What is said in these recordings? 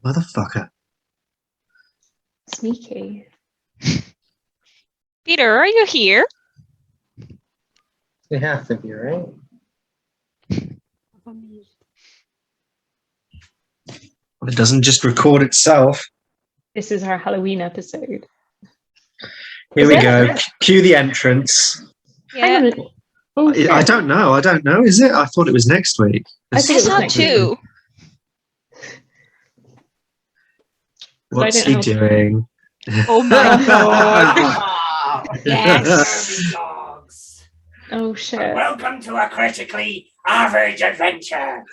Motherfucker. Sneaky. Peter, are you here? It has to be, right? Well, it doesn't just record itself. This is our Halloween episode. Here we go. Cue the entrance. Hang on. Oh, I don't know. Is it? I thought it was next week. I think it was saw next too. What's he doing? Oh my god. Yes. Dogs. Oh shit. Welcome to a critically average adventure.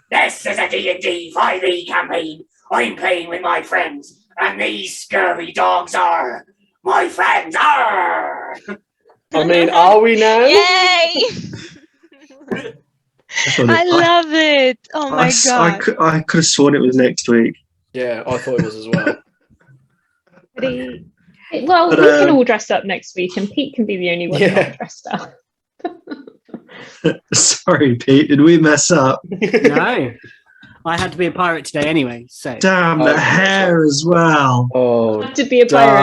This is a D&D 5e campaign. I'm playing with my friends, and these scurvy dogs are my friends. Are. I mean, are we now? Yay! I love it. Oh my god. I could have sworn it was next week. Yeah, I thought it was as well. Well, we can all dress up next week, and Pete can be the only one not dressed up. Sorry, Pete. Did we mess up? No. I had to be a pirate today anyway, so. Damn, the hair as well. Oh, To be a pirate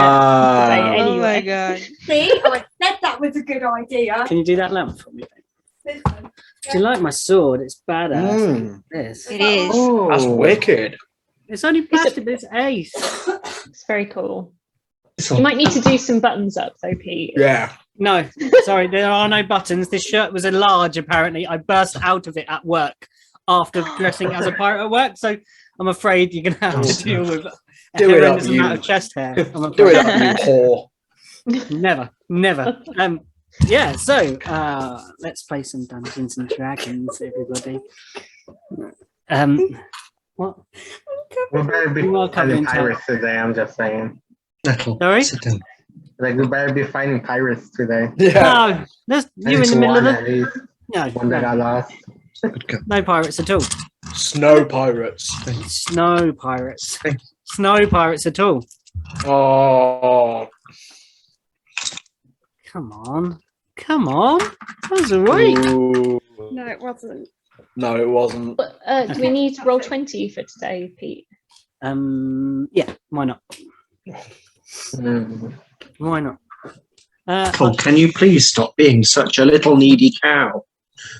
today Oh anyway. my god. See, I said that was a good idea. Can you do that lamp for me? Do you like my sword? It's badass. This. It is. Oh, that's wicked. It's only plastic, but it's ace. It's very cool. You might need to do some buttons up though, Pete. Yeah. No, sorry, there are no buttons. This shirt was a large, apparently. I burst out of it at work after dressing as a pirate at work, so I'm afraid you're going to have to deal with a horrendous amount of chest hair. Do it up, you whore. Never. Yeah, so let's play some Dungeons and Dragons, everybody. What? we better be You are fighting covering pirates today, I'm just saying. Sorry? Sit down. Like, we better be fighting pirates today. Yeah. No, you're in the middle of At it. least. No, One that got lost. no pirates at all. Snow pirates. Snow pirates. Snow pirates at all. Oh. Come on. That was all right. Ooh. No, it wasn't. No, it wasn't. But, do we need to roll 20 for today, Pete? Yeah, why not? Why not? Paul, can you please stop being such a little needy cow?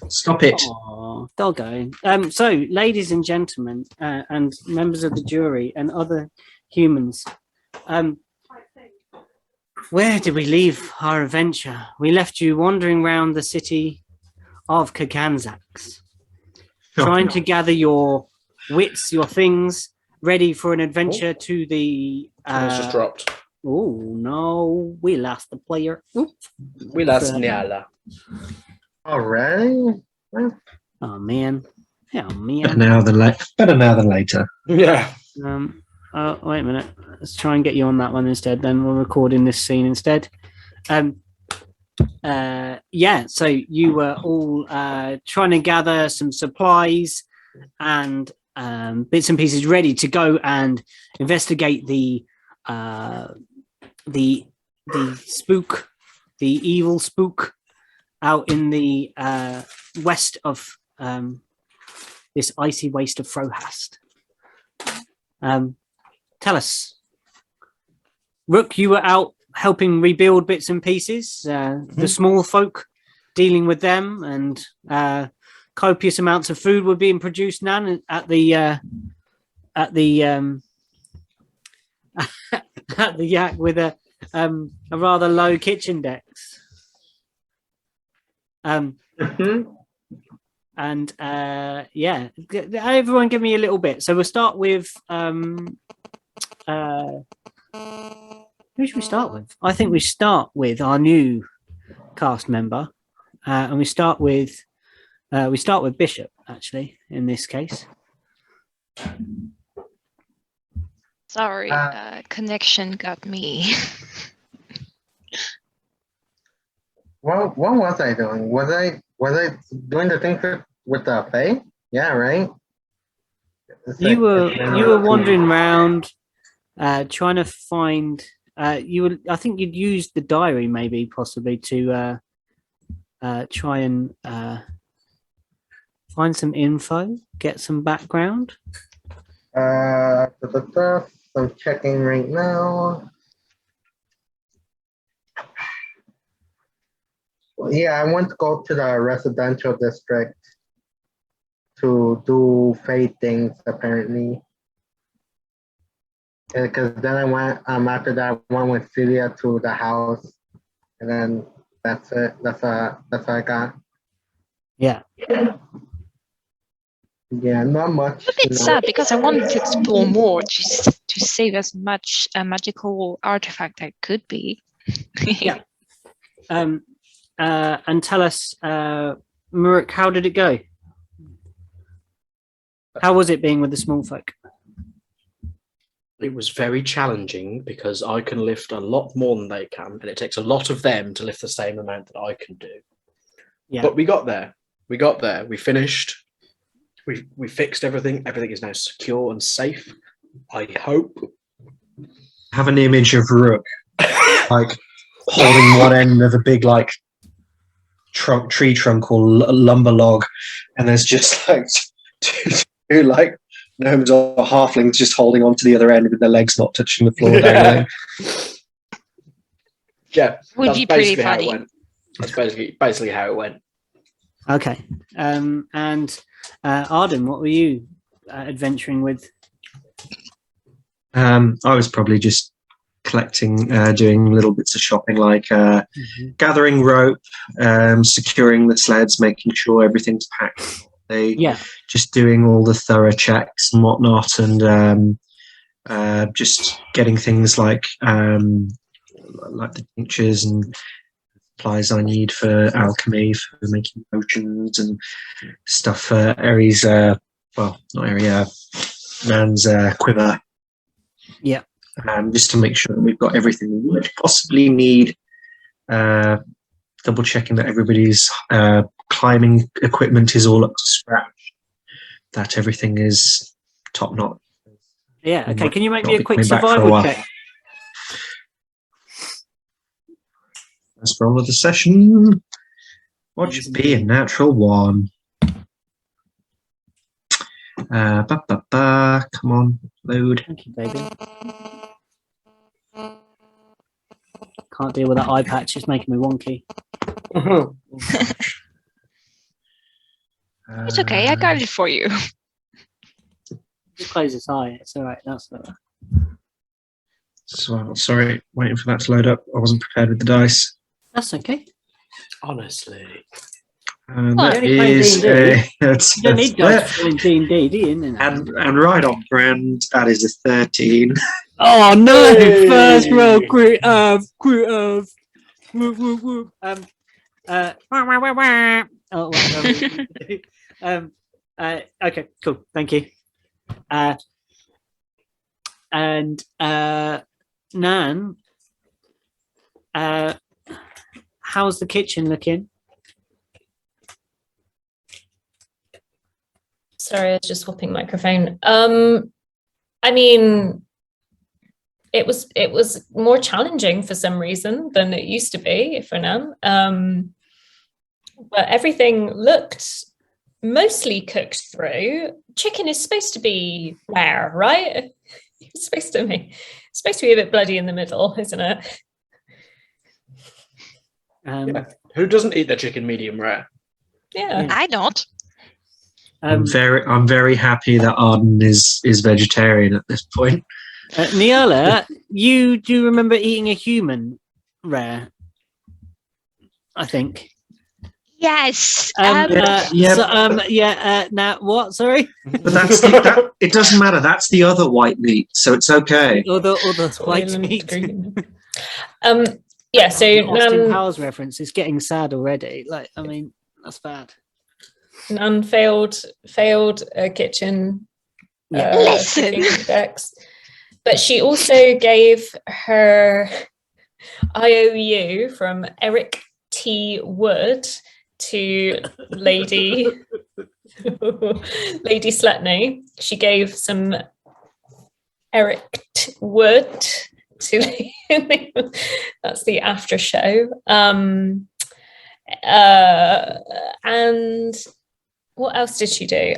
Stop it. Aw, doggo. So, ladies and gentlemen, and members of the jury and other humans, where did we leave our adventure? We left you wandering around the city of Kcanzacks, trying to gather your wits, your things, ready for an adventure to the... It's just dropped. Oh, no, we lost the player. Oop. We lost Nyala. Already? Oh, man. Better now than later. Yeah. Oh, wait a minute. Let's try and get you on that one instead. Then we're recording this scene instead. Yeah, so you were all trying to gather some supplies and bits and pieces ready to go and investigate the spook, the evil spook out in the west of this icy waste of Frohast. Tell us, Rook, you were out helping rebuild bits and pieces, the small folk, dealing with them, and copious amounts of food were being produced now at the at the yak with a rather low kitchen decks. And yeah, everyone give me a little bit. So we'll start with who should we start with? I think we start with our new cast member, and we start with Bishop, actually, in this case. Sorry, connection got me. What was I doing? Was I doing the thing with the Fae? Yeah, right? You were wandering around, trying to find. I think you'd used the diary, maybe, possibly, to try and find some info, get some background. The I'm checking right now. Yeah, I want to go to the residential district to do fate things, apparently. Because then I went, after that, I went with Celia to the house, and then that's it. That's what I got. Yeah. Yeah, not much. A bit sad because I wanted to explore more to save as much magical artifact I could be. Yeah. And tell us, Muruk, how did it go? How was it being with the small folk? It was very challenging because I can lift a lot more than they can, and it takes a lot of them to lift the same amount that I can do. Yeah. But we got there. We finished. We fixed everything. Everything is now secure and safe. I hope. I have an image of Rook like holding one end of a big like tree trunk or lumber log, and there's just like two like gnomes or halflings just holding on to the other end with their legs not touching the floor. Dangling. Yeah, Would that's be pretty basically how funny. it went. That's basically how it went. Okay. And Arden, what were you adventuring with? I was probably just collecting, doing little bits of shopping, like gathering rope, securing the sleds, making sure everything's packed. Yeah. Just doing all the thorough checks and whatnot, and just getting things like the tinctures and supplies I need for alchemy, for making potions and stuff for Ares. Well, not Ares. Nan's quiver. Yeah. Just to make sure that we've got everything we would possibly need. Double checking that everybody's climbing equipment is all up to scratch. That everything is top notch. Yeah. Okay. Can you make me a quick Coming back for a survival while. check? First roll of the session. What should be a natural one? Come on, load. Thank you, baby. Can't deal with that eye patch. It's making me wonky. It's okay, I got it for you. Just close its eye. It's all right. That's all right. So, sorry, waiting for that to load up. I wasn't prepared with the dice. That's okay. Honestly. And Well, that you're only is playing D&D. a, You don't need dice for D&D, do you? and right on brand. That is a 13. Oh no! Hey! First roll, woo, woo. Oh, whatever. Okay, cool. Thank you. And Nan, how's the kitchen looking? Sorry, I was just swapping microphone. I mean, it was more challenging for some reason than it used to be for Nan. But everything looked mostly cooked through. Chicken is supposed to be rare, right? It's supposed to be a bit bloody in the middle, isn't it? Yeah. Who doesn't eat their chicken medium rare? Yeah. I don't. I'm very happy that Arden is vegetarian at this point. Neola, you do remember eating a human rare? I think. Yes. Now what? Sorry. But that's it doesn't matter. That's the other white meat, so it's okay. Or the white Soylent meat. green. Yeah. So Austin Nan, Powers reference is getting sad already. Like, I mean, that's bad. Nan failed a kitchen Listen. cooking decks, but she also gave her IOU from Eric T. Wood to Lady Sletney. She gave some Eric Wood to that's the after show. And what else did she do?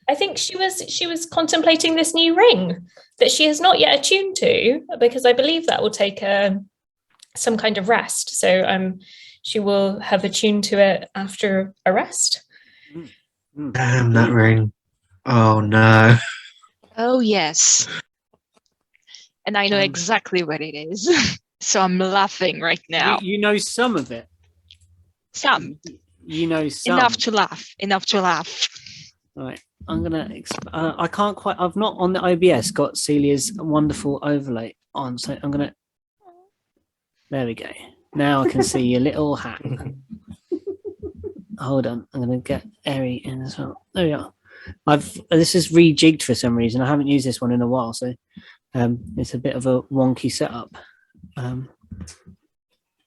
I think she was contemplating this new ring that she has not yet attuned to, because I believe that will take some kind of rest. So she will have attuned to it after a rest. Damn that ring. Oh no. Oh yes. And I know Um, exactly what it is. So I'm laughing right now. You know some of it. Some. You know some. Enough to laugh. Enough to laugh. Right. I'm gonna. I can't quite. I've not on the OBS got Celia's wonderful overlay on, so I'm gonna. There we go. Now I can see your little hat. Hold on. I'm gonna get Eri in as well. There we are. This is rejigged for some reason. I haven't used this one in a while, so it's a bit of a wonky setup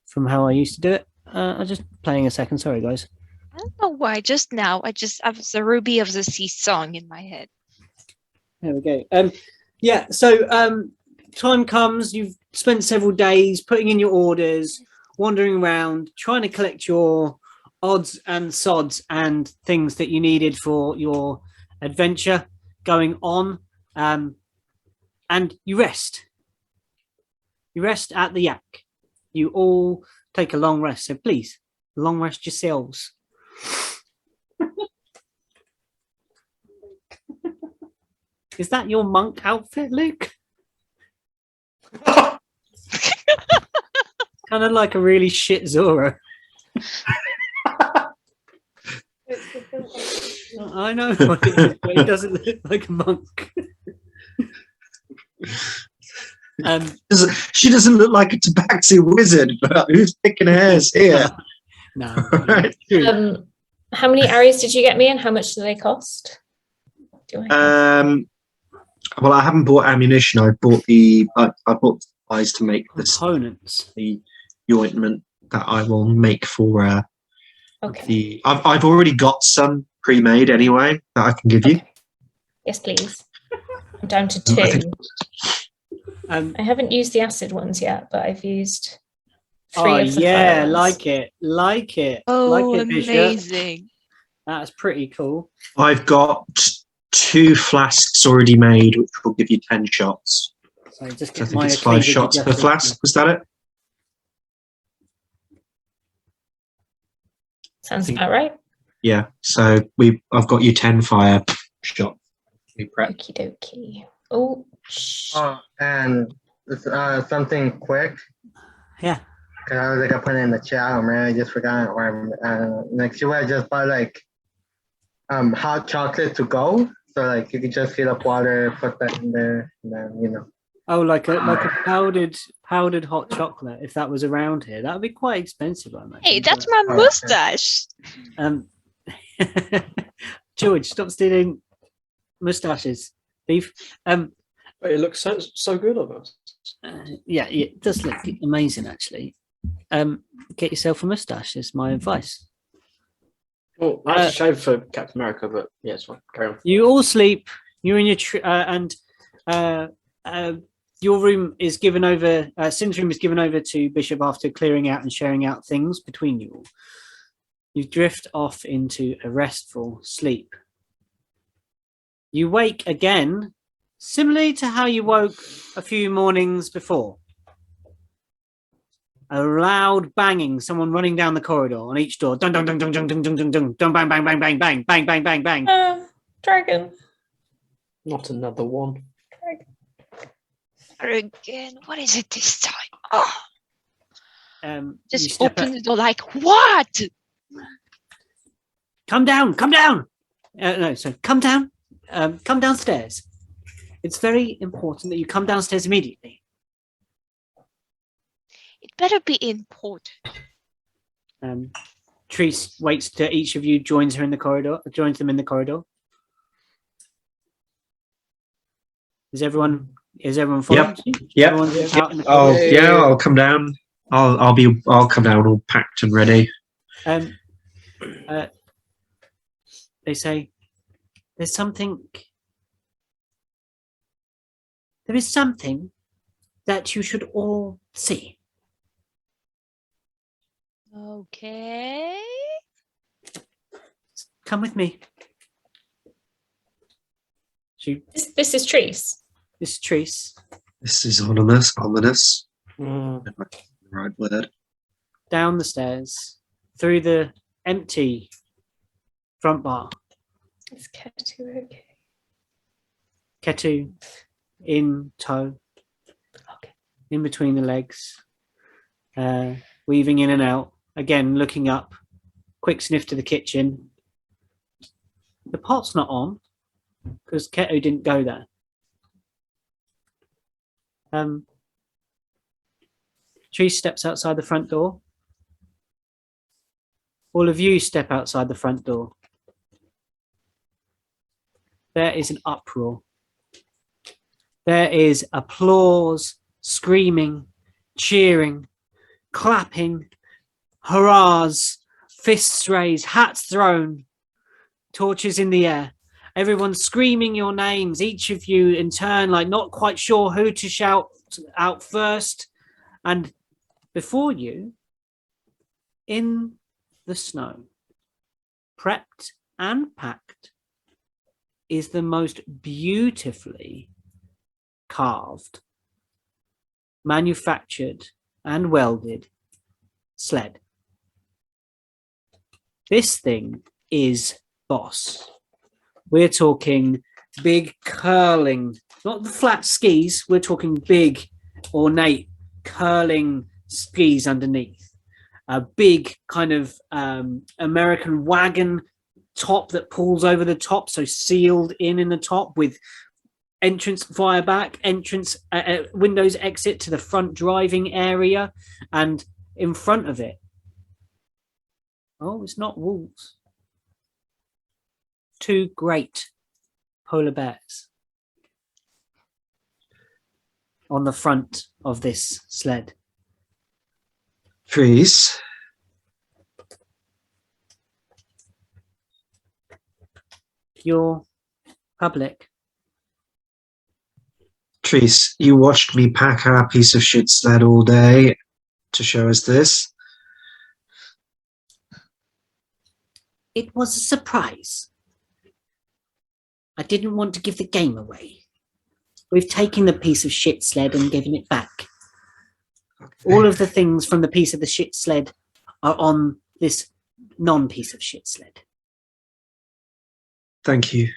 from how I used to do it. I'm just playing a second. Sorry, guys. I don't know why. Just now, I just have the Ruby of the Sea song in my head. There we go. Yeah. So time comes. You've spent several days putting in your orders, wandering around, trying to collect your odds and sods and things that you needed for your adventure going on, and you rest. You rest at the Yak. You all take a long rest. So please, long rest yourselves. Is that your monk outfit, Luke? Kind of like a really shit Zoro. I know what it is, but he doesn't look like a monk. She doesn't look like a tabaxi wizard, but who's picking hairs here? No. Right. How many arrows did you get me, and how much do they cost? Well, I haven't bought ammunition. I bought I bought supplies to make Components. the ointment that I will make for Okay. I've already got some pre-made anyway that I can give you. Yes, please. I'm down to I 2. think- I haven't used the acid ones yet, but I've used 3 Oh of the yeah, fire ones. like it. Oh, like it, Bishop. amazing. That's pretty cool. I've got 2 flasks already made, which will give you 10 shots. So just So I get think my it's 5 occasion shots per adjusted. flask. Was that it? Sounds about right. Yeah. So I've got you 10 fire shots. Prep. Okie dokie. Oh, And something quick. Yeah. Cause I was like, I put it in the chat, man. I just forgot. Like, she would just buy like hot chocolate to go. So like, you could just heat up water, put that in there, and then Oh, like a powdered hot chocolate. If that was around here, that would be quite expensive, I imagine. Hey, that's but- my mustache. George, stop stealing mustaches, thief. But it looks so good on us. Yeah, it does look amazing, actually. Get yourself a mustache is my advice. Well, I have to shave for Captain America, but yeah, it's fine. Carry on. You all sleep. You're in your your room is given over. Sin's room is given over to Bishop after clearing out and sharing out things between you all. You drift off into a restful sleep. You wake again, similarly to how you woke a few mornings before. A loud banging, someone running down the corridor on each door. Dun dun dun dun dun dun dun dun dun dun bang bang bang bang bang bang bang bang bang. Dragon. Not another one. Again, what is it this time? Oh, You just step open the door like, what? Come down, come down. No, so come down, come downstairs. It's very important that you come downstairs immediately. It better be important. Treese waits till each of you joins them in the corridor. Is everyone following? Yep. Everyone's out in the Oh corridor? yeah, I'll come down. I'll come down all packed and ready. They say there is something that you should all see. Okay. Come with me. She, This is Treese. this is Treese. This is ominous. Ominous. Mm. Right word. Down the stairs, through the empty front bar. Is Ketu okay? Ketu in tow, Okay. in between the legs, weaving in and out. Again, looking up. Quick sniff to the kitchen. The pot's not on because Ketu didn't go there. Tree steps outside the front door. All of you step outside the front door. There is an uproar. There is applause, screaming, cheering, clapping, hurrahs, fists raised, hats thrown, torches in the air. Everyone's screaming your names, each of you in turn, like not quite sure who to shout out first. And before you, in the snow, prepped and packed, is the most beautifully carved, manufactured, and welded sled. This thing is boss. We're talking big curling, not the flat skis, we're talking big, ornate, curling skis underneath. A big kind of American wagon top that pulls over the top, so sealed in the top with entrance via back, entrance windows exit to the front driving area, and in front of it, oh, it's not wolves. 2 great polar bears on the front of this sled. Trees. Your public. Trees, you watched me pack our piece of shit sled all day to show us this. It was a surprise. I didn't want to give the game away. We've taken the piece of shit sled and given it back. All of the things from the piece of the shit sled are on this non-piece of shit sled. Thank you,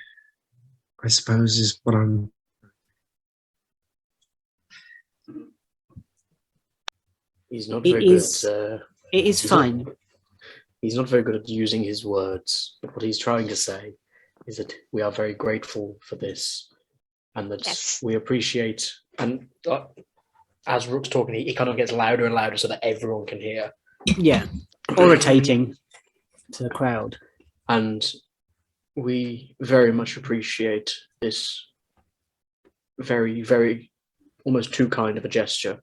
I suppose, is what I'm... He's not It very is- good. It is He's not- fine. He's not very good at using his words. But what he's trying to say is that we are very grateful for this, and that Yes. we appreciate. And as Rook's talking, he kind of gets louder and louder so that everyone can hear. Yeah, orating to the crowd. And we very much appreciate this very, very almost too kind of a gesture.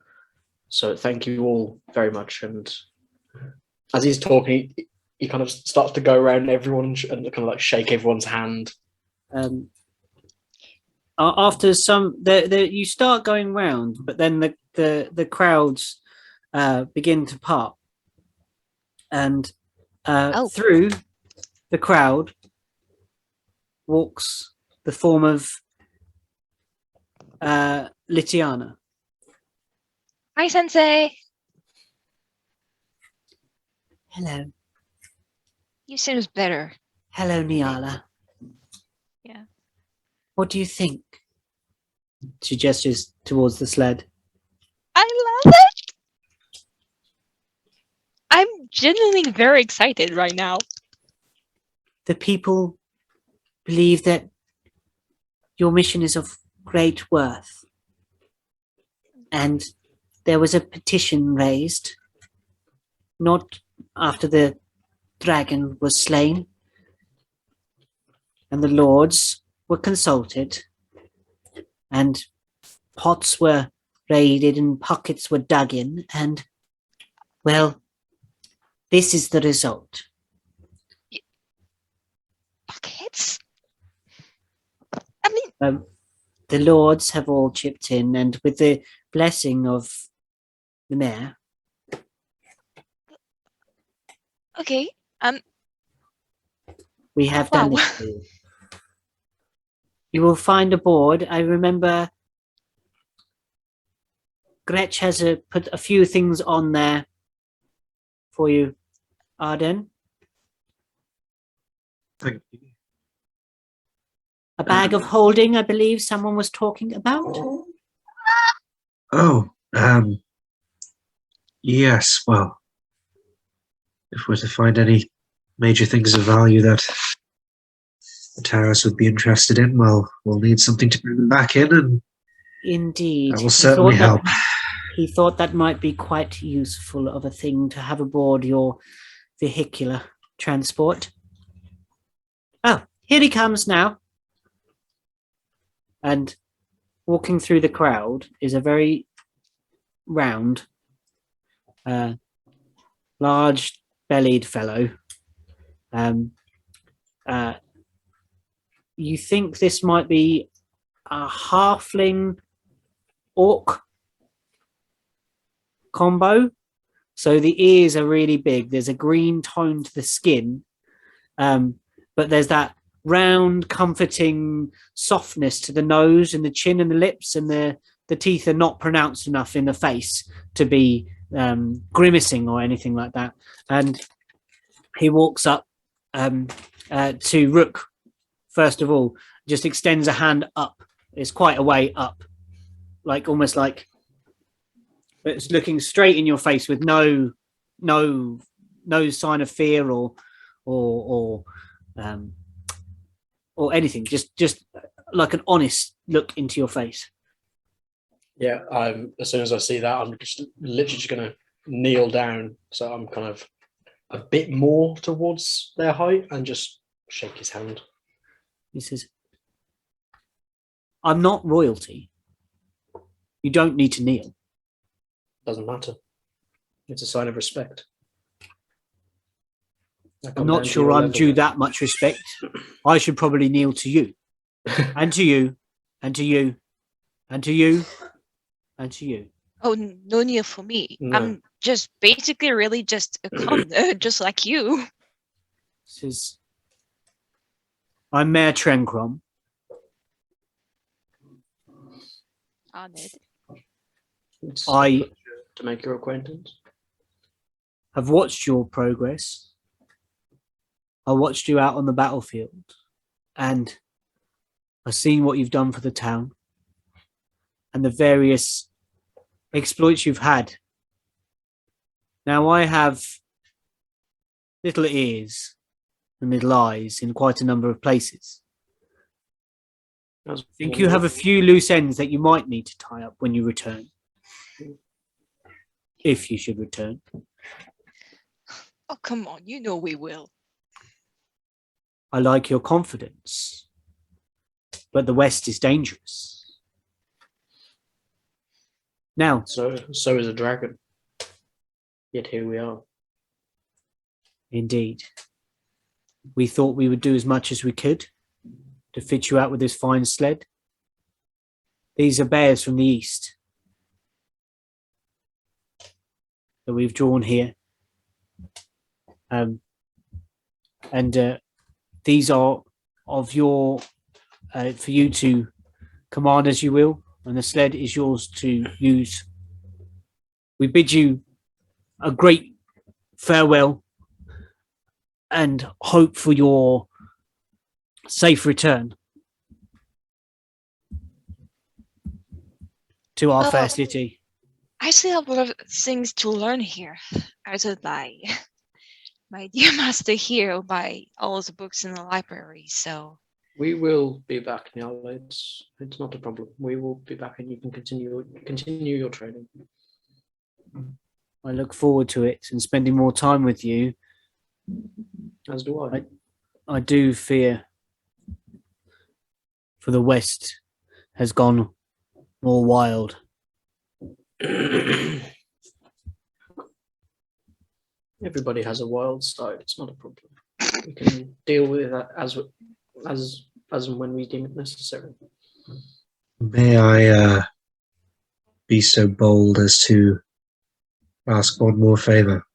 So thank you all very much. And as he's talking, he kind of starts to go around everyone and kind of like shake everyone's hand. After some, you start going round, but then the crowds begin to part, and through the crowd walks the form of Litiana. Hi, Sensei. Hello, You seems better. hello, Niala. Yeah. What do you think? She gestures towards the sled. I love it. I'm genuinely very excited right now. The people believe that your mission is of great worth. And there was a petition raised, not after the dragon was slain, and the lords were consulted, and pots were raided and pockets were dug in, and, well, this is the result. Buckets? I mean, The lords have all chipped in, and with the blessing of the mayor, okay. we have Wow. done this for you. You will find a board. I remember Gretch has put a few things on there for you, Arden. Thank you. A bag of holding, I believe someone was talking about. Oh, yes, well, if we're to find any major things of value that the terrorists would be interested in, well, we'll need something to bring them back in, and Indeed. that will certainly help. He thought that might be quite useful of a thing to have aboard your vehicular transport. Oh, here he comes now. And walking through the crowd is a very round, large-bellied fellow. You think this might be a halfling orc combo. So the ears are really big. There's a green tone to the skin, but there's that round, comforting softness to the nose and the chin and the lips, and the teeth are not pronounced enough in the face to be grimacing or anything like that. And he walks up to Rook, first of all, just extends a hand up. It's quite a way up, like almost like it's looking straight in your face with no sign of fear or anything. Just like an honest look into your face. Yeah, as soon as I see that, I'm just literally just going to kneel down, so I'm kind of a bit more towards their height, and just shake his hand. He says, "I'm not royalty. You don't need to kneel." Doesn't matter. It's a sign of respect. I'm not sure I'm due that much respect. I should probably kneel to you, and to you, and to you, and to you, and to you. Oh, no need for me. No. I'm just basically really just a commoner, just like you. Says, "I'm Mayor Trencrom. Honored. It's I to make your acquaintance. have watched your progress. I watched you out on the battlefield, and I've seen what you've done for the town and the various exploits you've had. Now, I have little ears and little eyes in quite a number of places. I think you have a few loose ends that you might need to tie up when you return. If you should return." Oh, come on, you know we will. "I like your confidence, but the West is dangerous." Now, So is a dragon. Yet here we are. indeed, we thought we would do as much as we could to fit you out with this fine sled. These are bears from the east that we've drawn here. And these are of your, for you to command as you will, and the sled is yours to use. We bid you a great farewell and hope for your safe return to our fair city. I still have a lot of things to learn here. As would my dear master here by all the books in the library, so We will be back, Niall. It's not a problem. We will be back, and you can continue your training. I look forward to it and spending more time with you. As do I. I do fear for the West has gone more wild. Everybody has a wild side. It's not a problem. We can deal with that as and when we deem it necessary. May I be so bold as to ask one more favor?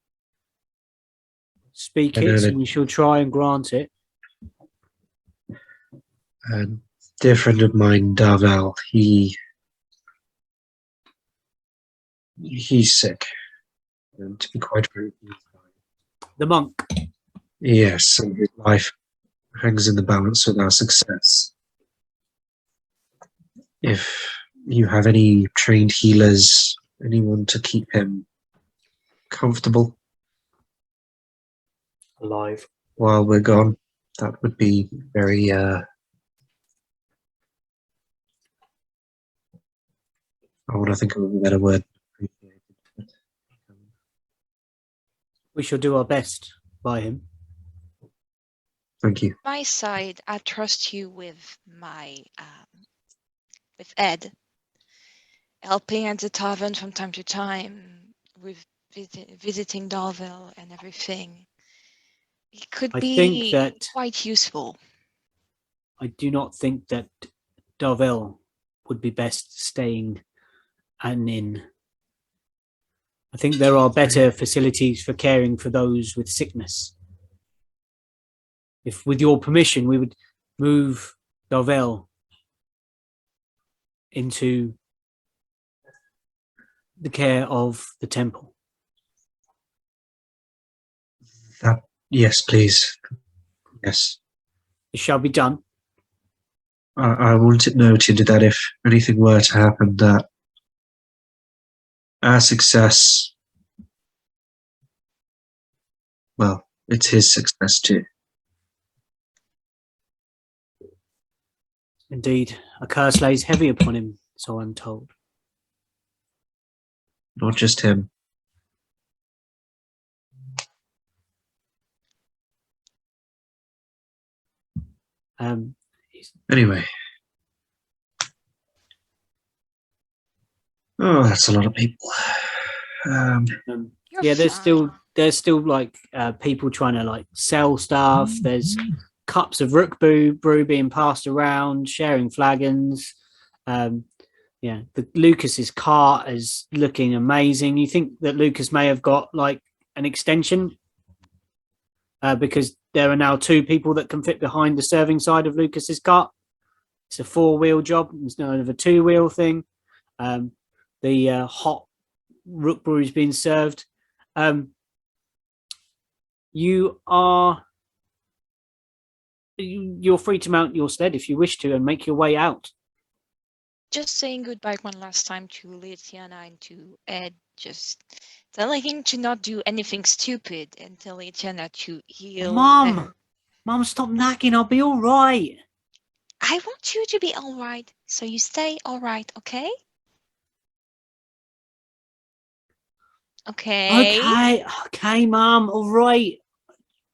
Speak I know it, that- and we shall try and grant it. dear friend of mine, Darvel, he's sick. And to be quite frank, The monk. yes, and his life hangs in the balance with our success. If you have any trained healers, anyone to keep him comfortable Alive. while we're gone, that would be very I want to think of a better word. We shall do our best by him. Thank you. My side, I trust you with my with Ed, helping at the tavern from time to time, with visiting Darvel and everything. It could I be think that quite useful. I do not think that Darvel would be best staying at an inn. I think there are better facilities for caring for those with sickness. If, with your permission, we would move Darvel into the care of the temple. Yes, please. Yes. It shall be done. I want it noted that if anything were to happen, that our success, well, it's his success too. Indeed, a curse lays heavy upon him, so I'm told. Not just him. Anyway. Oh, that's a lot of people. Yeah, there's still like people trying to like sell stuff. There's cups of rook brew being passed around, sharing flagons. Yeah, the Lucas's cart is looking amazing. You think that Lucas may have got like an extension because there are now 2 people that can fit behind the serving side of Lucas's cart. It's a 4-wheel job. It's not of a 2-wheel thing. The hot rook brew is being served. You're free to mount your sled if you wish to and make your way out. Just saying goodbye one last time to Letiana and to Ed. Just telling him to not do anything stupid and tell Letiana to heal them. Mom, stop nagging. I'll be all right. I want you to be all right, so you stay all right, okay? Okay, Mum. All right.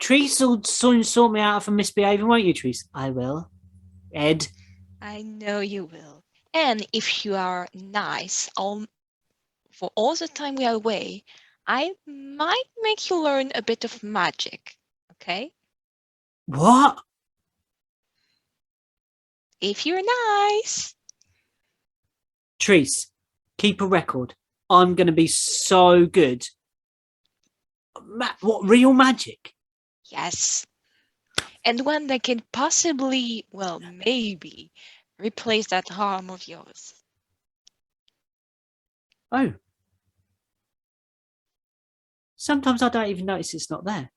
Treese will soon sort me out if I'm misbehaving, won't you, Treese? I will. Ed. I know you will. And if you are nice, for all the time we are away, I might make you learn a bit of magic, okay? What? If you're nice. Treese, keep a record. I'm going to be so good. What, real magic? Yes. And one that can possibly, well, maybe, replace that arm of yours. Oh. Sometimes I don't even notice it's not there.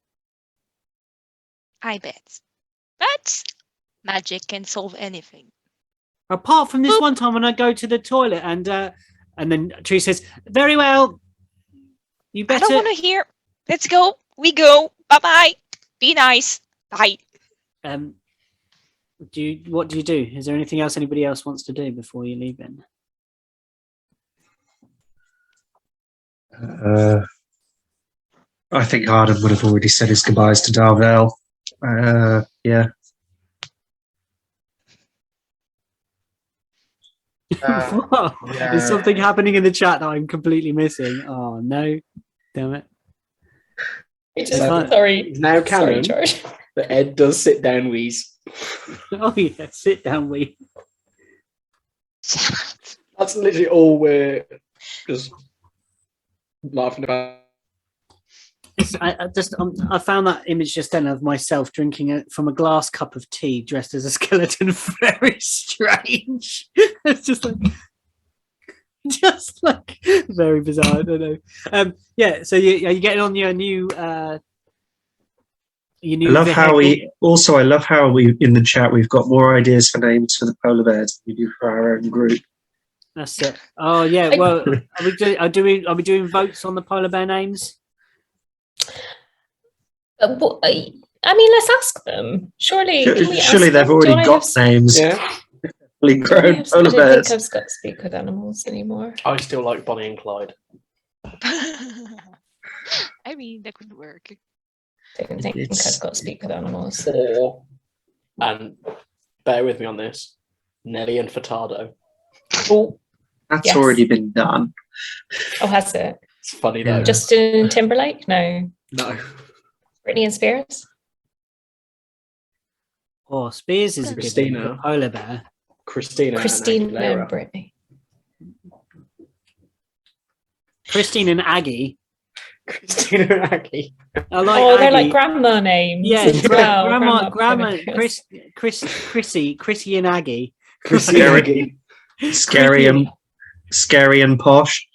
I bet. But magic can solve anything. Apart from this one time when I go to the toilet and then Tree says, "Very well. You better." I don't want to hear. Let's go. We go. Bye-bye. Be nice. Bye. What do you do? Is there anything else anybody else wants to do before you leave then? I think Arden would have already said his goodbyes to Darvel. Yeah. What? Yeah. There's something happening in the chat that I'm completely missing. Oh no. Damn it. Sorry. It's now canon Sorry, George. that Ed does sit down wheeze. Oh yeah, sit down, we. That's literally all we're just laughing about. I found that image just then of myself drinking it from a glass cup of tea, dressed as a skeleton. Very strange. It's just like very bizarre. I don't know. Yeah. So are you getting on your new? Your new I love how vehicle? I love how we in the chat we've got more ideas for names for the polar bears than we do for our own group. That's it. Oh yeah. Well, are we doing votes on the polar bear names? I mean, let's ask them. Surely, can we Surely ask they've them? already got names. Yeah. Fully grown I polar don't bears. think I've got to speak with animals anymore. I still like Bonnie and Clyde. I mean, that could work. I don't think I've got to speak with animals. Or, and bear with me on this, Nelly and Furtado. Oh, That's yes. already been done. Oh, has it? It's funny Yeah. though. Justin Timberlake? No. No. Britney and Spears? Oh, Spears is a good name for Christina. a polar bear. Christina Christine and and Aguilera. Britney. Christine and Aggie. Christina and Aggie. I like Oh, they're Aggie. like grandma names. Yeah, as well. grandma, Chrissy and Aggie. Chrissy and Aggie. Scary and posh.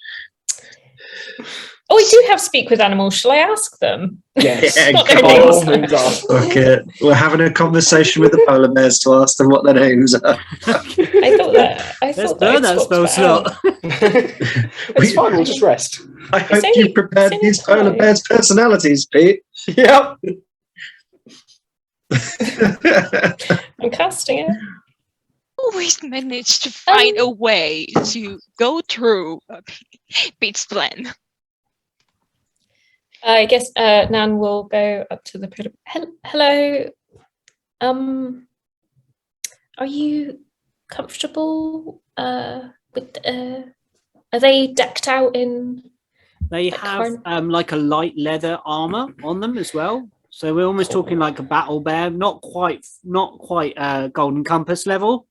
Oh, we do have speak with animals. Shall I ask them? Yes. Yeah, What their come By on. all names means, ask. Okay, we're having a conversation with the polar bears to ask them what their names are. I thought that. Let's I'd burn that swapped spell that slot. It's fine, we'll just rest. I hope only- you prepared it's only these polar time. bears' personalities, Pete. Yep. out. I'm casting it. Always manage to find a way to go through Pete's plan. I guess Nan will go up to the hello. Are you comfortable with are they decked out in They Like have carn- like a light leather armor on them as well. So we're almost talking like a battle bear, not quite Golden Compass level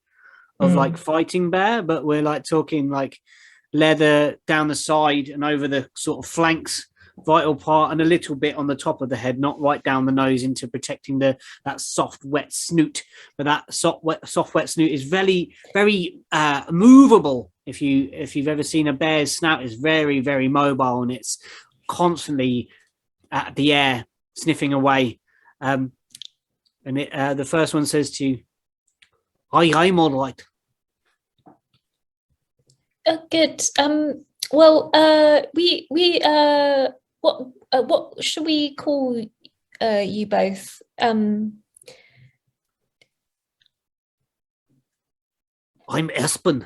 of like fighting bear, but we're like talking like leather down the side and over the sort of flanks, vital part, and a little bit on the top of the head, not right down the nose into protecting that soft wet snoot. But that soft wet snoot is very movable. If you've ever seen a bear's snout, is very very mobile, and it's constantly at the air sniffing away. And the first one says to you, I'm all right. good. Well, we what should we call you both? I'm Espen.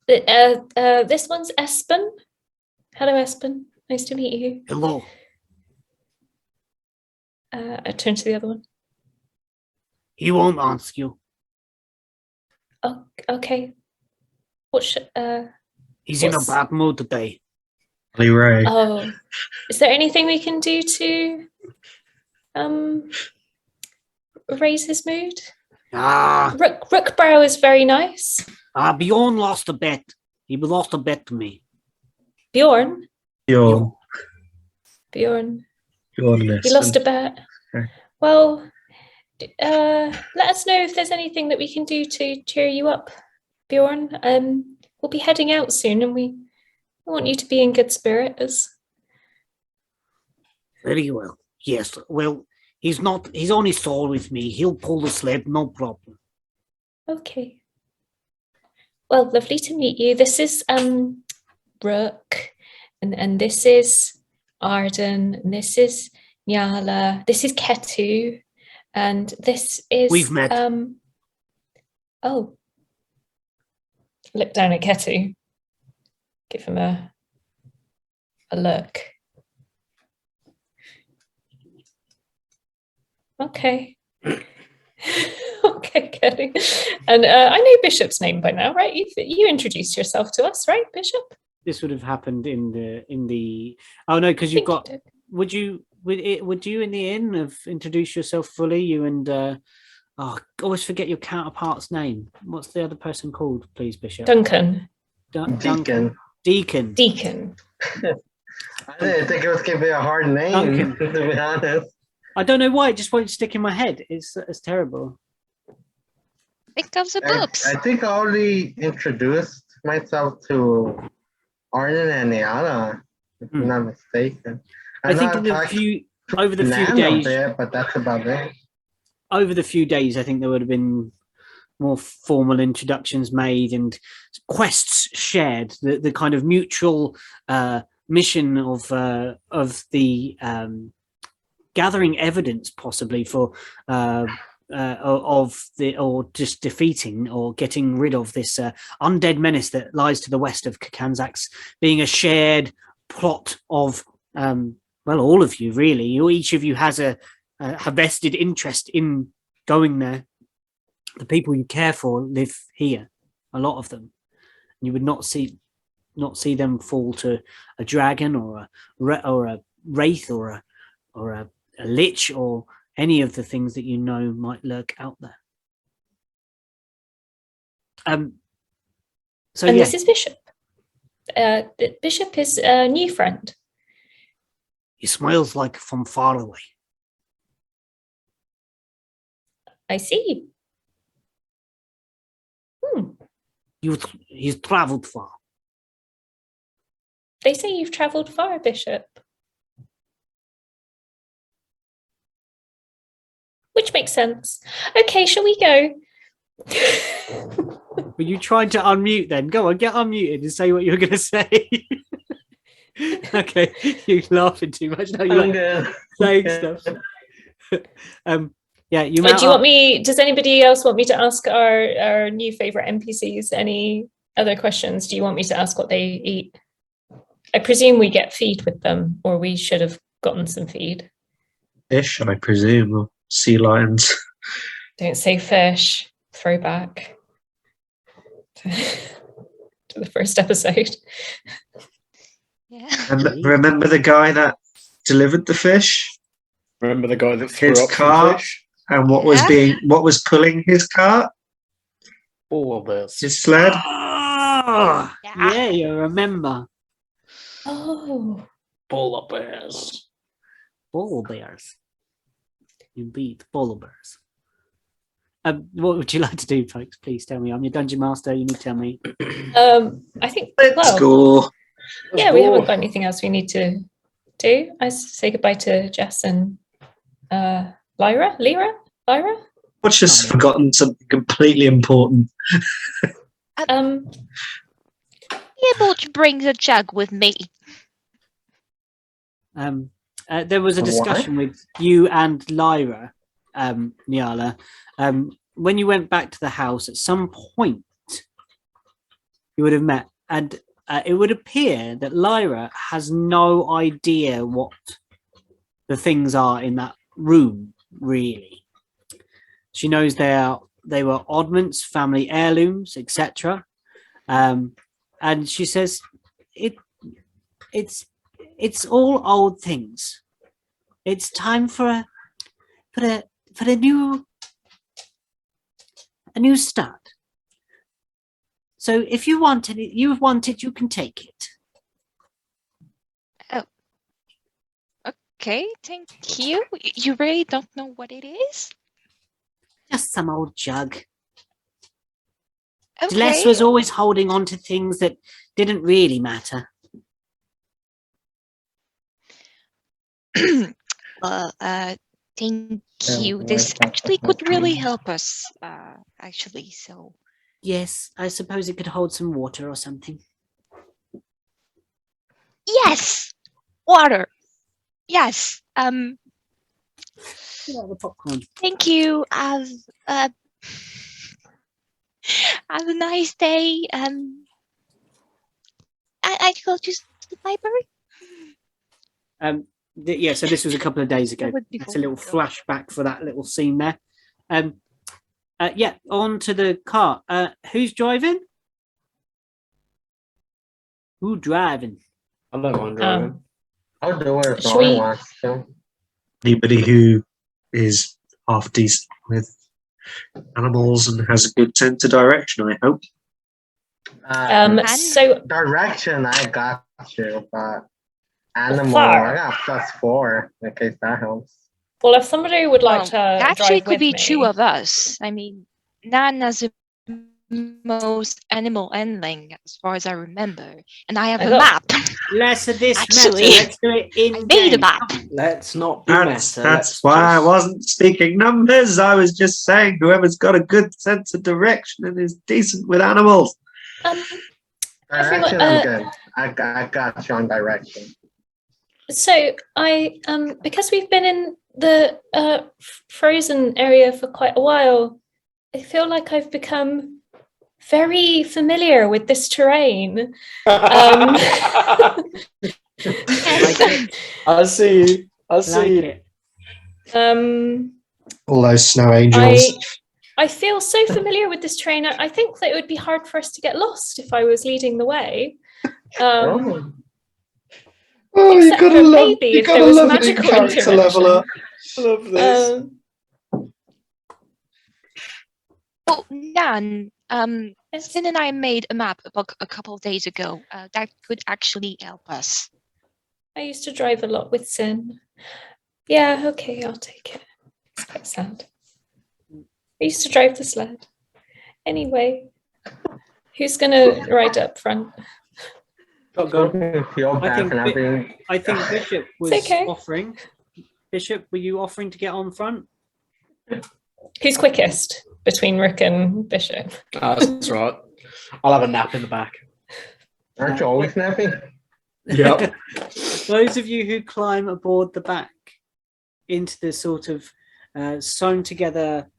This one's Espen. Hello, Espen. Nice to meet you. Hello. I turn to the other one. He won't answer you. Oh, okay. What should He's in a What's- bad mood today. Ray. Oh, is there anything we can do to raise his mood? Rookbrow is very nice. Bjorn lost a bet. He lost a bet to me. Bjorn. You're He lost a bet. Okay. Well, let us know if there's anything that we can do to cheer you up, Bjorn. We'll be heading out soon, and we want you to be in good spirits. Very well. Yes. Well, he's on his soul with me. He'll pull the sled, no problem. Okay. Well, lovely to meet you. This is Rook, and this is Arden, and this is Nyala, this is Ketu, and this is We've met. Oh. Look down at Ketu. Give him a look. Okay. Okay, Kelly. And I know Bishop's name by now, right? You introduced yourself to us, right, Bishop? This would have happened in the. Oh no, because you've Think you got. did. Would you in the inn have introduced yourself fully? You and always forget your counterpart's name. What's the other person called, please, Bishop? Duncan. Duncan. Deacon. Deacon. Deacon. I didn't think it was gonna be a hard name, Duncan. to be honest. I don't know why. It just won't stick in my head. It's terrible. Think of the I books. think I already introduced myself to Arnon and Niala, if I'm not mistaken. I think not in the talked few to over the few Nan a days, bit, but that's about it. over the few days, I think there would have been more formal introductions made and quests shared. The kind of mutual mission of the gathering evidence, possibly for of the or just defeating or getting rid of this undead menace that lies to the west of Kcanzacks, being a shared plot of well, all of you really. Each of you has a vested interest in going there. The people you care for live here, a lot of them. You would not see them fall to a dragon or a wraith or a lich or any of the things that you know might lurk out there. So And yeah, this is Bishop. The Bishop is a new friend. he smiles like from far away. I see. He's travelled far. They say you've travelled far, Bishop. Which makes sense. Okay, shall we go? Were you trying to unmute then? Go on, get unmuted and say what you're going to say. Okay, you're laughing too much now. You're I'm like good. saying Okay. stuff. Yeah, you Do you want me? Does anybody else want me to ask our new favorite NPCs any other questions? Do you want me to ask what they eat? I presume we get feed with them, or we should have gotten some feed. Fish, I presume, or sea lions. Don't say fish. Throwback to the first episode. Yeah. Remember the guy that delivered the fish Remember the guy that threw His up car? some fish? and what Yeah. was pulling his cart, All of this. his sled? Oh, Yeah. yeah, you remember. Oh, Polar bears. Polar bears. Indeed, polar bears. What would you like to do, folks? Please tell me. I'm your dungeon master. You need to tell me. I think. Let's Well, go. yeah, we haven't got anything else we need to do. I say goodbye to Jess and Lyra. Watch has forgotten something completely important. Be able to bring the jug with me. There was a discussion with you and Lyra, Niala. When you went back to the house, at some point you would have met, and it would appear that Lyra has no idea what the things are in that room, really. She knows they were oddments, family heirlooms, etc. And she says it's all old things. It's time for a new start. So if you want it, you can take it. Okay, thank you. You really don't know what it is? Just some old jug. Okay. Les was always holding on to things that didn't really matter. Well, thank Yeah, you. well, This that's actually could okay. really help us, actually, so. Yes, I suppose it could hold some water or something. Yes! Water! Yes! The popcorn. Thank you. Have a nice day. I'd go to the library. Yeah, so this was a couple of days ago. That would be That's a little cool. flashback for that little scene there. Yeah, on to the car. Who's driving? Who driving? I don't mind driving. I'll do it if Should no one we- wants to. Anybody who is half decent with animals and has a good sense of direction, I hope. So Direction, I got you, but animal. Far. I got +4 in case that helps. Well, if somebody would like Well, to actually, drive could be with two me, of us. I mean, Nan has the most animal handling, as far as I remember, and I have I a thought- map. Less of this Actually, matter. Let's do it in I made a game. map. Let's not be That's meta. Let's why I just- wasn't speaking numbers. I was just saying whoever's got a good sense of direction and is decent with animals. Everyone- Direction, I'm good. I got you on direction. so I because we've been in the frozen area for quite a while, I feel like I've become very familiar with this terrain. I see you. I Like see you. it. All those snow angels. I feel so familiar with this terrain. I think that it would be hard for us to get lost if I was leading the way. Oh. Oh, except for maybe if there was magical intervention. I love this. Oh, Nan, Yes. Sin and I made a map a couple of days ago that could actually help us. I used to drive a lot with Sin. Yeah, okay, I'll take it. It's quite sad. I used to drive the sled. Anyway, who's gonna ride up front? Go. Feel I bad think for not being. I think Bishop was okay. offering. Bishop, were you offering to get on front? Who's quickest between Rook and Bishop? That's right. I'll have a nap in the back. Aren't you always napping? Yep. Those of you who climb aboard the back into the sort of sewn together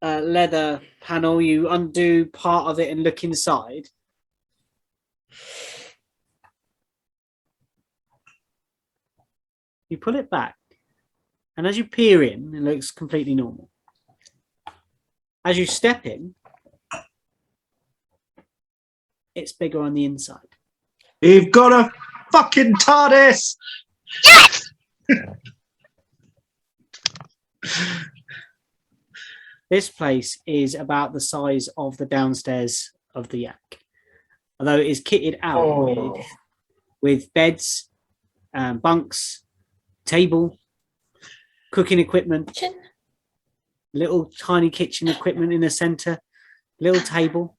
leather panel, you undo part of it and look inside. You pull it back, and as you peer in, it looks completely normal. As you step in, it's bigger on the inside. You've got a fucking TARDIS! Yes! This place is about the size of the downstairs of the Yak, although it is kitted out Oh. with beds, bunks, table, cooking equipment, Chin. little tiny kitchen equipment in the center, little table.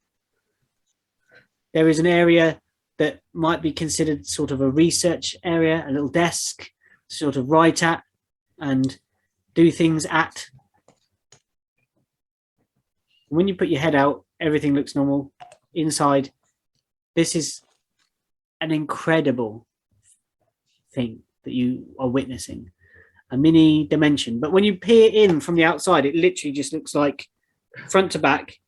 There is an area that might be considered sort of a research area, a little desk, to sort of write at and do things at. When you put your head out, everything looks normal. Inside, this is an incredible thing that you are witnessing. A mini dimension. But when you peer in from the outside, it literally just looks like front to back.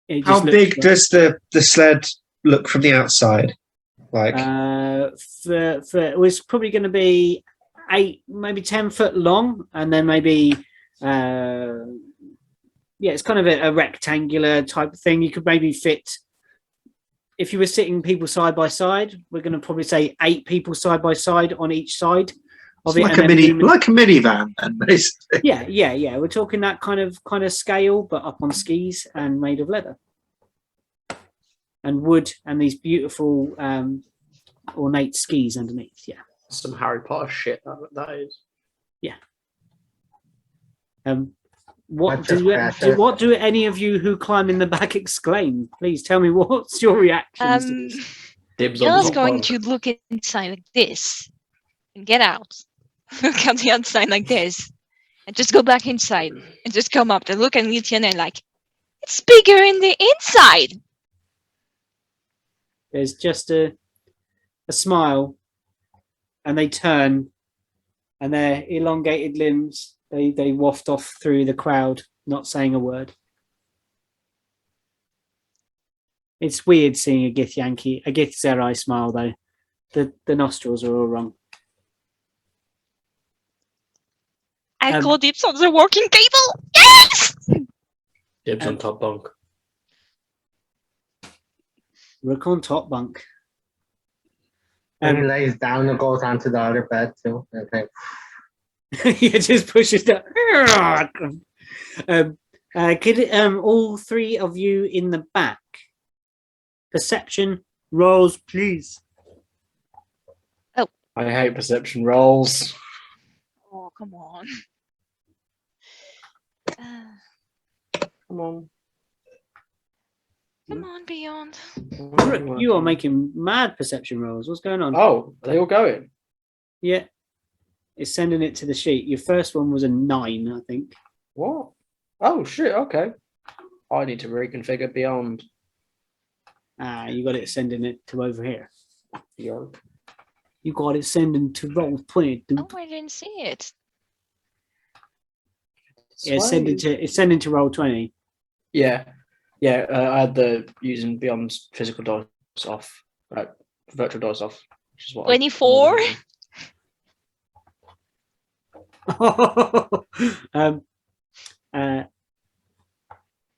It How just looks big like- does the sled look from the outside? Like, it was probably going to be 8, maybe 10 foot long, and then maybe it's kind of a rectangular type of thing. You could maybe fit, if you were sitting people side by side, we're going to probably say 8 people side by side on each side of it. like and a then minivan, then basically. yeah. We're talking that kind of scale, but up on skis and made of leather and wood, and these beautiful ornate skis underneath. Yeah. Some Harry Potter shit, that is. What That's just do precious. what do any of you who climb in the back exclaim? Please tell me what's your reactions to this. Dibs on Yalla's top going bunk. to look inside like this and get out. Look on the outside like this and just go back inside and just come up and look at Lucian and like, it's bigger in the inside. There's just a smile, and they turn, and their elongated limbs they waft off through the crowd, not saying a word. It's weird seeing a Githzerai smile though. The nostrils are all wrong. I call dibs on the working table. Yes! Dibs on top bunk. Rook on top bunk. And he lays down and goes onto the other bed too. Okay. He just pushes down. Could all 3 of you in the back perception rolls, please? Oh, I hate perception rolls. Oh, come on. Come on. Come on, Beyond. Rook, you are making mad perception rolls. What's going on? Oh, are they all going? Yeah. It's sending it to the sheet. Your first one was a 9, I think. What? Oh shit. Okay. I need to reconfigure Beyond. You got it sending it to over here. Beyond. You got it sending to roll 20, dude. Oh, I didn't see it. Yeah, it's sending to roll 20. Yeah. Yeah. I had the using Beyond's physical dice off, virtual dice off, which is what. 24.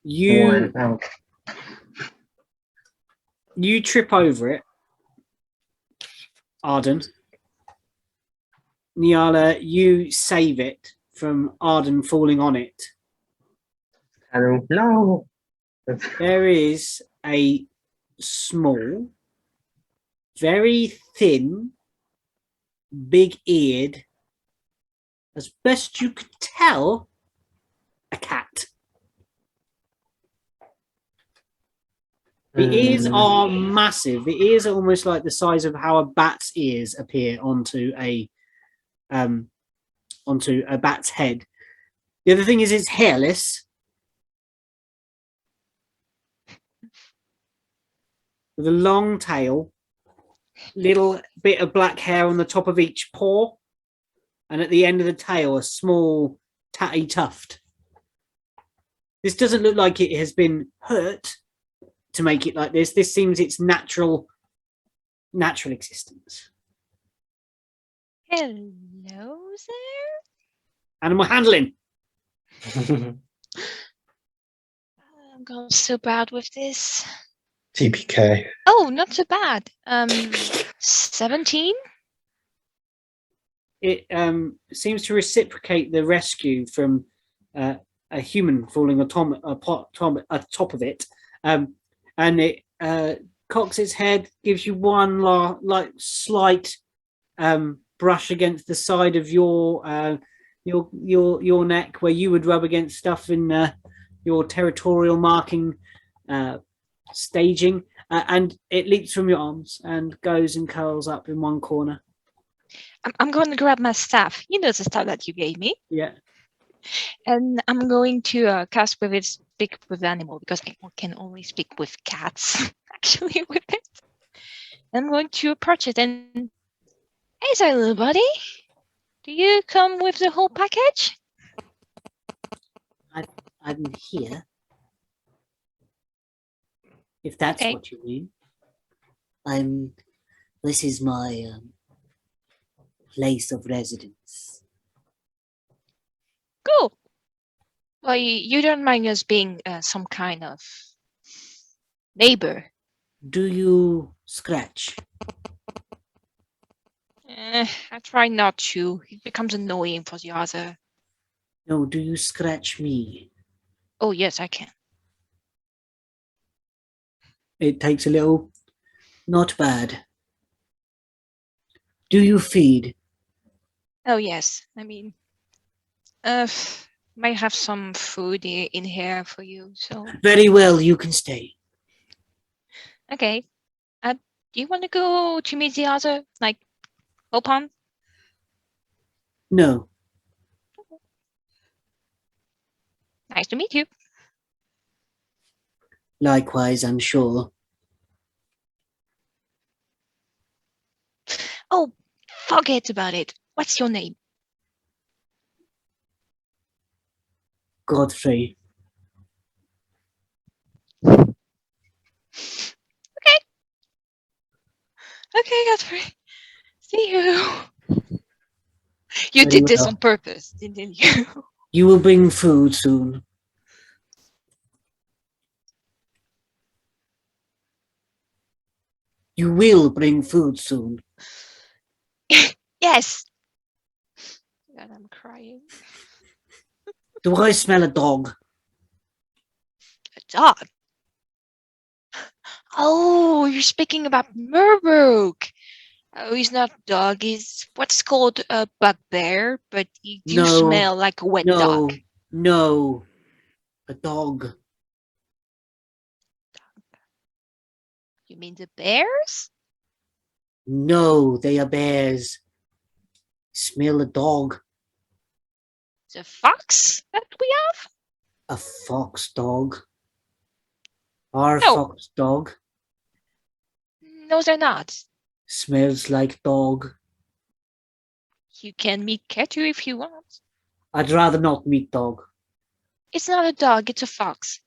You One out. you trip over it, Arden. Niala, you save it from Arden falling on it. I don't know. There is a small, very thin, big-eared, as best you could tell, a cat. The ears are massive. The ears are almost like the size of how a bat's ears appear onto a bat's head. The other thing is it's hairless, with a long tail, little bit of black hair on the top of each paw, and at the end of the tail, a small tatty tuft. This doesn't look like it has been hurt to make it like this. This seems its natural existence. Hello there. Animal handling. I'm going so bad with this. TPK. Oh, not so bad. 17. It seems to reciprocate the rescue from a human falling on top of it, and it cocks its head, gives you one slight brush against the side of your neck, where you would rub against stuff in your territorial marking staging, and it leaps from your arms and goes and curls up in one corner. I'm going to grab my staff. You know the staff that you gave me. Yeah. And I'm going to cast with it, speak with animal, because I can only speak with cats, actually, with it. I'm going to approach it and, hey there, little buddy. Do you come with the whole package? I'm here. If that's Okay. what you mean. This is my place of residence. Cool. Well, you don't mind us being some kind of neighbor. Do you scratch? I try not to. It becomes annoying for the other. No, do you scratch me? Oh, yes, I can. It takes a little. Not bad. Do you feed? Oh, yes. I mean, might have some food in here for you, so. Very well, you can stay. Okay. Do you want to go to meet the other, like, Opan? No. Nice to meet you. Likewise, I'm sure. Oh, forget about it. What's your name? Godfrey. Okay, Godfrey. See you. You Very did this well. on purpose, didn't you? You will bring food soon. You will bring food soon. Yes. God, I'm crying. Do I smell a dog? A dog. Oh, you're speaking about Murbrooke. Oh, he's not dog. He's what's called a bugbear, but he do No, smell like a wet dog. no, a dog. You mean the bears? No, they are bears. Smell a dog. The fox that we have? A fox dog. Our No. fox dog No, they're not. smells like dog. You can meet Ketu if you want. I'd rather not meet dog. It's not a dog, it's a fox.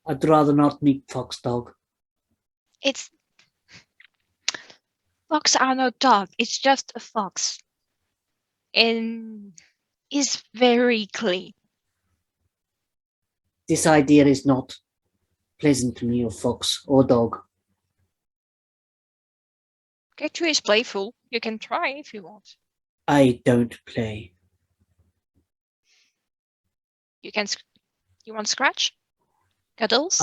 I'd rather not meet fox dog. It's fox are no dog, it's just a fox. And is very clean. This idea is not pleasant to me, of fox or dog. Ketu is playful. You can try if you want. I don't play. You want scratch? Cuddles?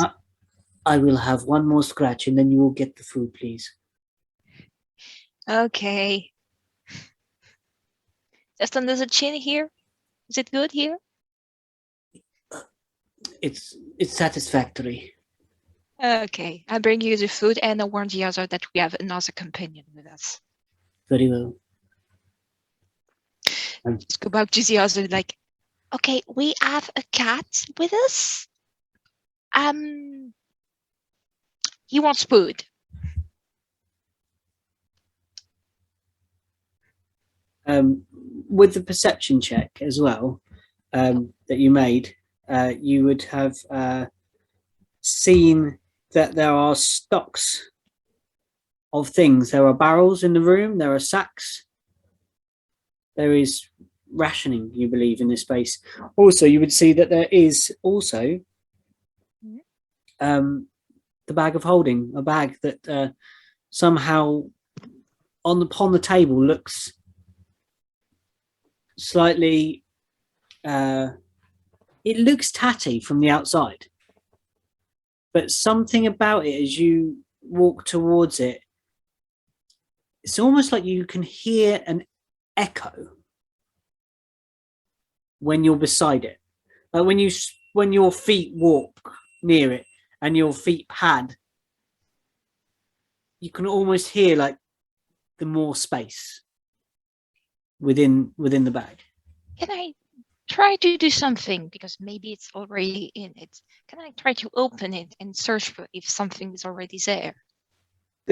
I will have one more scratch and then you will get the food, please. Okay. Just under the chin here. Is it good here? It's satisfactory. Okay. I bring you the food and I warn the other that we have another companion with us. Very well. Just go back to the other like, okay, we have a cat with us. He wants food. With the perception check as well that you made, you would have seen that there are stocks of things. There are barrels in the room. There are sacks. There is rationing, you believe, in this space. Also, you would see that there is also the bag of holding, a bag that somehow upon the table looks slightly it looks tatty from the outside, but something about it as you walk towards it, it's almost like you can hear an echo when you're beside it, like when your feet walk near it and your feet pad, you can almost hear like the more space within the bag. Can I try to do something? Because maybe it's already in it. Can I try to open it and search for if something is already there?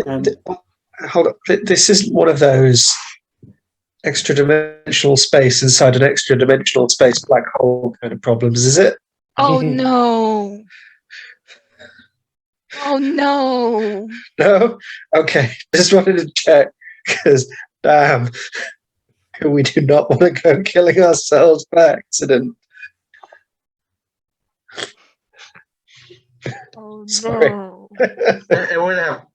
Hold up. This is one of those extra dimensional space inside an extra dimensional space black hole kind of problems, is it? Oh no. Oh no. No? Okay. Just wanted to check because damn, we do not want to go killing ourselves by accident. Oh Sorry. no. It would have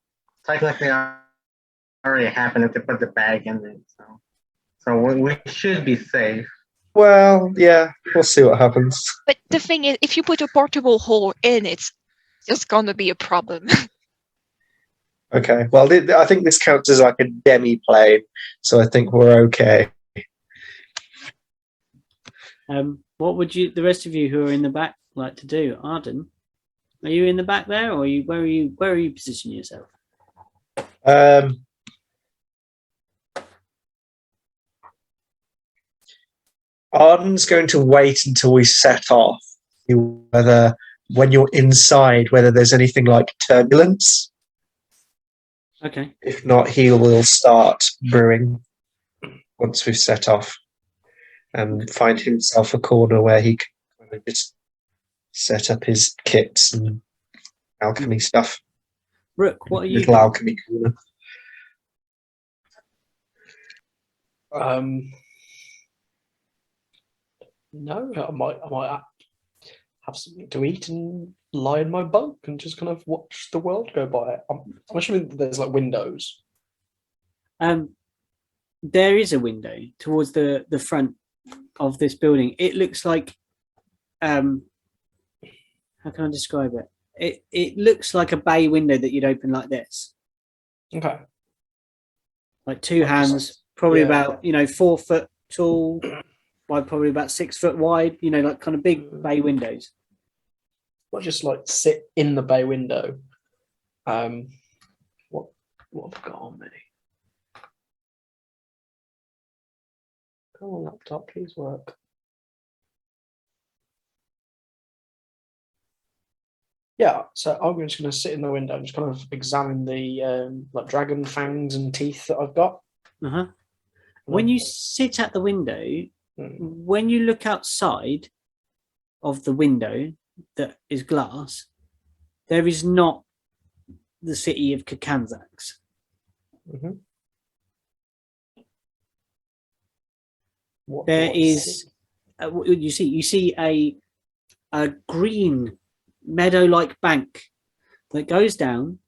technically already happened if they put the bag in it. So we should be safe. Well, yeah, we'll see what happens. But the thing is, if you put a portable hole in it, there's gonna be a problem. Okay. Well, I think this counts as like a demi-plane, so I think we're okay. What would you, the rest of you who are in the back, like to do? Arden, are you in the back there, or where are you positioning yourself? Arden's going to wait until we set off, whether when you're inside, whether there's anything like turbulence. Okay. If not, he will start brewing once we've set off and find himself a corner where he can kind of just set up his kits and alchemy stuff. Rook, what are you Little doing? alchemy corner. No, I might have something to eat and lie in my bunk and just kind of watch the world go by. I'm assuming there's like windows. There is a window towards the front of this building. It looks like how can I describe it? It looks like a bay window that you'd open like this. Okay. like two I hands, just- probably yeah. about 4 foot tall by probably about 6 foot wide. Like kind of big bay windows. Not just like sit in the bay window. What have I got on me? Come on, laptop, please work. Yeah, so I'm just going to sit in the window and just kind of examine the like dragon fangs and teeth that I've got. Uh-huh. When you sit at the window, when you look outside of the window that is glass, there is not the city of Kcanzacks. Mhm. What There do I is, see? you see a green meadow-like bank that goes down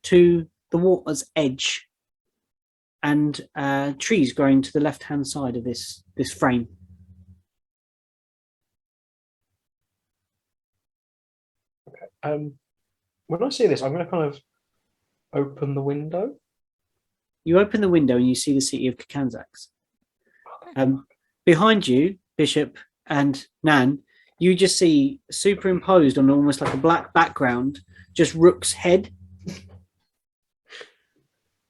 to the water's edge, and trees growing to the left-hand side of this frame. When I see this, I'm going to kind of open the window. You open the window and you see the city of Kcanzacks. Behind you, Bishop and Nan, you just see superimposed on almost like a black background, just Rook's head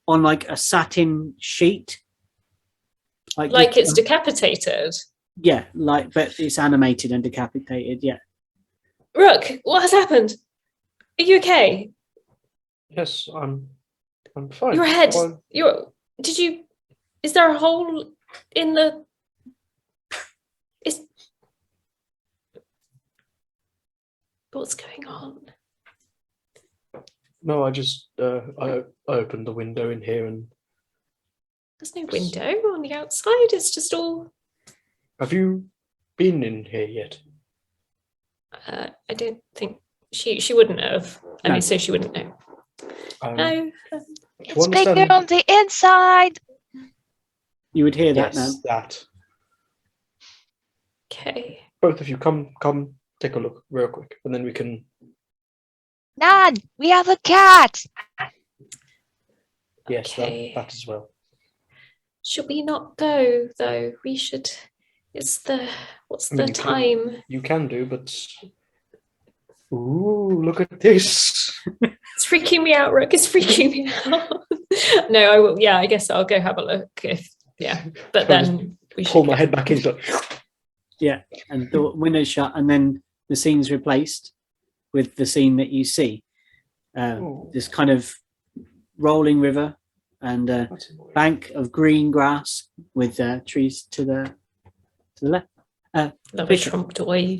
on like a satin sheet. Like it's decapitated. Yeah, but it's animated and decapitated. Yeah. Rook, what has happened? Are you okay? Yes, I'm fine. Your head. Fine. Is there a hole in the? What's going on? No, I just I opened the window in here and. There's no window on the outside. It's just all. Have you been in here yet? I don't think she wouldn't have. I No. mean, so she wouldn't know. No. It's bigger on the inside. You would hear that Yes, now. that. Okay. Both of you come take a look real quick, and then we can. Nan, we have a cat. Yes, Okay. that as well. Should we not go though? We should. What's the time? You can do, but. Ooh, look at this. It's freaking me out, Rook. It's freaking me out. No, I will. Yeah, I guess I'll go have a look. But then we should pull my head back in. Yeah, and the window's shut, and then the scene's replaced with the scene that you see. This kind of rolling river and a bank of green grass with trees to the left. Love Bishop. a Trump toy.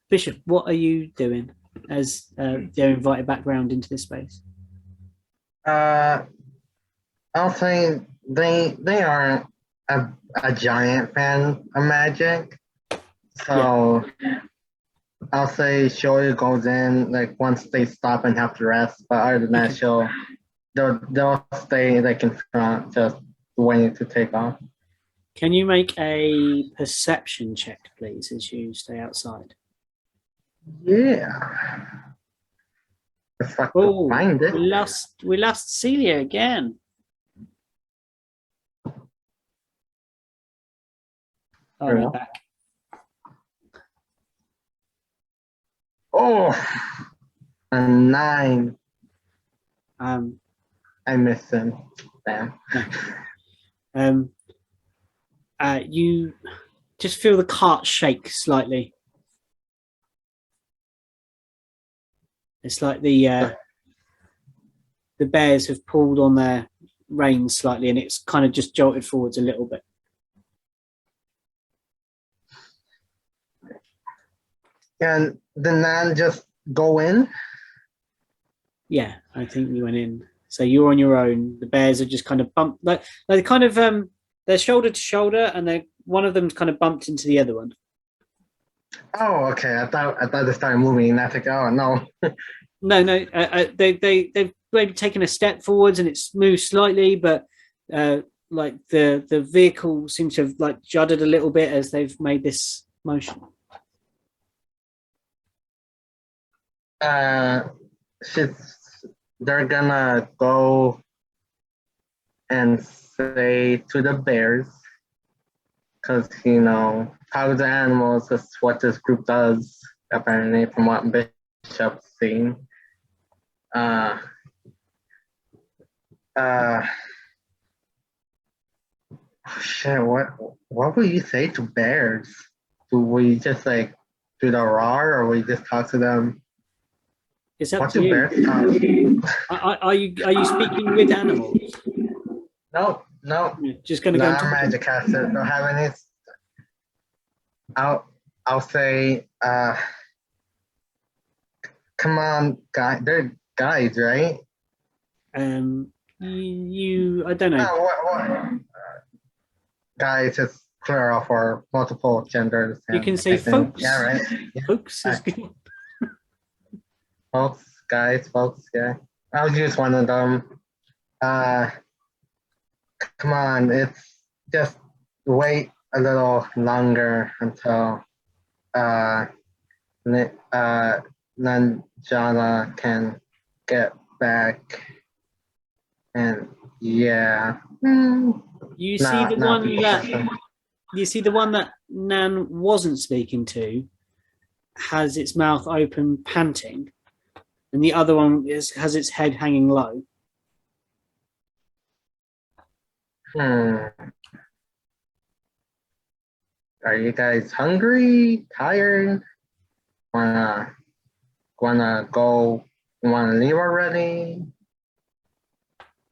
Bishop, what are you doing as they're invited back round into this space? I'll say they aren't a giant fan of magic, so I'll say Shoya goes in like once they stop and have to rest. But other than that, they'll stay like in front, just waiting to take off. Can you make a perception check, please, as you stay outside? Yeah. If I could find it. We lost Celia again. Oh, no, back. Oh, a 9. I missed him. Damn. You just feel the cart shake slightly. It's like the bears have pulled on their reins slightly, and it's kind of just jolted forwards a little bit. And the Nan just go in? Yeah, I think you went in. So you're on your own. The bears are just kind of bumped, like kind of they're shoulder to shoulder, and one of them's kind of bumped into the other one. Oh, okay. I thought they started moving, and I think, oh no. No. They've maybe taken a step forwards, and it's moved slightly, but like the vehicle seems to have like juddered a little bit as they've made this motion. They're gonna go and say to the bears, because how the animals is what this group does, apparently, from what Bishop's seen. Shit, what would you say to bears? Do we just like do the roar, or we just talk to them? It's up What to do you. bears talk? Are you speaking with animals? No, You're just going to go and I'm talk to them? magic caster. Don't have any. I'll say, come on, guys. They're guys, right? I don't know. No, what? Guys is plural for multiple genders. You can say I think- folks. Yeah, right. Folks is Right. good. Folks, yeah. I'll use one of them. Come on, it's just wait a little longer until Nanjala can get back. And yeah. You see the one that Nan wasn't speaking to has its mouth open, panting, and the other one has its head hanging low. Are you guys hungry? Tired? Wanna go? Wanna leave already?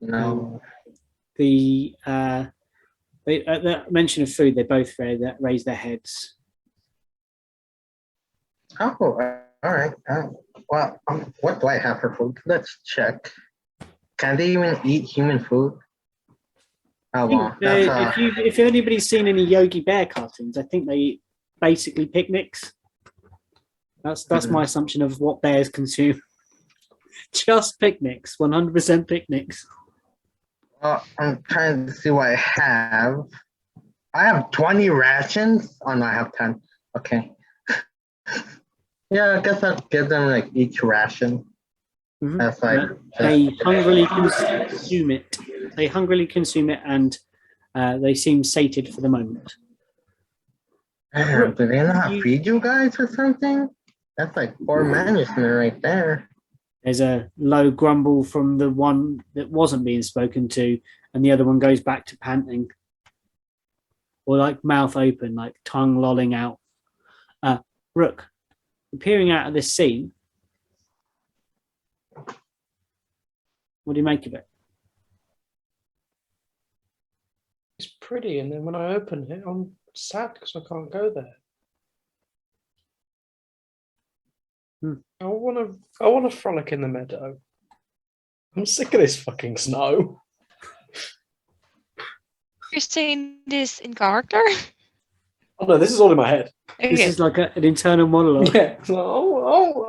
No. The at the mention of food, they both raise their heads. Oh, all right. Well, what do I have for food? Let's check. Can they even eat human food? Oh well, that's If anybody's seen any Yogi Bear cartoons, I think they eat basically picnics. That's my assumption of what bears consume. Just picnics, 100% picnics. Well, I'm trying to see what I have. I have 20 rations. Oh no, I have 10. Okay. Yeah, I guess I'll give them like each ration. Mhm. That's like They hungrily consume it. They hungrily consume it, and they seem sated for the moment. damn, do they not feed you guys or something? That's like poor management right there. There's a low grumble from the one that wasn't being spoken to, and the other one goes back to panting, or like mouth open, like tongue lolling out. Rook, appearing out of this scene, what do you make of it? It's pretty, and then when I open it, I'm sad because I can't go there. I want to frolic in the meadow. I'm sick of this fucking snow. You're saying this in character? Oh no, this is all in my head. This is like an internal monologue. Yeah, so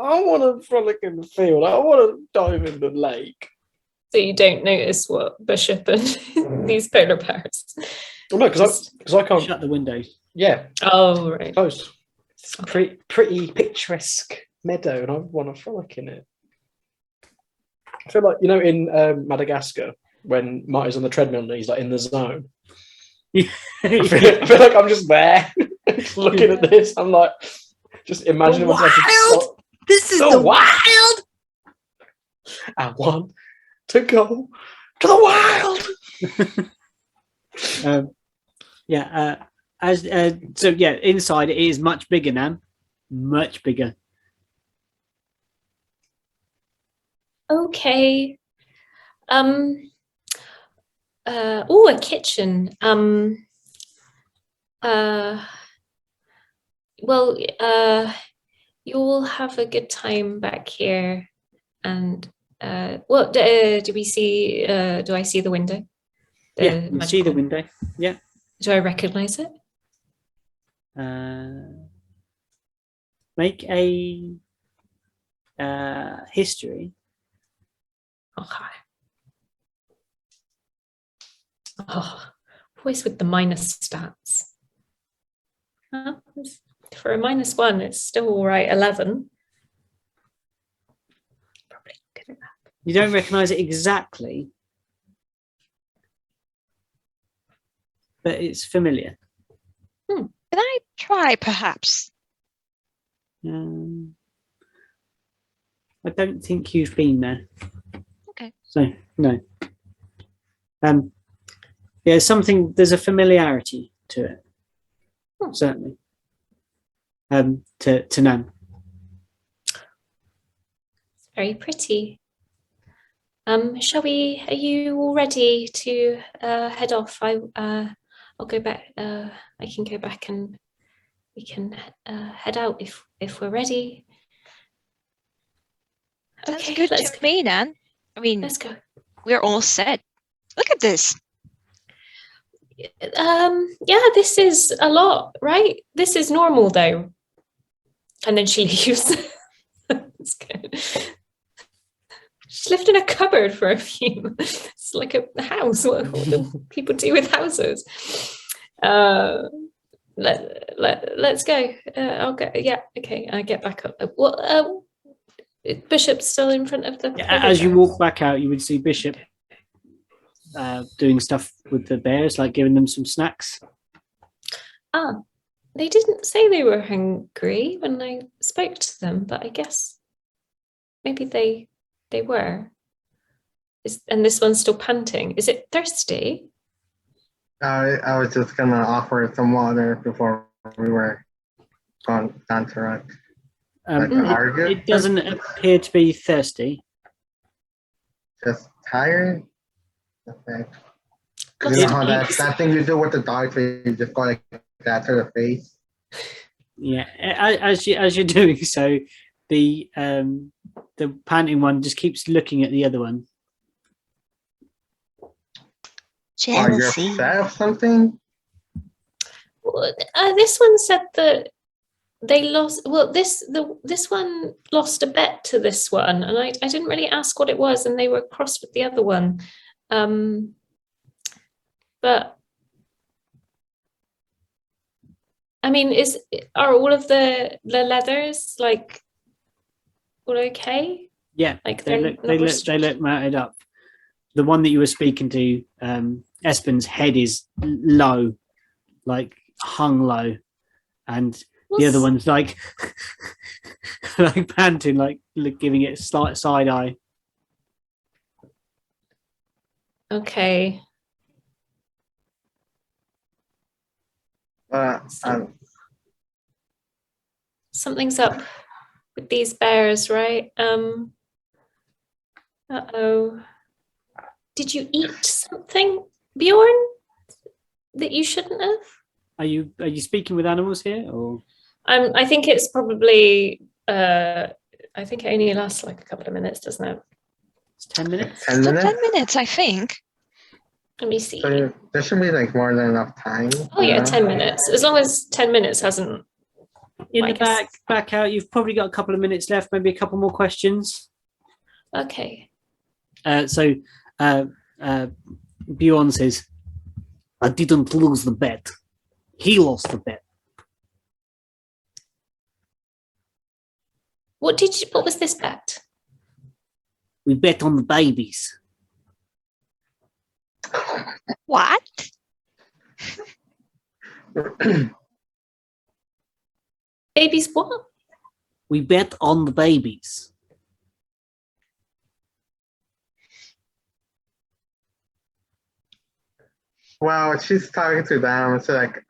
I want to frolic in the field. I want to dive in the lake. So you don't notice what Bishop and these polar bears. Well, no, because I can't shut the window. Yeah. Oh right. Closed. It's a pretty picturesque meadow, and I want to frolic in it. I feel like in Madagascar when Marty's on the treadmill and he's like in the zone. I feel like I'm just there, just looking at this. I'm like, just imagining myself. Wild! This is the wild! I want to go to the wild. Inside it is much bigger, Nan. Much bigger. Okay. A kitchen. You'll have a good time back here. And do we see? Do I see the window? You see the window. Yeah. Do I recognize it? Make a history. Okay. Oh, always with the minus stats. For a -1, it's still all right. 11. Probably good at that. You don't recognize it exactly, but it's familiar. Can I try, perhaps? I don't think you've been there. Okay. So no. Yeah, there's a familiarity to it. Certainly. To Nan. It's very pretty. Shall we? Are you all ready to head off? I'll go back. I can go back and we can head out if we're ready. Sounds Okay, good let's to me, Nan. I mean, let's go. we're all set. Look at this. Yeah, this is a lot, right? This is normal though. And then she leaves. It's good. She's lived in a cupboard for a few. It's like a house. What do people do with houses? Let's go. I'll go. Yeah, okay. I get back up. Well, Bishop's still in front of the. As you walk back out, you would see Bishop doing stuff with the bears, like giving them some snacks. They didn't say they were hungry when I spoke to them, but I guess maybe they were. And this one's still panting. Is it thirsty? I was just gonna offer some water before we were down to run. It doesn't appear to be thirsty. Just tired. Okay. You know how that thing you do with the dogs where you just go like that to the face? Yeah, as you're doing so, the panting one just keeps looking at the other one. Are you upset or something? Well, this one said that they lost. Well, this one lost a bet to this one, and I didn't really ask what it was, and they were cross with the other one. But I mean, are all of the leathers like all okay? Yeah, Like they look mounted up. The one that you were speaking to, Espen's head is low, like hung low, and the other one's like like panting, like giving it a slight side eye. Okay. Something's up with these bears, right? Uh-oh. Did you eat something, Bjorn, that you shouldn't have? Are you speaking with animals here, or? I think it's probably. I think it only lasts like a couple of minutes, doesn't it? It's 10 minutes. 10 minutes? 10 minutes, I think. Let me see. So there should be like more than enough time. Oh yeah, 10 minutes. As long as 10 minutes hasn't. In the back out, you've probably got a couple of minutes left, maybe a couple more questions. Okay. So Bjorn says, I didn't lose the bet. He lost the bet. What was this bet? We bet on the babies. What? Babies what? We bet on the babies. Well, she's talking to them. It's like,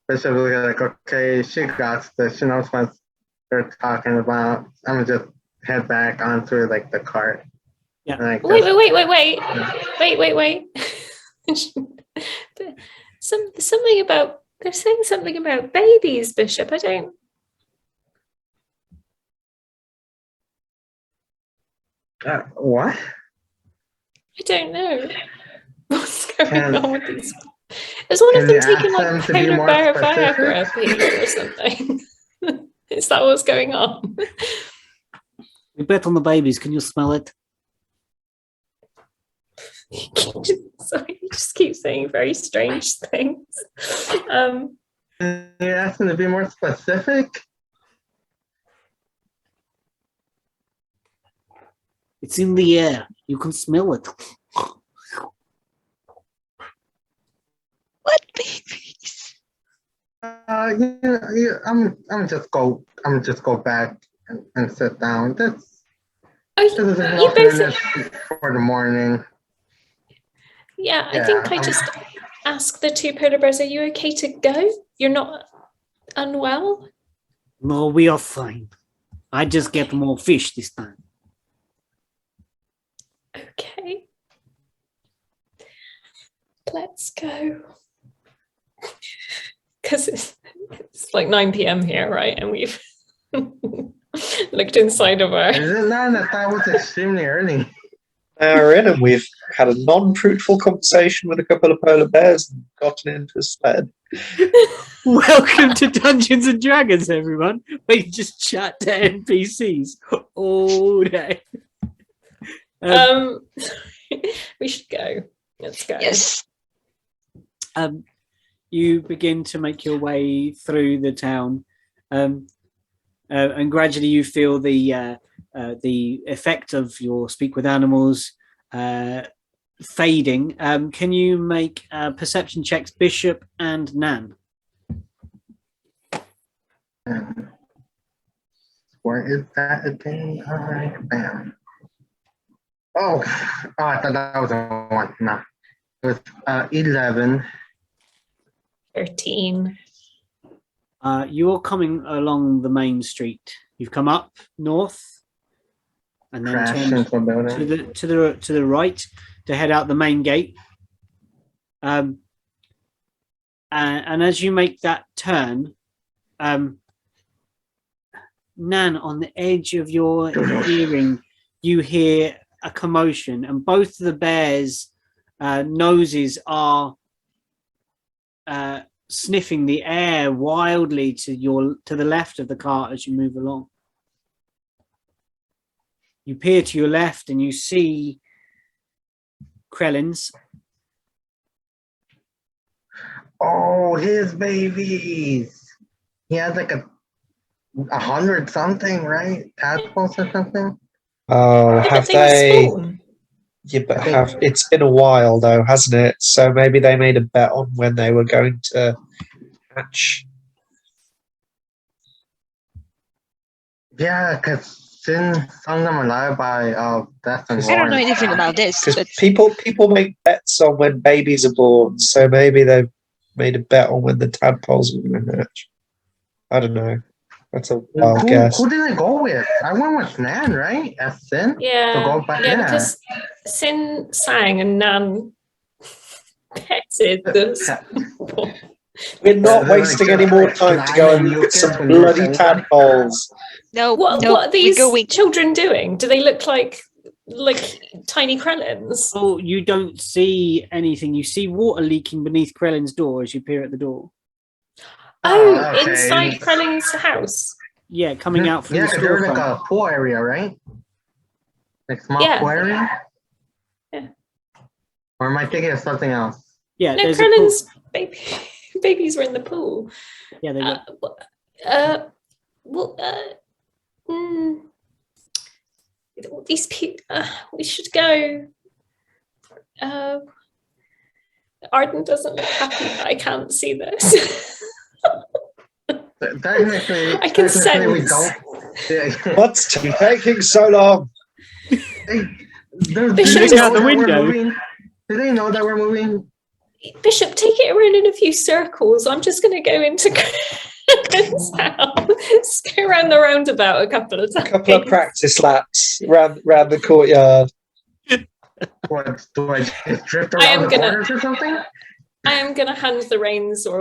Bishop was like, okay, she got this. She knows what they're talking about. I'm gonna just head back onto like the cart. Yeah. Like, Wait. Something about, they're saying something about babies, Bishop. I don't. What? I don't know. What's going Can- on with these? Is one of can them you taking ask them like to be polar more bear specific? Viagra baby or something? Is that what's going on? We bet on the babies. Can you smell it? Sorry, you just keep saying very strange things. Can you ask them to be more specific? It's in the air. You can smell it. I'm just go back and sit down. This Oh, is you enough both. for the morning. Yeah, I Yeah, think I just ask the two polar bears, are you okay to go? You're not unwell? No, we are fine. I just get more fish this time. Okay. Let's go. Because it's like 9 p.m. here, right? And we've looked inside of our... Is it not? That was extremely early. We're in, and we've had a non-fruitful conversation with a couple of polar bears and gotten into a sled. Welcome to Dungeons and Dragons, everyone. We just chat to NPCs all day. We should go. Let's go. Yes. You begin to make your way through the town, and gradually you feel the effect of your speak with animals fading. Can you make perception checks, Bishop and Nan? Where is that again? All right, bam. Oh, I thought that was a 1. No, it was 11. 13. You're coming along the main street. You've come up north and then Crash turned into a building. to the right to head out the main gate. And as you make that turn, Nan, on the edge of your hearing, you hear a commotion, and both of the bears' noses are sniffing the air wildly to the left of the cart as you move along. You peer to your left and you see Krellins. Oh, his babies. He has like 100 something, right? Tadpoles or something. Oh, Yeah, have but they they? were spawn. Yeah, but it's been a while though, hasn't it? So maybe they made a bet on when they were going to hatch. Yeah, because Sin sung them a lullaby of death and war. I don't know anything about this. Because But people make bets on when babies are born, so maybe they've made a bet on when the tadpoles are going to hatch. I don't know. That's a wild guess. Who did I go with? I went with Nan, right? As Sin? Yeah, To go back, because Sin sang and Nan petted the... We're not They're wasting like any more time to go and look at some bloody tadpoles. no, What no, are these we're going. children doing? Do they look like tiny Krellins? Oh, you don't see anything. You see water leaking beneath Krellin's door as you peer at the door. Oh, okay. inside Krellin's house. Yeah, coming out from Yeah, the because they're like storefront. a pool area, right? Like small Yeah. pool area? Yeah. Or am I thinking of something else? Yeah, No, there's a pool. Krellin's babies were in the pool. Yeah, they were. These people. We should go. Arden doesn't look happy that I can't see this. Technically, I can we sense. don't. Yeah. What's taking so long? Do Bishop, they just- know out the that we're window. moving? Do they know that we're moving? Bishop, take it around in a few circles. I'm just going to go into Krellin's house. Go around the roundabout a couple of A times. couple of practice laps round the courtyard. What, do I just drift I am around the gonna- corners or something? I am going to hand the reins or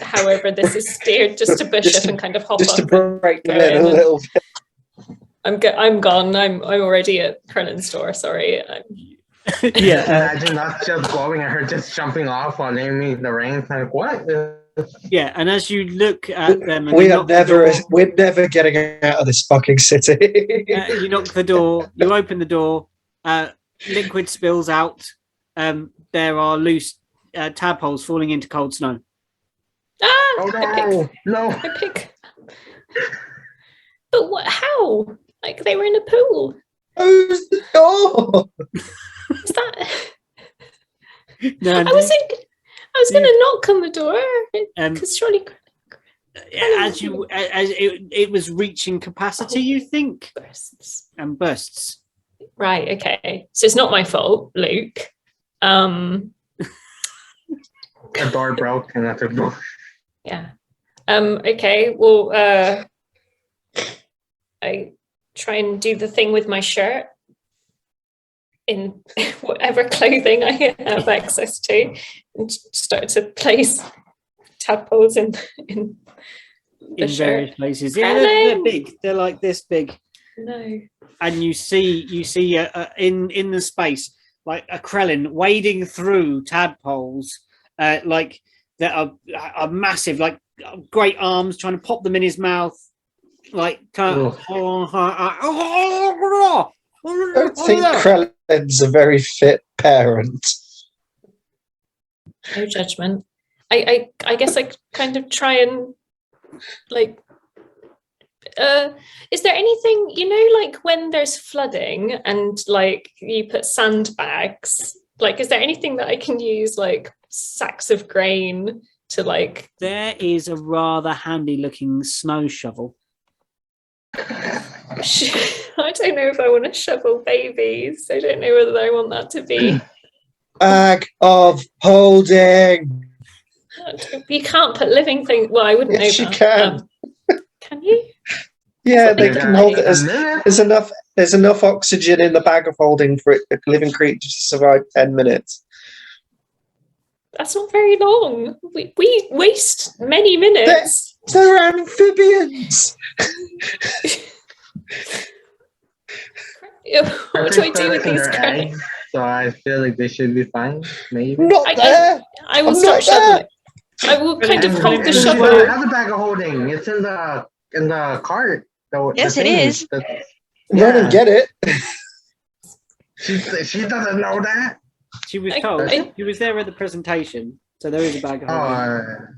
however this is steered just to Bishop and kind of hop Just to up. and break them go in a in and- little bit. I'm gone. I'm already at Krellin's store. Sorry. Yeah, Imagine us just going and her just jumping off while naming the reins. Like, what? yeah. And as you look at them, and We you are knock the door, we're never getting out of this fucking city. you knock the door. You open the door. Liquid spills out. There are loose tadpoles falling into cold snow. Ah! Oh I no, pick. But what? How? Like they were in a pool. Close the door. Is that? No, I was going to knock on the door um, because surely. as it was reaching capacity, you think, Bursts. and bursts. Right. Okay. So it's not my fault, Luke. A door broke and that's a door. Yeah. Okay. Well, I try and do the thing with my shirt in whatever clothing I have access to, and start to place tadpoles in the shirt. Various places. Yeah, they're big. They're like this big. No. And you see in the space like a Krellin wading through tadpoles, like that are massive, like great arms, trying to pop them in his mouth, like kind of. I don't think Krellin's a very fit parent. No judgment. I guess I kind of try and like. Is there anything, like when there's flooding and like you put sandbags, like is there anything that I can use, like sacks of grain to like? There is a rather handy looking snow shovel. I don't know if I want to shovel babies. I don't know whether I want that to be. Bag of holding. You can't put living things. Well, I wouldn't Yes, know you that. Can you? Yeah, they they can can hold it. There's enough oxygen in the bag of holding for a living creature to survive 10 minutes. That's not very long. We waste many minutes. They're amphibians. What do I do with these eggs? So I feel like they should be fine. Maybe. Not there. I will I'm stop not shoveling. I will kind of hold the I shovel. have a bag of holding. It's in the cart. Yes, it is. Run and get it. She doesn't know that. She was told. She was there at the presentation, so there is a bag of holding.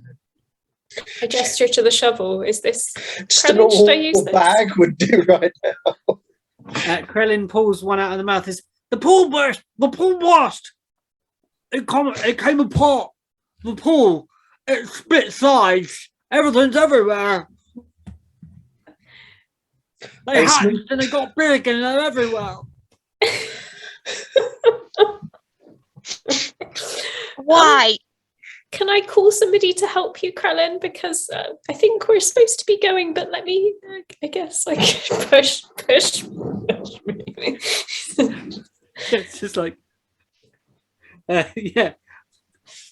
I gesture to the shovel. Is this Just an Krellin? Should I use awful this? bag would do right now. Krellin pulls one out of the mouth. The pool burst. The pool burst. It came apart. The pool. It split sides. Everything's everywhere. They hatched and they got big and they're everywhere. Why? Can I call somebody to help you, Krellin? Because I think we're supposed to be going, but let me, I guess I can push. It's just like, yeah.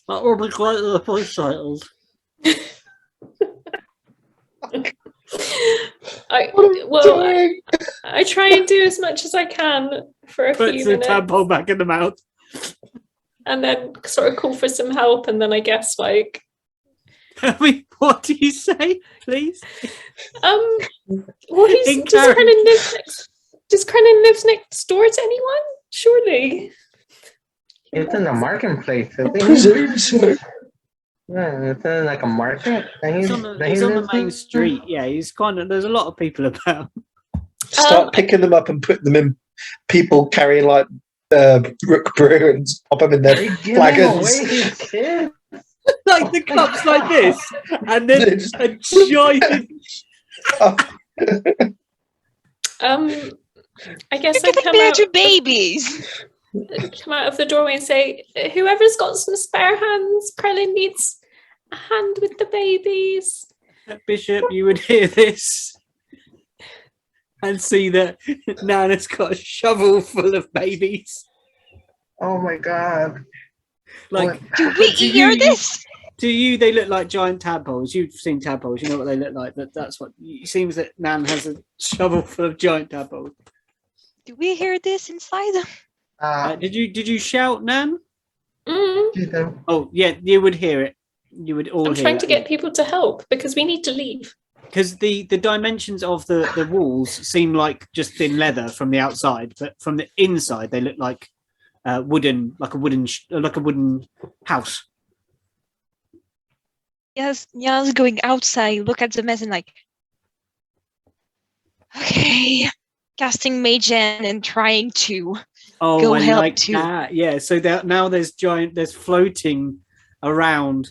That will be quite the voice titles. I try and do as much as I can for a few minutes. Puts the tadpole back in the mouth. And then sort of call for some help, and then I guess like. I mean, what do you say, please? Well, does Krellin live next door to anyone? Surely. It's in the marketplace. I presume so. Yeah, it's in like a market. He's on the main street. Yeah, he's kind of. There's a lot of people about. Start picking them up and put them in. People carrying like rook brew and pop them in their flagons. Like the cups like this, and then a giant. I guess Look at the two babies. Come out of the doorway and say, "Whoever's got some spare hands, Krellin needs a hand with the babies." Bishop, you would hear this and see that Nana's got a shovel full of babies. Oh my god! Like, do we hear this? To you, they look like giant tadpoles. You've seen tadpoles. You know what they look like. That's what it seems that Nan has a shovel full of giant tadpoles. Do we hear this inside? Did you shout, Nan? Mm. Oh yeah, you would hear it. You would all. I'm hear trying it. to get people to help because we need to leave. Because the dimensions of the walls seem like just thin leather from the outside, but from the inside they look like wooden house. Yes, going outside, look at the mess and like, okay, casting Mage Hand and trying to go and help like too. that, yeah. So now there's floating around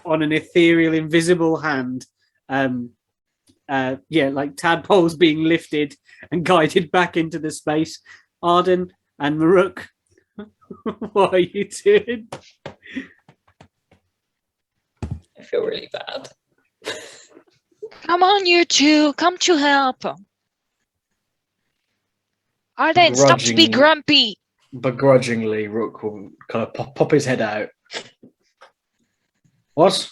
on an ethereal, invisible hand. Like tadpoles being lifted and guided back into the space. Arden and Maruk, what are you doing? I feel really bad. Come on, you two. Come to help. Arden, stop to be Grudging- grumpy. Begrudgingly, Rook will kind of pop his head out. What?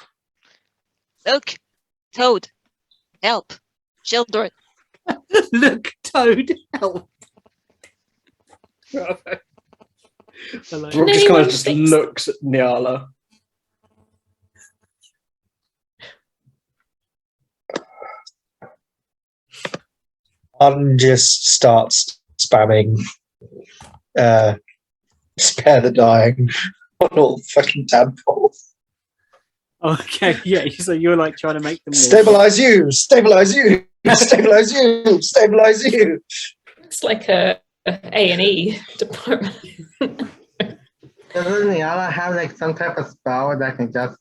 Look, Toad, help. Children. Look, Toad, help. I like Rook just kind of just looks at Nyala. Arden just starts spamming spare the dying on all fucking tadpoles. Okay, yeah, so you're like trying to make them live. Stabilize you! Stabilize you! Stabilize you! Stabilize you! It's like a A&E department. Doesn't Nyala have like some type of spell that can just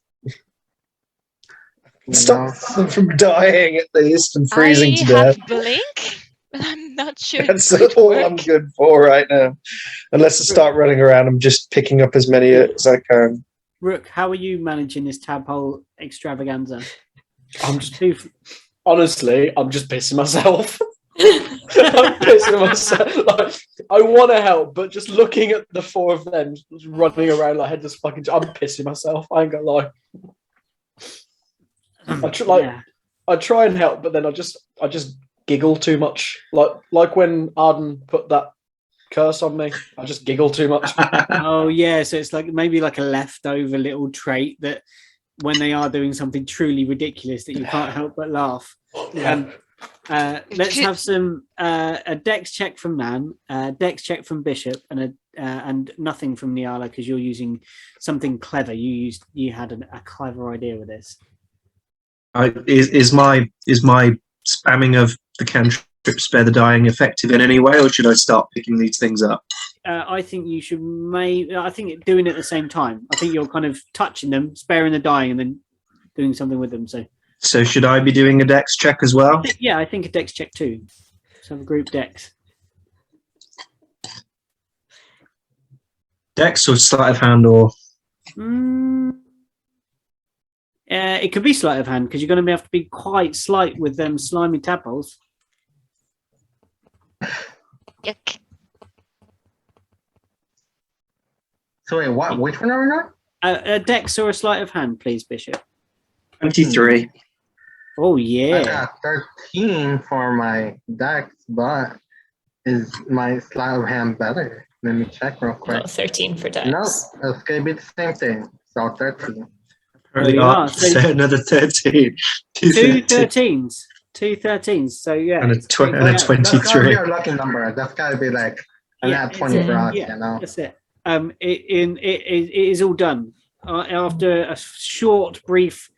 Stop them from dying at least and freezing I to death. have blink, but I'm not sure. That's it would all work. I'm good for right now. Unless I start running around, I'm just picking up as many as I can. Rook, how are you managing this tadpole extravaganza? I'm just honestly, I'm just pissing myself. I'm pissing myself. Like, I want to help, but just looking at the four of them just running around like headless fucking, I'm pissing myself. I ain't gonna lie. I try and help, but then I just giggle too much. Like when Arden put that curse on me, I just giggle too much. Oh yeah, so it's like maybe like a leftover little trait that when they are doing something truly ridiculous that you can't help but laugh. Let's have some a dex check from Nan, dex check from Bishop, and nothing from Nyala because you're using something clever. You had a clever idea with this. Is my spamming of the cantrip spare the dying effective in any way, or should I start picking these things up? I think you should I think doing it at the same time. I think you're kind of touching them, sparing the dying, and then doing something with them. So should I be doing a dex check as well? I think a dex check too. Some group dex. Dex or sleight of hand or? It could be sleight of hand because you're going to have to be quite slight with them slimy tadpoles. Yuck. So wait, what? Which one are we on? A dex or a sleight of hand, please, Bishop. 23. Oh I yeah. got 13 for my dex, but is my sleight of hand better? Let me check real quick. Got 13 for dex. No, it's gonna be the same thing. So 13. Apparently, you are. So another 13. Two 13s. Two 13s. So yeah. And a it's pretty and a good. That's gotta be 23. our lucky number. That's gotta be like an Yeah, at 20 it's for a- us, yeah, you know? That's it. It is all done after a short, brief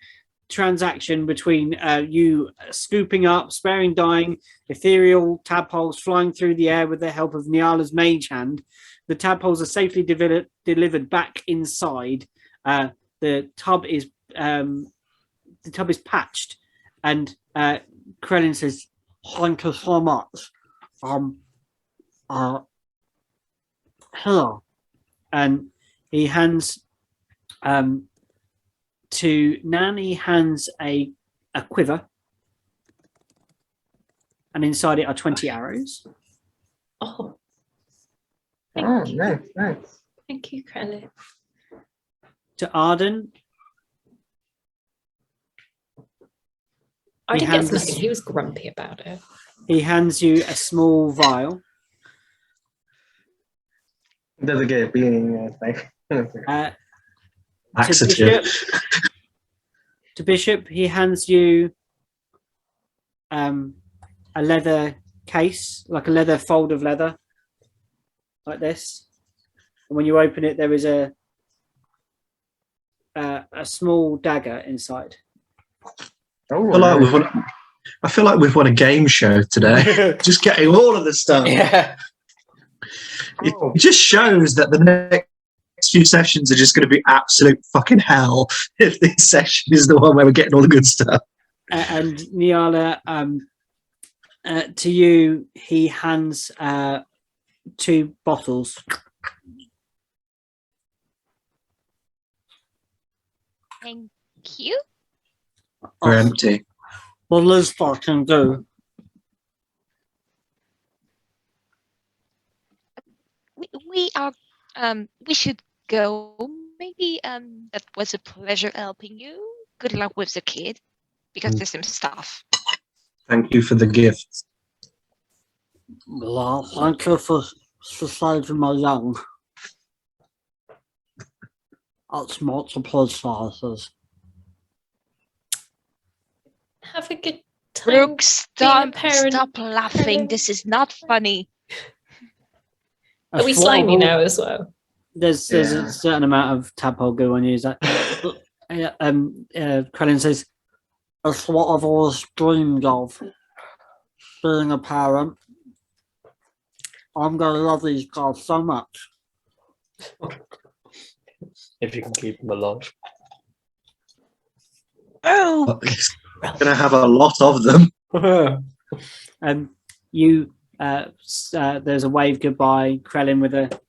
transaction between you scooping up, sparing dying, ethereal tadpoles flying through the air with the help of Nyala's mage hand. The tadpoles are safely delivered back inside. The tub is patched, and Krellin says, "Thank you so much." Hello, and he hands to Nan. He hands a quiver, and inside it are 20 arrows. Oh, Oh, nice, nice. thank you, Krellin. To Arden, I didn't hands get us- nothing. He was grumpy about it. he hands you a small vial. Doesn't get a beating, it's like To Laxative. Bishop, he hands you a leather case, like a leather fold of leather, like this. And when you open it, there is a small dagger inside. oh, I feel like we've won a game show today. Just getting all of the stuff. Yeah. It just shows that the next next few sessions are just going to be absolute fucking hell if this session is the one where we're getting all the good stuff. And Niala, to you, he hands 2 bottles. Thank you. We're empty. Well, Liz can do. We are we should go. Maybe that was a pleasure helping you. Good luck with the kid, because there's some stuff. Thank you for the gift. Well, thank you for saving my young. That's multiple sizes. Have a good time. Brooke, stop parent. laughing. This is not funny. Are we slimy now as well? There's a certain amount of tadpole goo on you. Is that Krellin says, "That's what I've always dreamed of, being a parent. I'm gonna love these guys so much." If you can keep them alive. Oh, Going to have a lot of them. You there's a wave goodbye. Krellin with a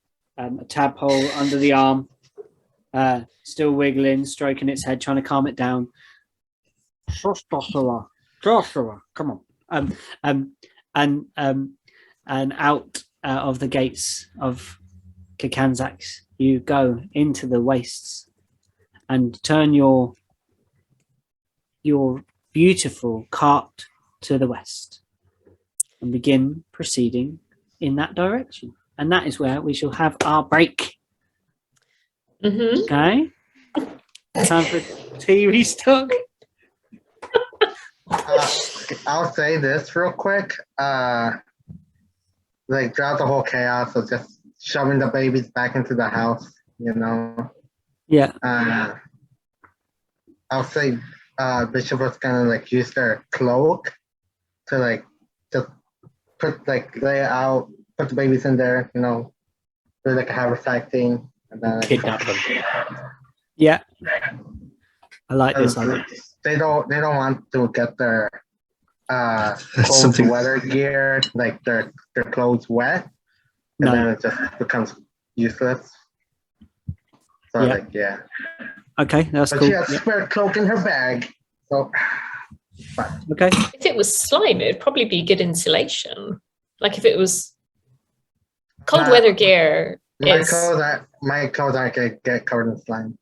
tadpole under the arm, still wiggling, stroking its head, trying to calm it down. Joshua, come on. And out of the gates of Kcanzacks, you go into the wastes and turn your beautiful cart to the west and begin proceeding in that direction. And that is where we shall have our break. Mm-hmm. Okay? Time for tea restock. I'll say this real quick. Like throughout the whole chaos of just shoving the babies back into the house, you know. Yeah. I'll say Bishop was gonna like use their cloak to like just lay it out, put the babies in there, you know, do like a haversack thing, and then Kidnap them. Yeah. I like this idea. They don't want to get their cold Something- weather gear, like their clothes wet, and No. then it just becomes useless. So Yeah. like yeah. Okay, that's But cool. she has a Yeah. spare cloak in her bag. So Okay. If it was slime, it'd probably be good insulation. Like if it was cold Nah. weather gear, my is clothes aren't gonna get covered in slime.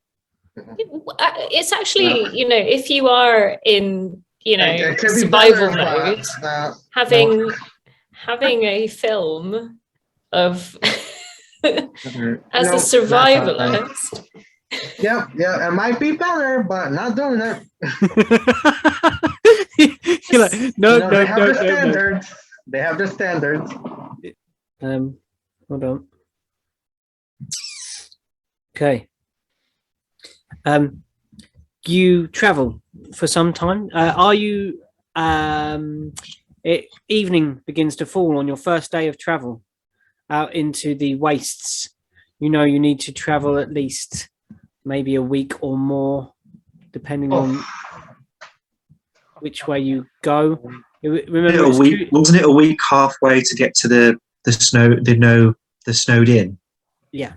it's actually, you know, if you are in, you know, It could be survival better, mode, but, having a film of as no, a survivalist. Yeah, it might be better, but not doing it. You're like, no, You know, no, they have no, the no, no. standards. They have the standards. Hold on. Okay. You travel for some time. Are you? Evening begins to fall on your first day of travel out into the wastes. You know you need to travel at least maybe a week or more, depending on which way you go. Remember, a week, wasn't it a week halfway to get to the snowed in? Yeah.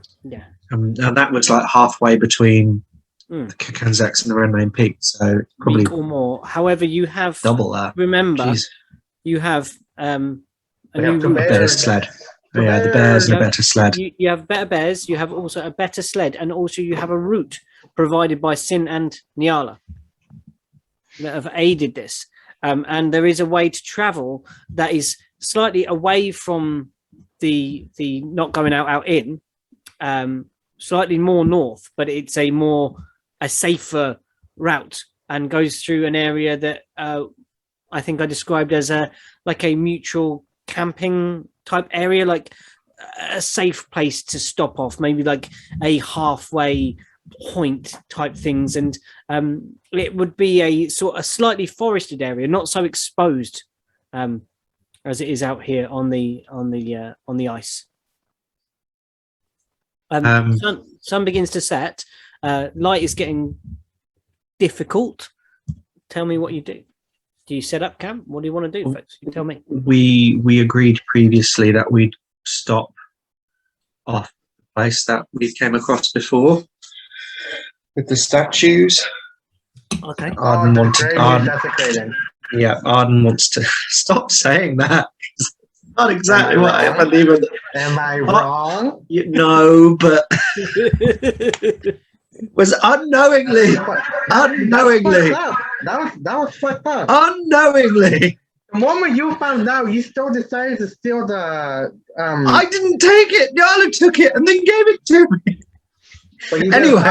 And that was like halfway between Mm. the Kcanzacks and the Red Main Peak, so probably Week or more. However, you have double that. remember Jeez. you have a We new have to route. A better sled. The Yeah, the bears and a better sled. You have better bears. You have also a better sled, and also you have a route provided by Sin and Niala that have aided this. And there is a way to travel that is slightly away from the not going out in, slightly more north, but it's a safer route and goes through an area that I think I described as a mutual camping type area, like a safe place to stop off, maybe like a halfway point type things. And it would be a sort of slightly forested area, not so exposed as it is out here on the ice. Sun begins to set. Light is getting difficult. Tell me what you do. Do you set up camp? What do you want to do, folks? You tell me. We agreed previously that we'd stop off the place that we came across before with the statues. Okay. Arden wanted. Desecrated. Yeah, Arden wants to stop saying that. It's not exactly what I believe in. Am I wrong? No, but was unknowingly. Unknowingly. That was fucked up. Unknowingly. The moment you found out, you still decided to steal the. I didn't take it. Nyala took it and then gave it to me. But you Anyway.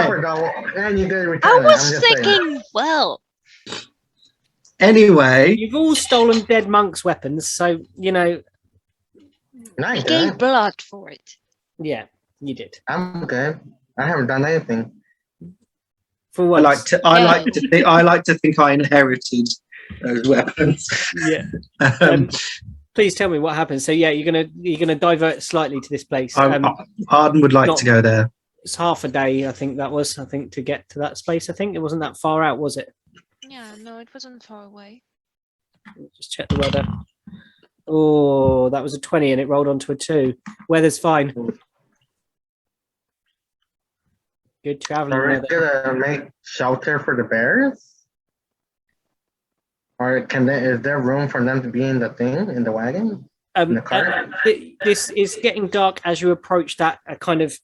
and you did return I it. was I'm just saying. thinking, well, Anyway, You've all stolen dead monks' weapons, so you know. Nice, I gave blood for it. Yeah, you did. I'm good. I haven't done anything. For I once. like to think I inherited those weapons. Yeah. Um, Please tell me what happens. So yeah, you're gonna divert slightly to this place. Arden would like not- to go there. It's half a day, I think that was. I think to get to that space. I think it wasn't that far out, was it? Yeah, no, it wasn't far away. Just check the weather. Oh, that was a 20 and it rolled onto a 2. Weather's fine. Good traveling Are weather. we gonna make shelter for the bears? Or is there room for them to be in the thing, in the wagon? in the cart? This is getting dark as you approach that kind of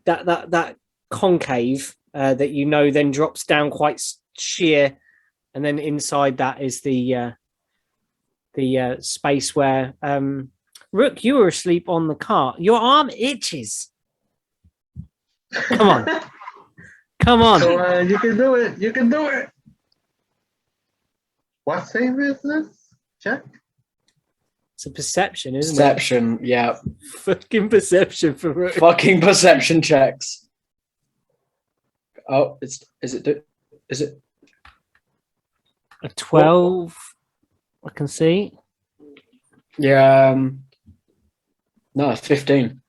that concave that you know then drops down quite sheer, and then inside that is the space where Rook, you were asleep on the cart. Your arm itches. Come on. Come on. So, you can do it. You can do it. What save is this? Check. It's a perception, isn't Perception, yeah. it? Fucking perception for Rook. Fucking perception checks. Oh, is it A 12. I can see. Yeah. No, 15.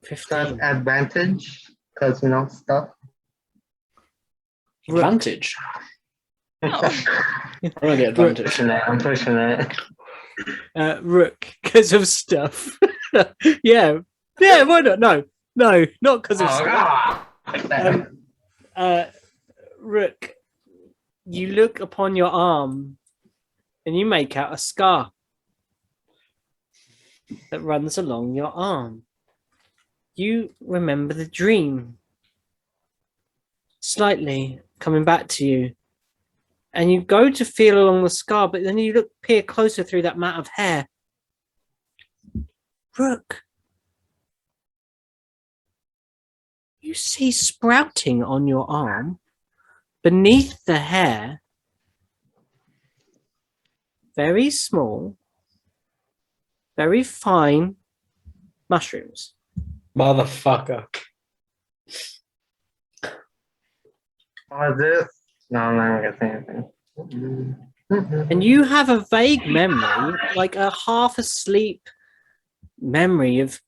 15. Advantage, because stuff. Advantage. Oh. I'm gonna get advantage. I'm pushing it. Rook, because of stuff. yeah. Yeah, why not? No, not because of stuff. Rook, you look upon your arm and you make out a scar that runs along your arm. You remember the dream slightly coming back to you, and you go to feel along the scar, but then you peer closer through that mat of hair. Rook, you see sprouting on your arm beneath the hair, very small, very fine mushrooms. Motherfucker. What is this? No, I'm not gonna say anything. And you have a vague memory, like a half asleep memory of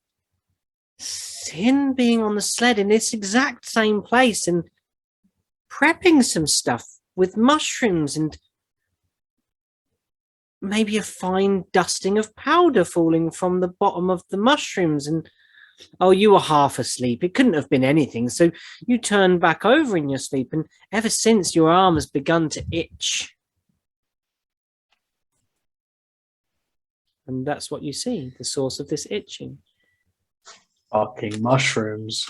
Sin being on the sled in this exact same place and prepping some stuff with mushrooms and maybe a fine dusting of powder falling from the bottom of the mushrooms. And oh, you were half asleep. It couldn't have been anything. So you turned back over in your sleep, and ever since your arm has begun to itch. And that's what you see, the source of this itching. Fucking mushrooms.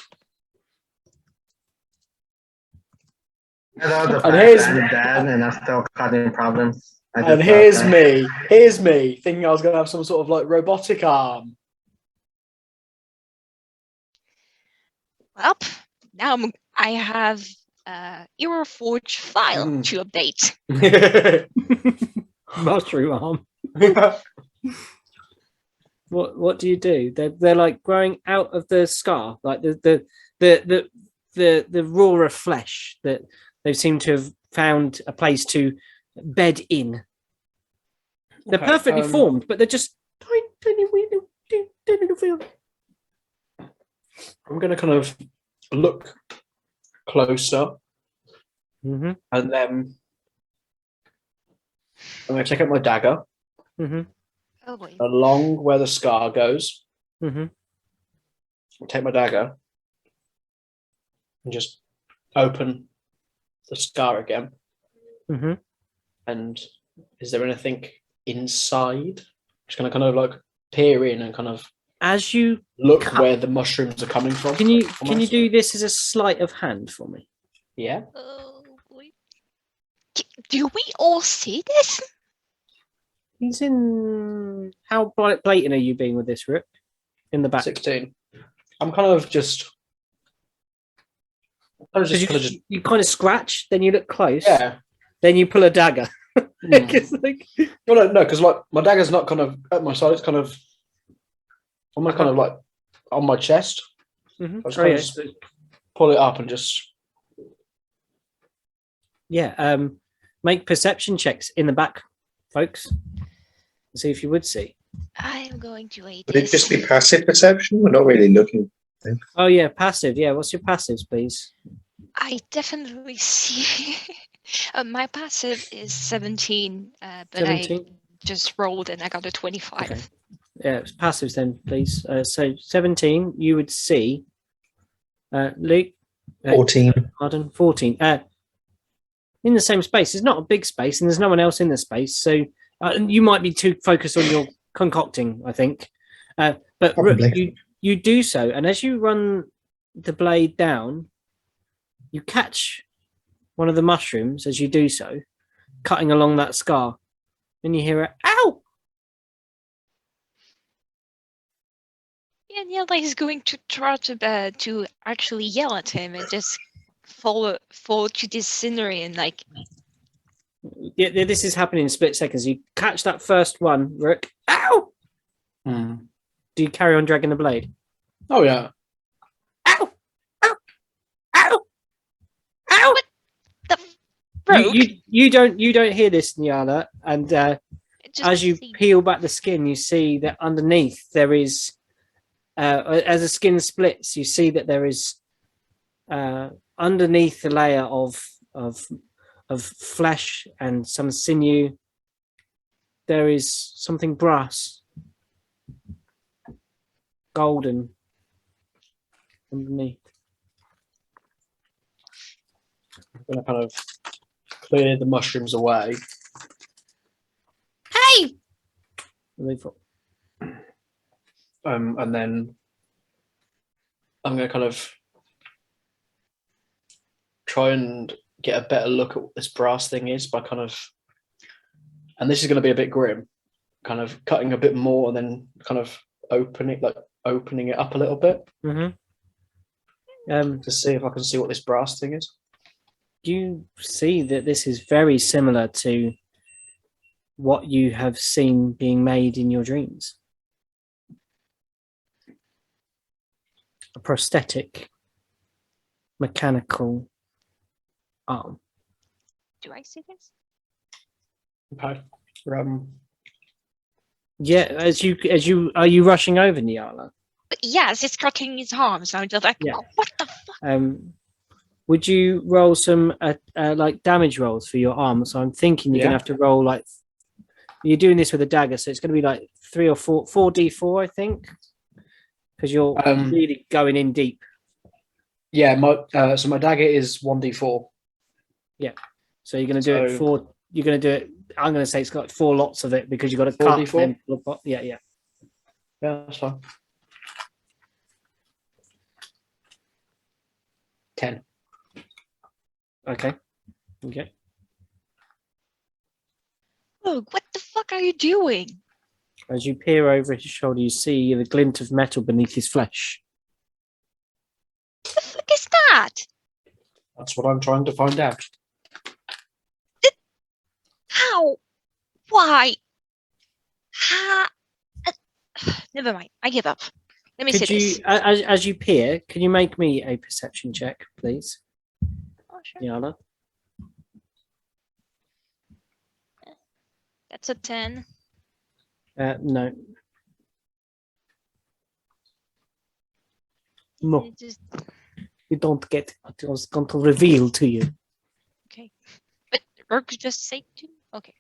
And here's- I'm dead and I'm still causing problems. And here's me thinking I was gonna have some sort of like robotic arm. Well, now I have Euroforge file Mm. to update. Mushroom arm. What do you do? They're like growing out of the scar, like the rawer flesh that they seem to have found a place to bed in. They're Okay, perfectly formed, but they're just tiny little I'm going to kind of look closer, Mm-hmm. and then I'm going to take out my dagger Mm-hmm. Oh boy. along where the scar goes. Mm-hmm. I'll take my dagger and just open the scar again. Mm-hmm. And is there anything inside? Just going to kind of like peer in and kind of As you look cut- where the mushrooms are coming from. can you almost. do this as a sleight of hand for me? Yeah. Oh boy. Do we all see this? He's in. How blatant are you being with this, Rook? In the back. 16. I'm kind of just. You kind of scratch, then you look close, Yeah. then you pull a dagger. It's like, Well, no, because like my dagger's not kind of at my side. It's kind of almost kind of like on my chest. Mhm. I just Oh, kind yeah. of just pull it up and just. Yeah. Make perception checks in the back, folks. See if you would see. I'm going to wait. Would it just be passive perception? We're not really looking. Oh yeah, passive. Yeah, what's your passives, please? I definitely see. My passive is 17, but 17. I just rolled and I got a 25. Okay. Yeah, it's passives then, please. So 17, you would see. Luke. 14. Pardon, 14. In the same space. It's not a big space, and there's no one else in the space. So you might be too focused on your concocting, I think. But Rook, Probably. you do so, and as you run the blade down, you catch one of the mushrooms as you do so, cutting along that scar. And you hear a ow! Yeah, Niela is going to try to actually yell at him and just fall to this scenery and like. Yeah, this is happening in split seconds. You catch that first one, Rook. Ow! Do you carry on dragging the blade? Oh yeah. Ow! Ow! Ow! Ow! Rogue, You don't hear this, Niala, and just as you see- peel back the skin, you see that underneath there is, as the skin splits, you see that there is underneath the layer of flesh and some sinew, there is something brass, golden underneath. I'm gonna kind of clear the mushrooms away. Hey! And then I'm gonna kind of try and get a better look at what this brass thing is by kind of, and this is going to be a bit grim, kind of cutting a bit more and then kind of opening it up a little bit Mm-hmm. to see if I can see what this brass thing is. You see that this is very similar to what you have seen being made in your dreams. A prosthetic, mechanical arm. do I see this? Okay. Yeah, as you are you rushing over, Niala? But yes, it's cutting his arm, so I'm just like, Yeah. oh, what the fuck? Would you roll some like damage rolls for your arm? So I'm thinking you're gonna Yeah. have to roll like you're doing this with a dagger, so it's gonna be like 3 or 4d4, I think, because you're really going in deep. Yeah, so my dagger is 1d4. So you're gonna do it So- for. You're gonna do it. I'm gonna say it's got 4 lots of it because you've got to 4d4? cut. Then, yeah. Yeah, that's fine. 10. Okay. Oh, what the fuck are you doing? As you peer over his shoulder, you see the glint of metal beneath his flesh. What the fuck is that? That's what I'm trying to find out. How? Why? How? Never mind. I give up. Let me see Could you, this. as you peer, can you make me a perception check, please, Oh, sure. Niala? That's a 10. No. No, Just you don't get what I was going to reveal to you. okay. But Rook just say to okay.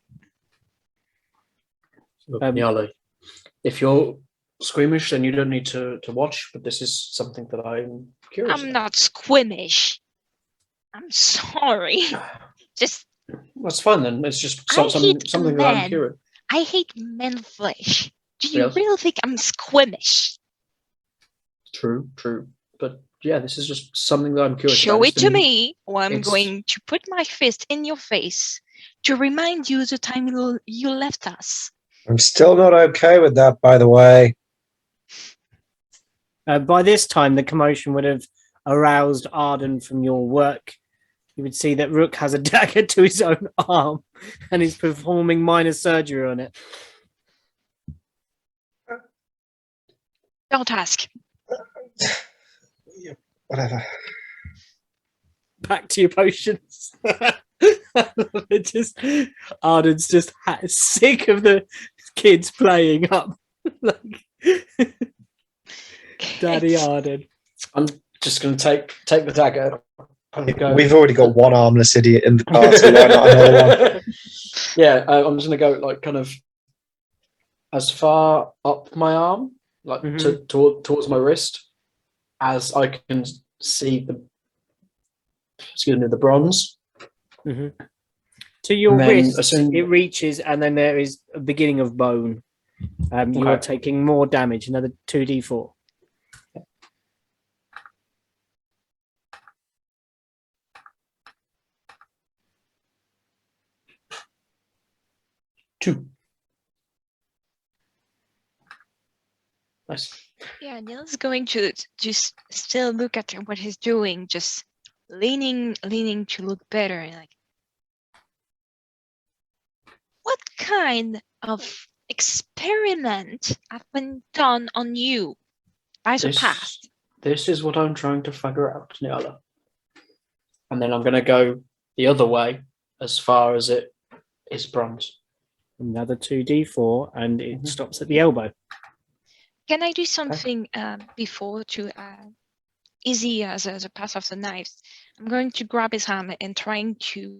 Nyala, if you're squeamish, then you don't need to watch. But this is something that I'm curious I'm about. not squeamish. I'm sorry. Just That's fine then. It's just I hate something that I'm men. curious. I hate man flesh. Do you Yes. really think I'm squeamish? True. But yeah, this is just something that I'm curious Show about. it to me, or I'm it's- going to put my fist in your face to remind you the time you left us. I'm still not okay with that, by the way. By this time, the commotion would have aroused Arden from your work. You would see that Rook has a dagger to his own arm and is performing minor surgery on it. Don't ask. Whatever. Back to your potions. It just Arden's just sick of the kids playing up. Like, Daddy Arden. I'm just going to take the dagger. And go. We've already got one armless idiot in the party. Why not another one? Yeah, I'm just going to go like kind of as far up my arm, like towards my wrist, as I can see the bronze. Mm-hmm. To your wrist, it reaches, and then there is a beginning of bone. You are taking more damage, another 2d4. Two. Nice. Yeah, Neil's going to just still look at what he's doing, just leaning to look better, and like, what kind of experiment have been done on you by the past? This is what I'm trying to figure out, Nyala. And then I'm going to go the other way as far as it is bronze. Another 2d4, and it stops at the elbow. Can I do something before to easy as a pass of the knives? I'm going to grab his hammer and trying to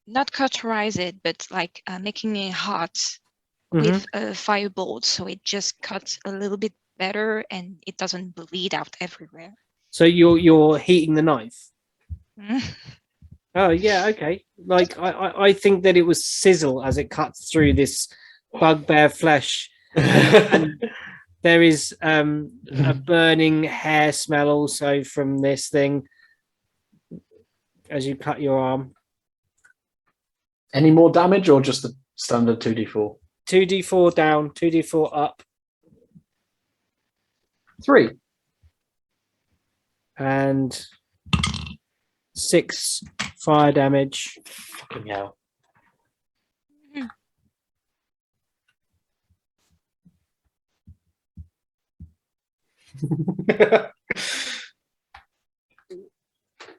not cauterize it, but like making it hot with a firebolt, so it just cuts a little bit better and it doesn't bleed out everywhere. So you're heating the knife. Mm. Oh yeah, okay. Like I think that it was sizzle as it cuts through this bugbear flesh, and there is a burning hair smell also from this thing as you cut your arm. Any more damage or just the standard 2d4? 2d4 down, 2d4 up. 3. And 6 fire damage. Fucking hell.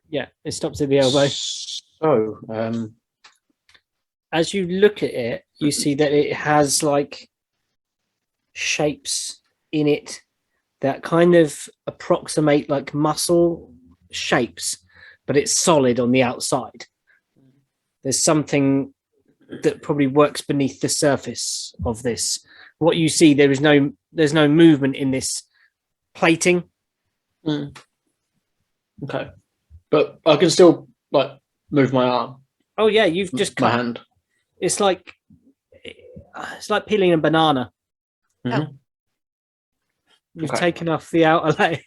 Yeah, it stops at the elbow. So, as you look at it, you see that it has like shapes in it that kind of approximate like muscle shapes, but it's solid on the outside. There's something that probably works beneath the surface of this. What you see, there's no movement in this plating. Okay, but I can still like move my arm. Oh yeah, you've just my cut. hand. It's like peeling a banana. Mm-hmm. You've taken off the outer layer.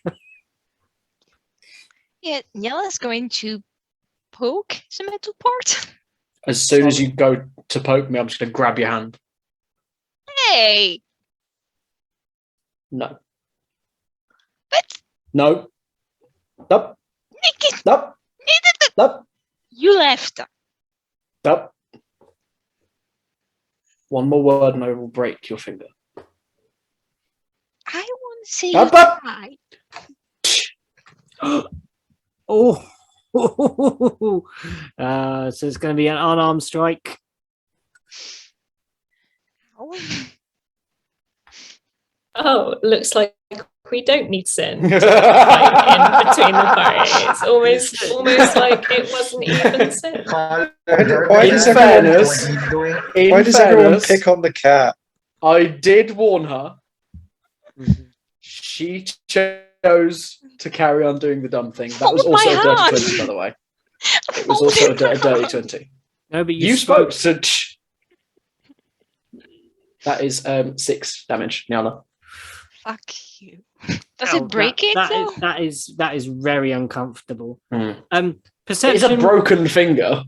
Yeah, Niela's going to poke the metal part. As soon as you go to poke me, I'm just going to grab your hand. Hey! No. But No. Nope. Nope. Nope. You left. Nope. One more word and I will break your finger. I want to see Up, you up. try. Oh. So it's going to be an unarmed strike. Oh. Oh, looks like we don't need sin to fight in between the parties. It's almost like it wasn't even sin. Why does In everyone, fairness, why does everyone pick on the cat? I did warn her. She chose to carry on doing the dumb thing. That was Hold also my a dirty hand. 20, by the way. It was also a dirty 20. No, but You spoke to... That is 6 damage, Niala. Fuck you. Does Ow, it break it though? that is very uncomfortable. It's Perception. a broken finger.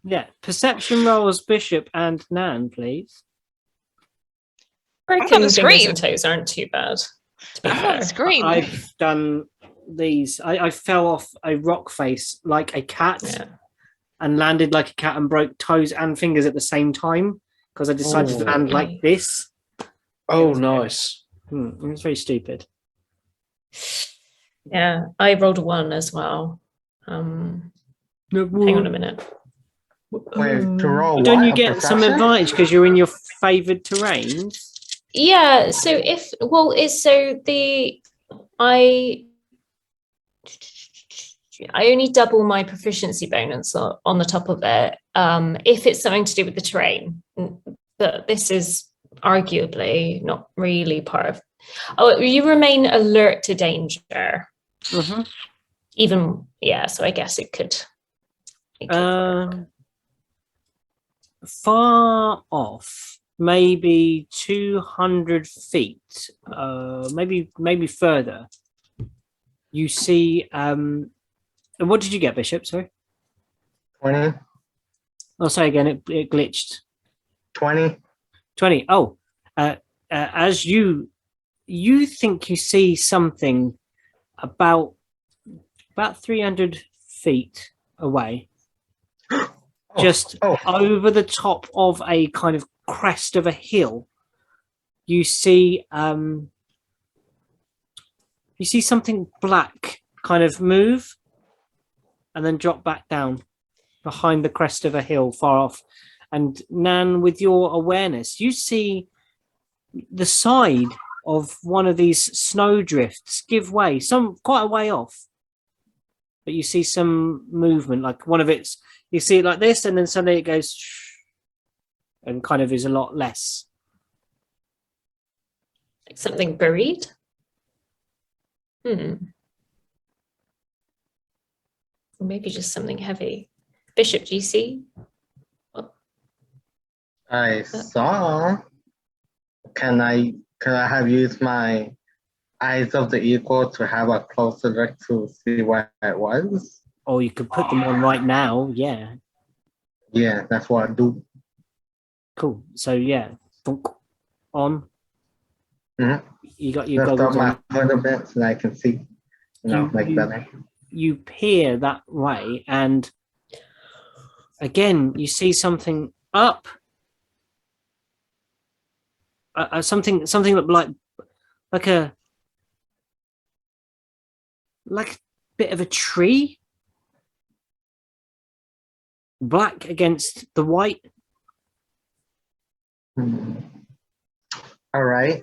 Yeah, perception rolls, Bishop and Nan, please. Broken gonna fingers scream. and toes aren't too bad. To be I'm fair. gonna scream. I've done these. I fell off a rock face like a cat Yeah. and landed like a cat and broke toes and fingers at the same time because I decided to land like this. Oh, nice. It was very stupid. Yeah, I rolled a 1 as well. Hang on a minute. Wait, to roll Don't what? you A get some perception? advantage because you're in your favoured terrains? Yeah, so I only double my proficiency bonus on the top of it if it's something to do with the terrain. But this is arguably not really part of. Oh, you remain alert to danger. Mm-hmm. Even so I guess it could work. Far off, maybe 200 feet, maybe further. You see, what did you get, Bishop? Sorry. 20. Oh, sorry again. It glitched. 20. 20. Oh, as you think you see something about 300 feet away, just over the top of a kind of crest of a hill. You see something black kind of move and then drop back down behind the crest of a hill far off. And Nan, with your awareness, you see the side of one of these snow drifts give way, some quite a way off. But you see some movement, like one of its, you see it like this, and then suddenly it goes and kind of is a lot less. Like something buried. Maybe just something heavy. Bishop, do you see? I saw. Can I have used my eyes of the eagle to have a closer look to see what it was? Or you could put them on right now. Yeah. Yeah, that's what I do. Cool. So yeah, thunk, on. Mhm. You got your Lift up goggles my on. hood a bit so I can see, better. You peer that way, and again you see something up. Something like a bit of a tree, black against the white. All right.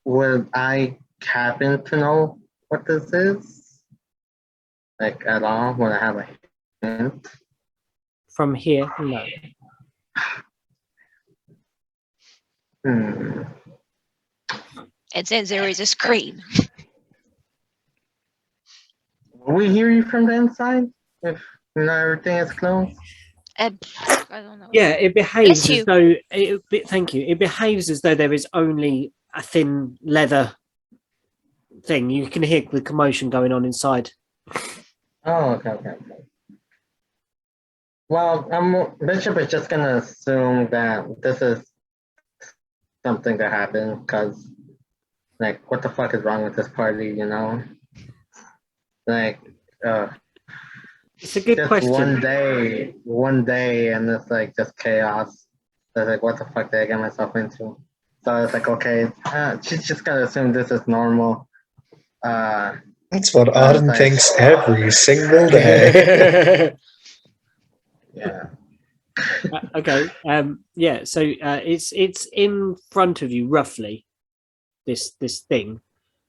Would I happen to know what this is? Like at all? Would I have a hint? From here, no. And then there is a scream. Will we hear you from the inside if everything is closed? I don't know. Yeah, it behaves Bless as you. though. Thank you. It behaves as though there is only a thin leather thing. You can hear the commotion going on inside. Oh, okay. Well, Bishop is just gonna assume that this is something that happened because, like, what the fuck is wrong with this party? You know, like, It's a good just question. one day, and it's like just chaos. So it's like, what the fuck did I get myself into? So it's like, okay, she's just gonna assume this is normal. That's what Arden thinks every single day. Yeah. Okay. Yeah. So it's in front of you, roughly. this thing.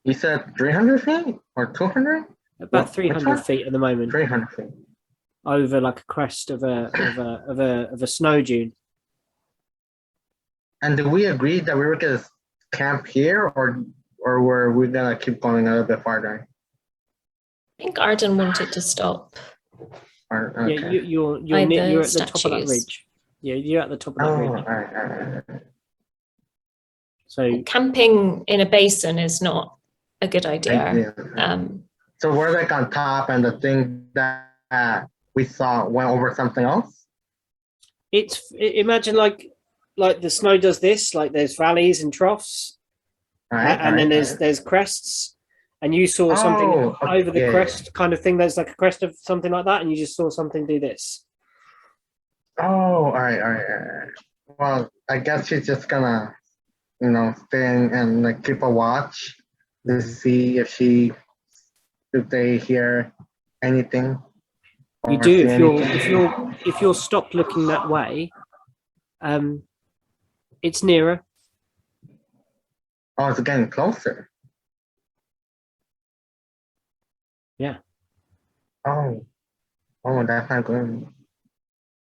You said 300 feet or 200? About Which 300 one? feet at the moment, 300 feet. over like a crest of a snow dune. And did we agree that we were gonna camp here, or were we gonna keep going a little bit farther? I think Arden wanted to stop. Or, Yeah, okay. you're By near, the you're at the top of that statues. ridge. Yeah, you're at the top of that Oh, ridge. alright. So Camping in a basin is not a good idea. So we're like on top, and the thing that we saw went over something else. imagine like the snow does this. Like there's valleys and troughs, and then there's crests. And you saw something over the crest kind of thing. There's like a crest of something like that, and you just saw something do this. Oh, all right. Well, I guess she's just gonna, stay and like keep a watch to see if they hear anything. You or do see anything. if you're stopped looking that way. It's nearer. Oh, it's getting closer. Yeah. Oh, that's not good.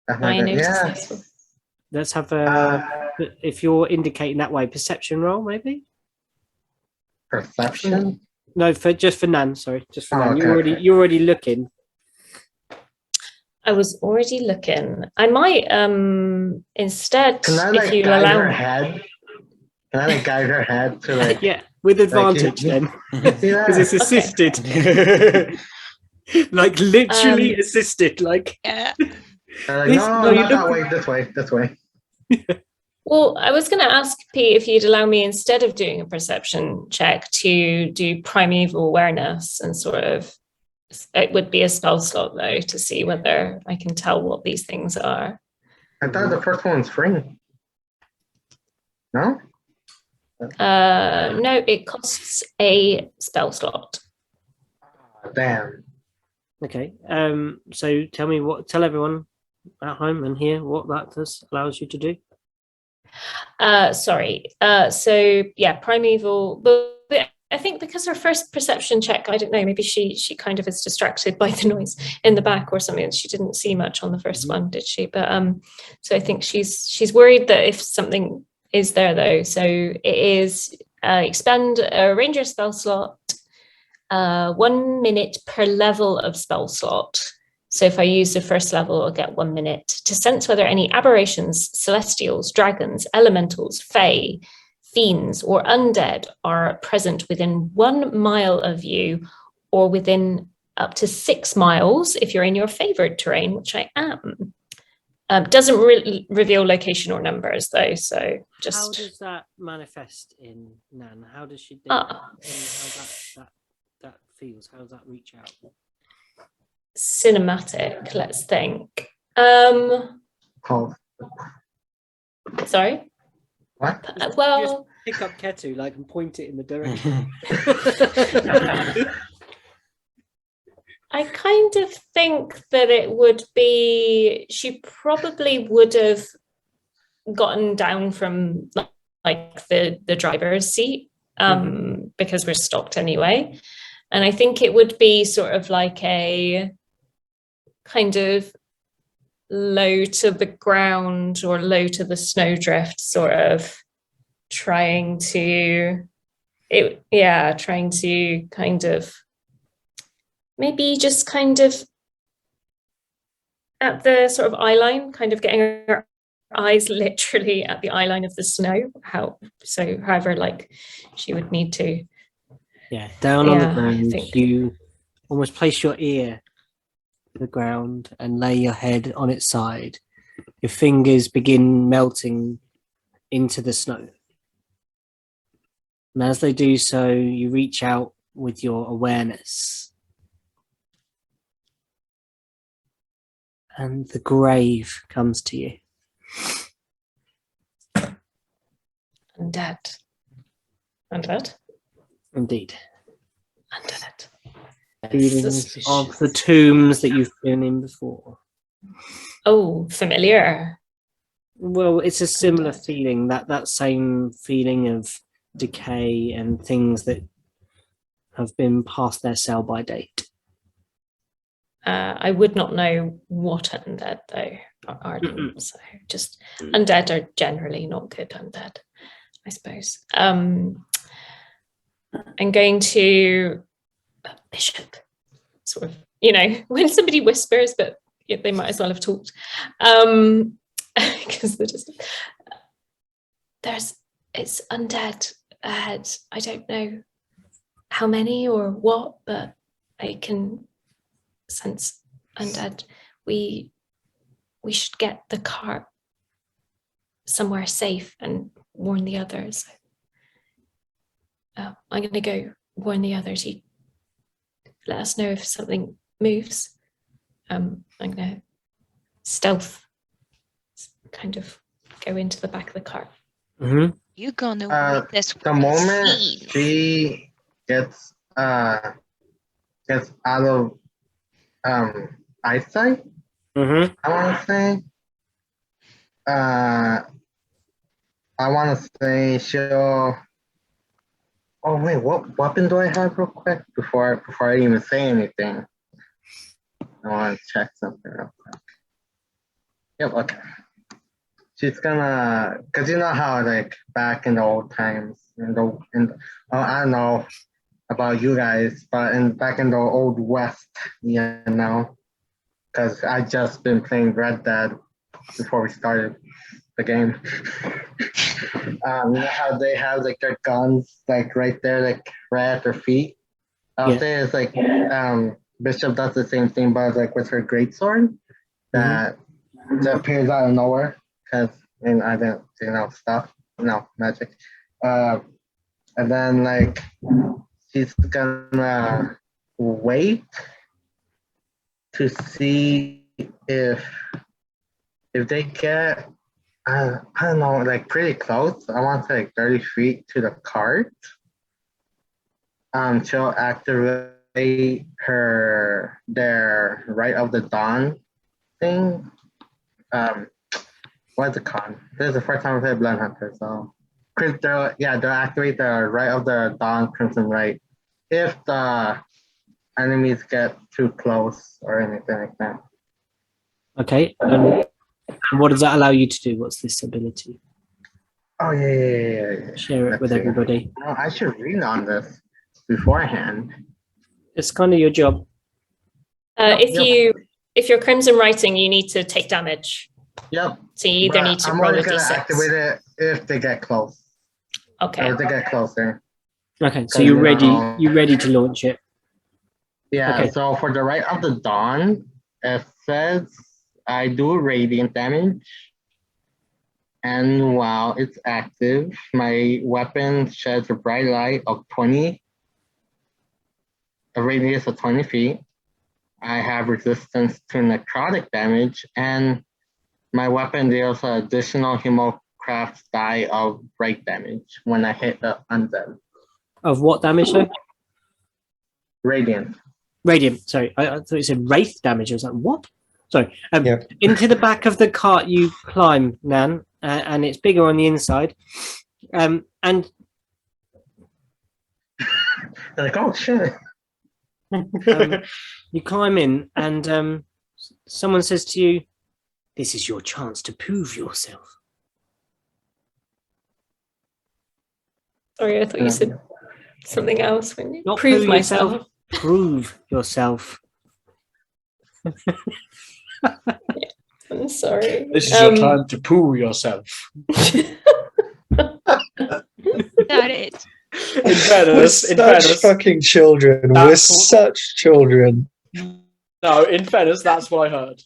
That's I not good. noticed Yeah. this. Let's have a. If you're indicating that way, perception roll maybe. Perception. No, just for Nan. Sorry, just for Nan. Okay. You're already looking. I was already looking. I might instead, Can I if like you guide allow her me. head? Can I like guide her head to like? Yeah, with advantage then, because it's assisted. Like literally assisted. Like Yeah. Like, This- no, no, you not that look- way. This way. Well, I was going to ask Pete if you'd allow me, instead of doing a perception check, to do primeval awareness, and sort of, it would be a spell slot though, to see whether I can tell what these things are. I thought the first one was free. No. No, it costs a spell slot. Damn. okay. So tell everyone at home and here what that allows you to do. Sorry. So yeah, primeval. But I think because her first perception check, I don't know, maybe she kind of is distracted by the noise in the back or something. She didn't see much on the first one, did she? But so I think she's worried that if something is there though. So it is expend a ranger spell slot, 1 minute per level of spell slot. So if I use the first level, I'll get 1 minute to sense whether any aberrations, celestials, dragons, elementals, fae, fiends, or undead are present within 1 mile of you, or within up to 6 miles if you're in your favored terrain, which I am. Doesn't really reveal location or numbers though, so just. How does that manifest in Nan? How does she do that? And how that feels? How does that reach out? Cinematic, let's think. Oh. Sorry. What? Well, Pick up Ketu and point it in the direction. I kind of think that it would be, she probably would have gotten down from like the driver's seat, because we're stopped anyway. And I think it would be sort of like a kind of low to the ground or low to the snowdrift, sort of trying to kind of maybe just kind of at the sort of eye line, kind of getting her eyes literally at the eye line of the snow. However, like she would need to. Yeah, down on the I ground, think. you almost place your ear to the ground and lay your head on its side. Your fingers begin melting into the snow. And as they do so, you reach out with your awareness. And the grave comes to you. Undead. Indeed. Undead. Feelings of the tombs that you've been in before. Oh, familiar. Well, it's a similar feeling, that same feeling of decay and things that have been past their sell-by date. I would not know what undead though are them. So just undead are generally not good undead, I suppose. I'm going to Bishop, sort of, when somebody whispers, but they might as well have talked. Because they're just it's undead ahead. I don't know how many or what, but I can sense undead. We should get the cart somewhere safe and warn the others. I'm going to go warn the others. You let us know if something moves. I'm going to stealth, kind of go into the back of the cart. Mm-hmm. You're gonna witness The moment she gets out of eyesight, Mm-hmm. I want to say she'll. Oh wait, what weapon do I have real quick before I even say anything? I want to check something real quick. Yep, okay. She's gonna, cause you know how like back in the old times, I don't know about you guys, but back in the old West, cause I just been playing Red Dead before we started the game. You know how they have like their guns like right there, like right at their feet. I'll say it's like Bishop does the same thing, but like with her greatsword that appears out of nowhere. Because I didn't stuff, magic. And then like she's gonna wait to see if they get I don't know, like pretty close. I want to say like 30 feet to the cart. She'll activate their Right of the Dawn thing. What's it called? This is the first time I've played Blood Hunter, so they'll activate the Right of the Dawn Crimson Right if the enemies get too close or anything like that. Okay. And what does that allow you to do? What's this ability? Oh yeah. Share it Let's with see. everybody. No, I should read on this beforehand. It's kind of your job. If you're Crimson Writing, you need to take damage. Yep. So you either need to I'm roll only a gonna d6. activate it if they get close. Okay. If they get closer. Okay, so you're ready. You're ready to launch it. Yeah. Okay. So for the Right of the Dawn, it says I do radiant damage, and while it's active, my weapon sheds a bright light of 20, a radius of 20 feet. I have resistance to necrotic damage, and my weapon deals an additional Hemocraft die of bright damage when I hit the undead. Of what damage, though? Radiant. Radiant. Sorry, I thought you said wraith damage. I was like, what? Sorry. Yep. Into the back of the cart you climb, Nan, and it's bigger on the inside. And Like, oh shit. you climb in, and someone says to you, "This is your chance to prove yourself." Sorry, I thought you said something else when you Not prove myself. Prove yourself. I'm sorry. This is your time to prove yourself. Got it. In fairness, fucking children. We're such children. No, in fairness, that's what I heard.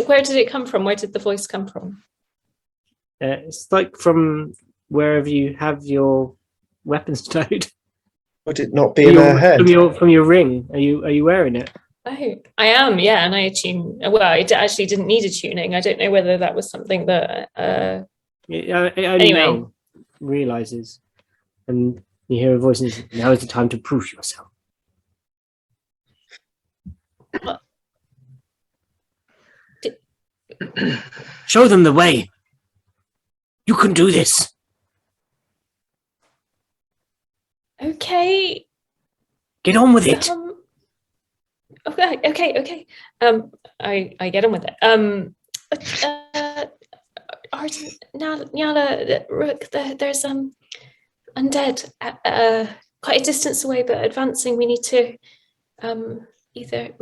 Where did it come from? Where did the voice come from? It's like from wherever you have your weapons stowed. Would it not be in her head? From your ring. Are you wearing it? Oh, I am, yeah, and I attune. Well, it actually didn't need a tuning. I don't know whether that was something that. It only now realizes, and you hear a voice and says, "Now is the time to prove yourself." Show them the way. You can do this. Okay. Get on with it. Okay. I get on with it. Arden, Nyala, Rook, there's undead quite a distance away, but advancing. We need to either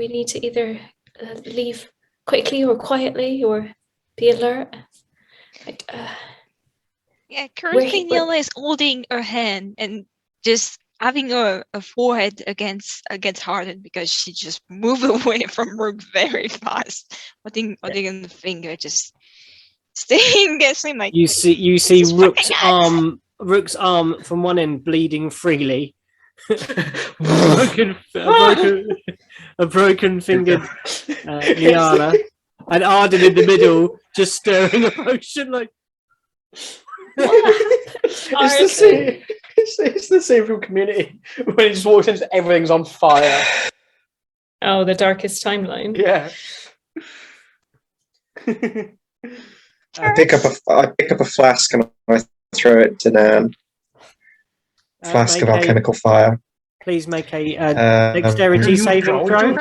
leave quickly or quietly, or be alert. Yeah, currently We're- Nyala is holding her hand and just having a forehead against Harden because she just moved away from Rook very fast. Holding in the finger, just staying guessing like You see "This is Rook's fucking arm from one end bleeding freely. a broken fingered Niala, and Arden in the middle, just stirring emotion like. It's the same. It's the same from Community when he just walks into everything's on fire. Oh, the darkest timeline. Yeah. I pick up a flask and I throw it to Nan. Flask of alchemical fire. Please make a dexterity saving throw.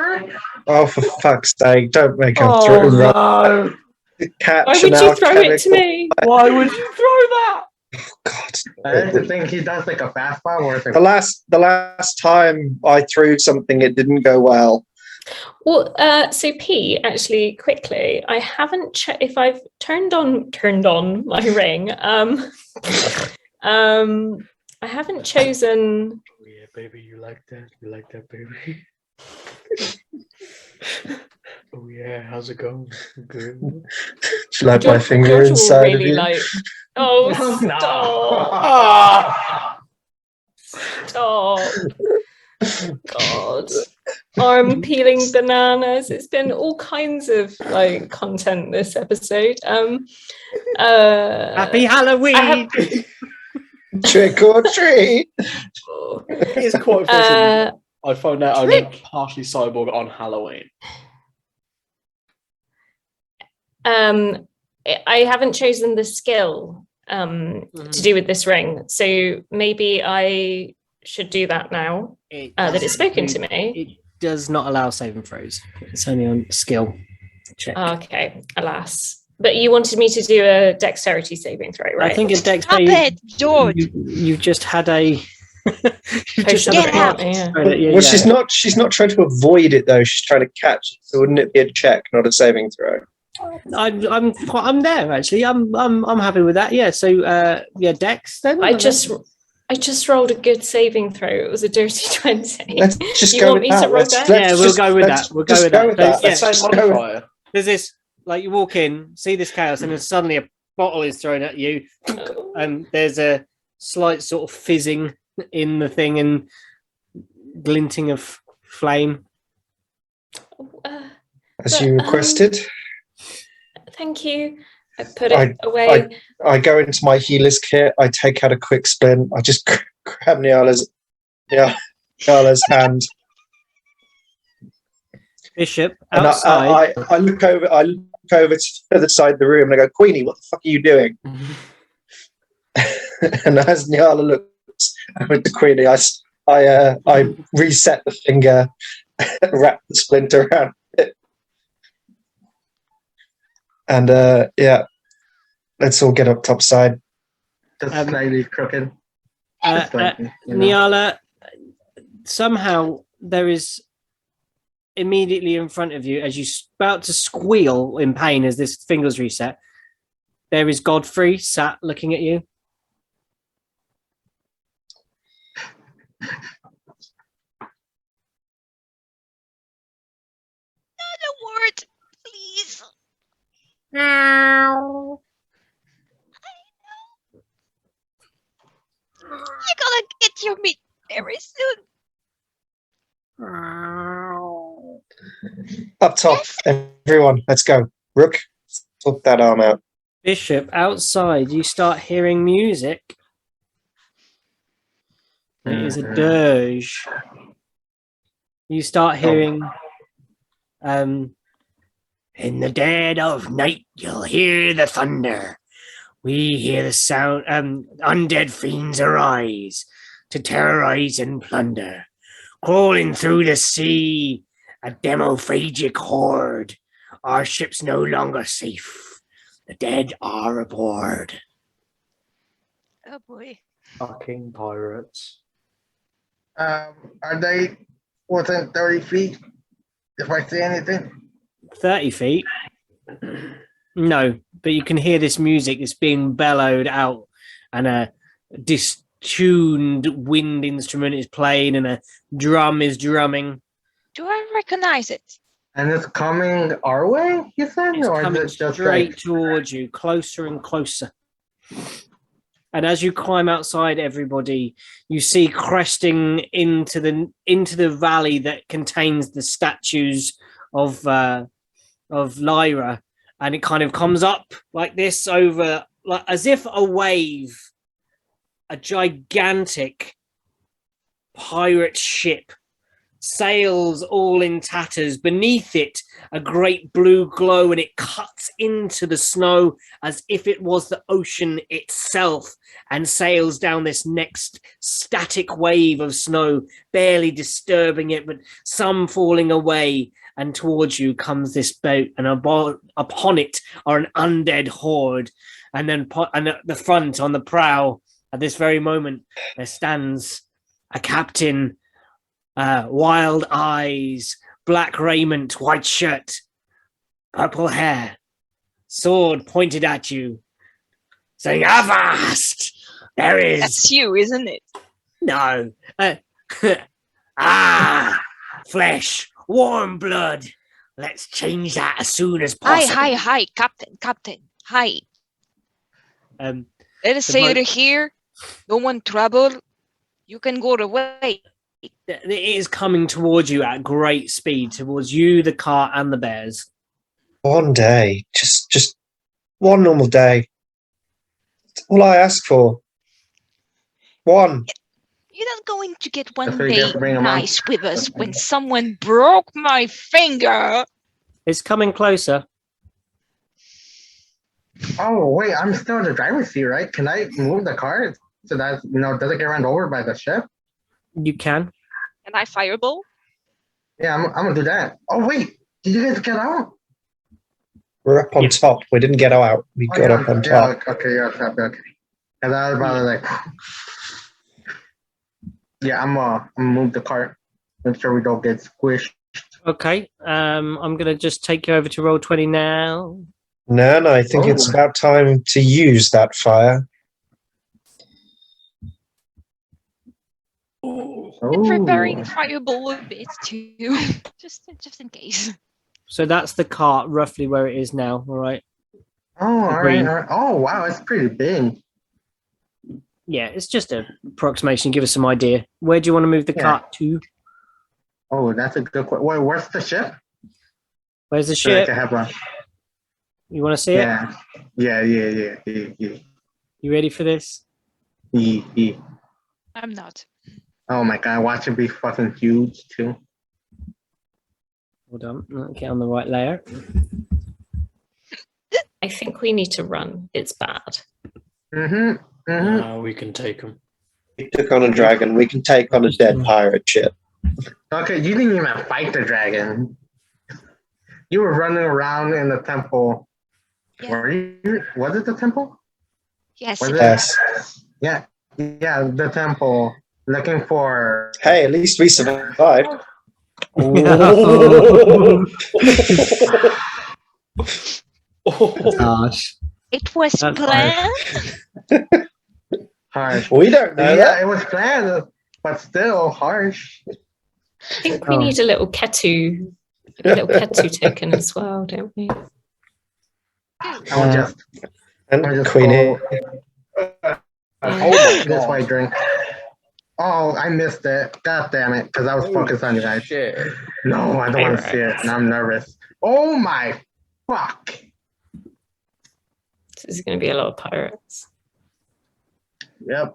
Oh, for fuck's sake! Don't make her Oh throw no! catch Why an would you throw it to alchemical- me? Why would you throw that? God. That's the thing. He does like a fastball or The last time I threw something, it didn't go well. Well, so P, actually, quickly, I haven't if I've turned on my ring. I haven't chosen. Oh yeah, baby, you like that? You like that, baby? Oh yeah, how's it going? Good. Do you like my finger George will inside really of you? like. Oh, No. stop! God, arm peeling bananas. It's been all kinds of like content this episode. Happy Halloween! Trick or treat. It's quite funny. I found out I'm Trick. partially cyborg on Halloween. I haven't chosen the skill to do with this ring, so maybe I should do that now that it's spoken to me. It does not allow saving throws. It's only on skill check. Okay, alas. But you wanted me to do a dexterity saving throw, right? I think in Stop dexterity, it, George! you just had a. you just Get out. Yeah. Well, she's not trying to avoid it though. She's trying to catch it. So wouldn't it be a check, not a saving throw? I'm there actually. I'm happy with that. Yeah. So yeah, Dex. Then I just rolled a good saving throw. It was a dirty 20. Let's just You go want with me to that. roll Let's, that? let's Yeah, we'll just- go with let's that. We'll go just with go that. with So, that. yeah. Let's Same just go with- modifier. There's this like you walk in, see this chaos, and then suddenly a bottle is thrown at you, and there's a slight sort of fizzing in the thing and glinting of flame. As you requested. Thank you. I put it away. I go into my healer's kit. I take out a quick splint. I just grab Nyala's hand. Bishop And outside. I look over. I look over to the other side of the room and I go, Queenie, what the fuck are you doing? And as Nyala looks over to Queenie, I reset the finger, wrap the splint around it, and yeah, let's all get up topside. Just slightly crooked. Just slightly, you know. Nyala, somehow there is immediately in front of you, as you're about to squeal in pain as this finger's reset, there is Godfrey sat looking at you. Not a word, please. You're gonna get your meat very soon. Up top, everyone, let's go. Rook, flip that arm out. Bishop, outside, you start hearing music. It is a dirge. You start hearing, in the dead of night, you'll hear the thunder. We hear the sound, undead fiends arise. to terrorize and plunder, crawling through the sea, a demophagic horde. Our ship's no longer safe. The dead are aboard. Oh boy. Fucking pirates. Are they within 30 feet? If I see anything? 30 feet? No, but you can hear this music that's being bellowed out, and a distuned wind instrument is playing, and a drum is drumming. Do I recognize it? And it's coming our way, you said? It's Or coming is it just straight like... towards you, closer and closer. And as you climb outside, everybody, you see cresting into the valley that contains the statues of Lyra, and it kind of comes up like this over, like as if a wave, a gigantic pirate ship, sails all in tatters. Beneath it, a great blue glow, and it cuts into the snow as if it was the ocean itself, and sails down this next static wave of snow, barely disturbing it, but some falling away. And towards you comes this boat, and upon it are an undead horde. And then at the front, on the prow, at this very moment, there stands a captain, wild eyes, black raiment, white shirt, purple hair, sword pointed at you, saying, "Avast! There is..." That's you, isn't it? No. Flesh, warm blood. Let's change that as soon as possible. Hi, Captain. Hi. Um, Let us The say boat- you're here. No one trouble. You can go away. it is coming towards you at great speed, towards you, the cart, and the bears. One day, just one normal day. That's all I ask for. One. You're not going to get That's one what you day get for bringing 'em on. nice with us when someone broke my finger. It's coming closer. Oh, wait, I'm still in the driver's seat, right? Can I move the car so that, doesn't get run over by the ship? You can. And I fireball. Yeah, I'm gonna do that. Oh, wait, did you guys get out? We're up on top. We didn't get out. We got up on top. Yeah, okay, yeah, okay. Because I was about to like... Yeah, I'm gonna move the cart. Make sure we don't get squished. Okay. I'm gonna just take you over to roll 20 now. No, I think it's about time to use that fire. I'm preparing fireball a bit too, just in case. So that's the cart, roughly where it is now. All right. Oh, all Green. right. Oh, wow, it's pretty big. Yeah, it's just an approximation. Give us some idea. Where do you want to move the Yeah. cart to? Oh, that's a good question. Wait, where's the ship? Where's the So I ship? can have a... You want to see it? Yeah. You ready for this? Yeah. I'm not. Oh my god, watch it be fucking huge too. Hold on. Get on the right layer. I think we need to run. It's bad. We can take them. We took on a dragon. We can take on a dead pirate ship. Okay, you didn't even fight the dragon. You were running around in the temple. Yeah. Were you? Was it the temple? Yes. Was it it? Yes. Yeah, the temple. Looking for... Hey, at least we survived. Harsh. It was That's planned. Harsh. We don't know Yeah, that. it was planned, but still harsh. I think we need a little Ketu token as well, don't we? I'll just And Queenie. this white drink. Oh, I missed it. God damn it, because I was focused on you guys. Shit. No, I don't want to see it. And I'm nervous. Oh my fuck. This is going to be a lot of pirates. Yep.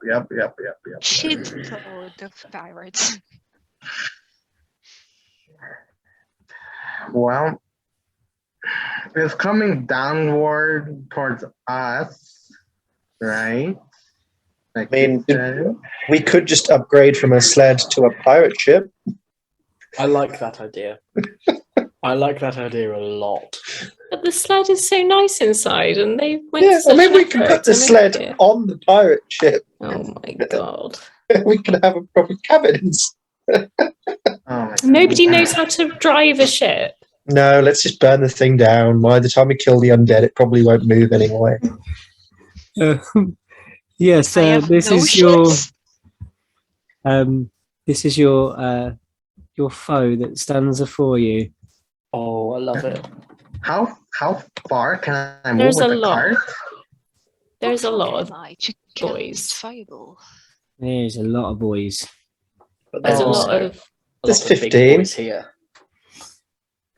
Shit load of pirates. Well, it's coming downward towards us, right? Like, I mean, uh, we could just upgrade from a sled to a pirate ship. I like that idea. I like that idea a lot. But the sled is so nice inside, and they went Yeah, to such I mean, an we can effort put the to make sled it. on the pirate ship. Oh my god. We can have a proper cabin. oh my Nobody God. knows how to drive a ship. No, let's just burn the thing down. By the time we kill the undead, it probably won't move anyway. Yes, I have this no is your ships. this is your foe that stands before you. Oh, I love it. How far can I move There's with a the lot. cart? There's a How lot of am I to kill boys. this fireball? There's a lot of boys. But There's a also lot of There's lot of big 15. boys here.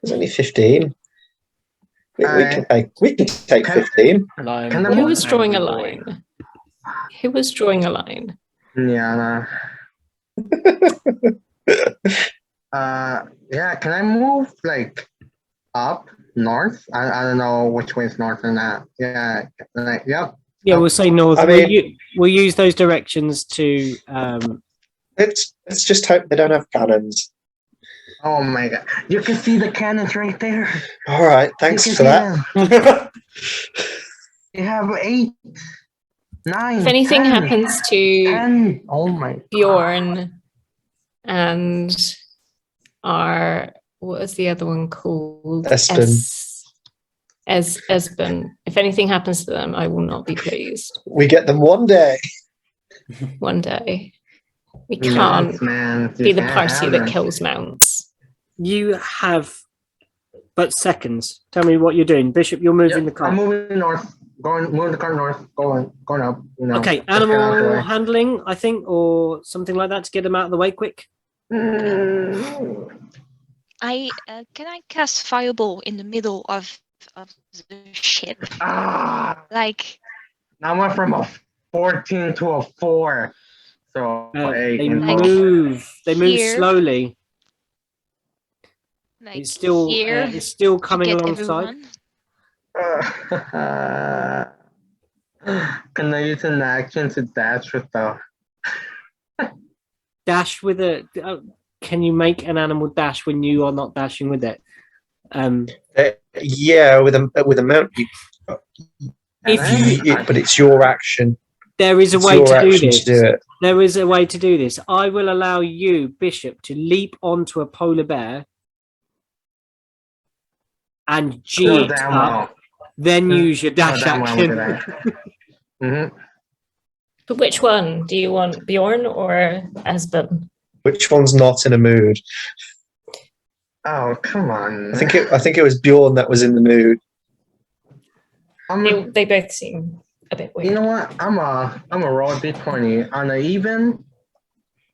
There's only 15. We Alright. can take 15. And I'm Can I Who move- was drawing a angry boy. line? Who was drawing a line? Yeah. Yeah. Can I move like up north? I don't know which way is north and that. Yeah. Like, yep. Yeah, we'll say north. I mean- we'll use those directions to Let's just hope they don't have cannons. Oh my God! You can see the cannons right there. All right, thanks You for can that. see them. You have 8, 9. If anything 10, happens to 10. Oh my God. Bjorn and our what was the other one called? Espen. Esben. If anything happens to them, I will not be pleased. We get them one day. One day. We Mounts, can't man. be You the can't party have that them. kills mounts. you have but seconds. Tell me what you're doing. Bishop, you're moving the I'm cart. moving north. Moving the car north. Going up. You know. Okay, just get out the animal way. handling, I think, or something like that to get them out of the way quick. Mm. Can I cast fireball in the middle of the ship? Ah, Like I went from a 14 to a 4. So They 8 and move. They move Here. slowly. like It's still here it's still to coming get alongside. everyone. Can I use an action to dash with the? Dash with a. Can you make an animal dash when you are not dashing with it? Yeah, with a mount. But it's your action. There is a It's way your to do action this. to do it. There is a way to do this. I will allow you, Bishop, to leap onto a polar bear and G Oh, it damn up, well. then use your dash damn well, look at action. Mm-hmm. But which one? Do you want Bjorn or Esben? Which one's not in a mood? Oh, come on. I think it was Bjorn that was in the mood. They both seem a bit weird. You know what? I'm a roll d20 on an even.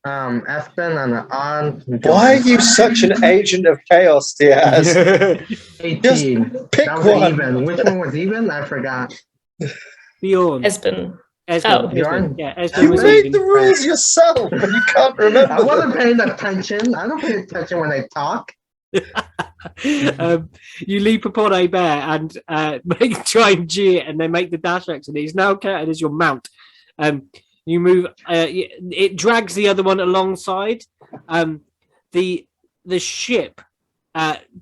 Aspen on an odd. Why are you such an agent of chaos, Diaz? 18. Pick That was one. even. Which one was even? I forgot. Bjorn. Esben. Esben. Oh. Bjorn? Yeah, Esben You was made even. the rules yourself, and you can't remember. I wasn't paying attention. I don't pay attention when I talk. You leap upon a bear and try and G it, and they make the dash action. It is now counted as your mount. You move. It drags the other one alongside. The ship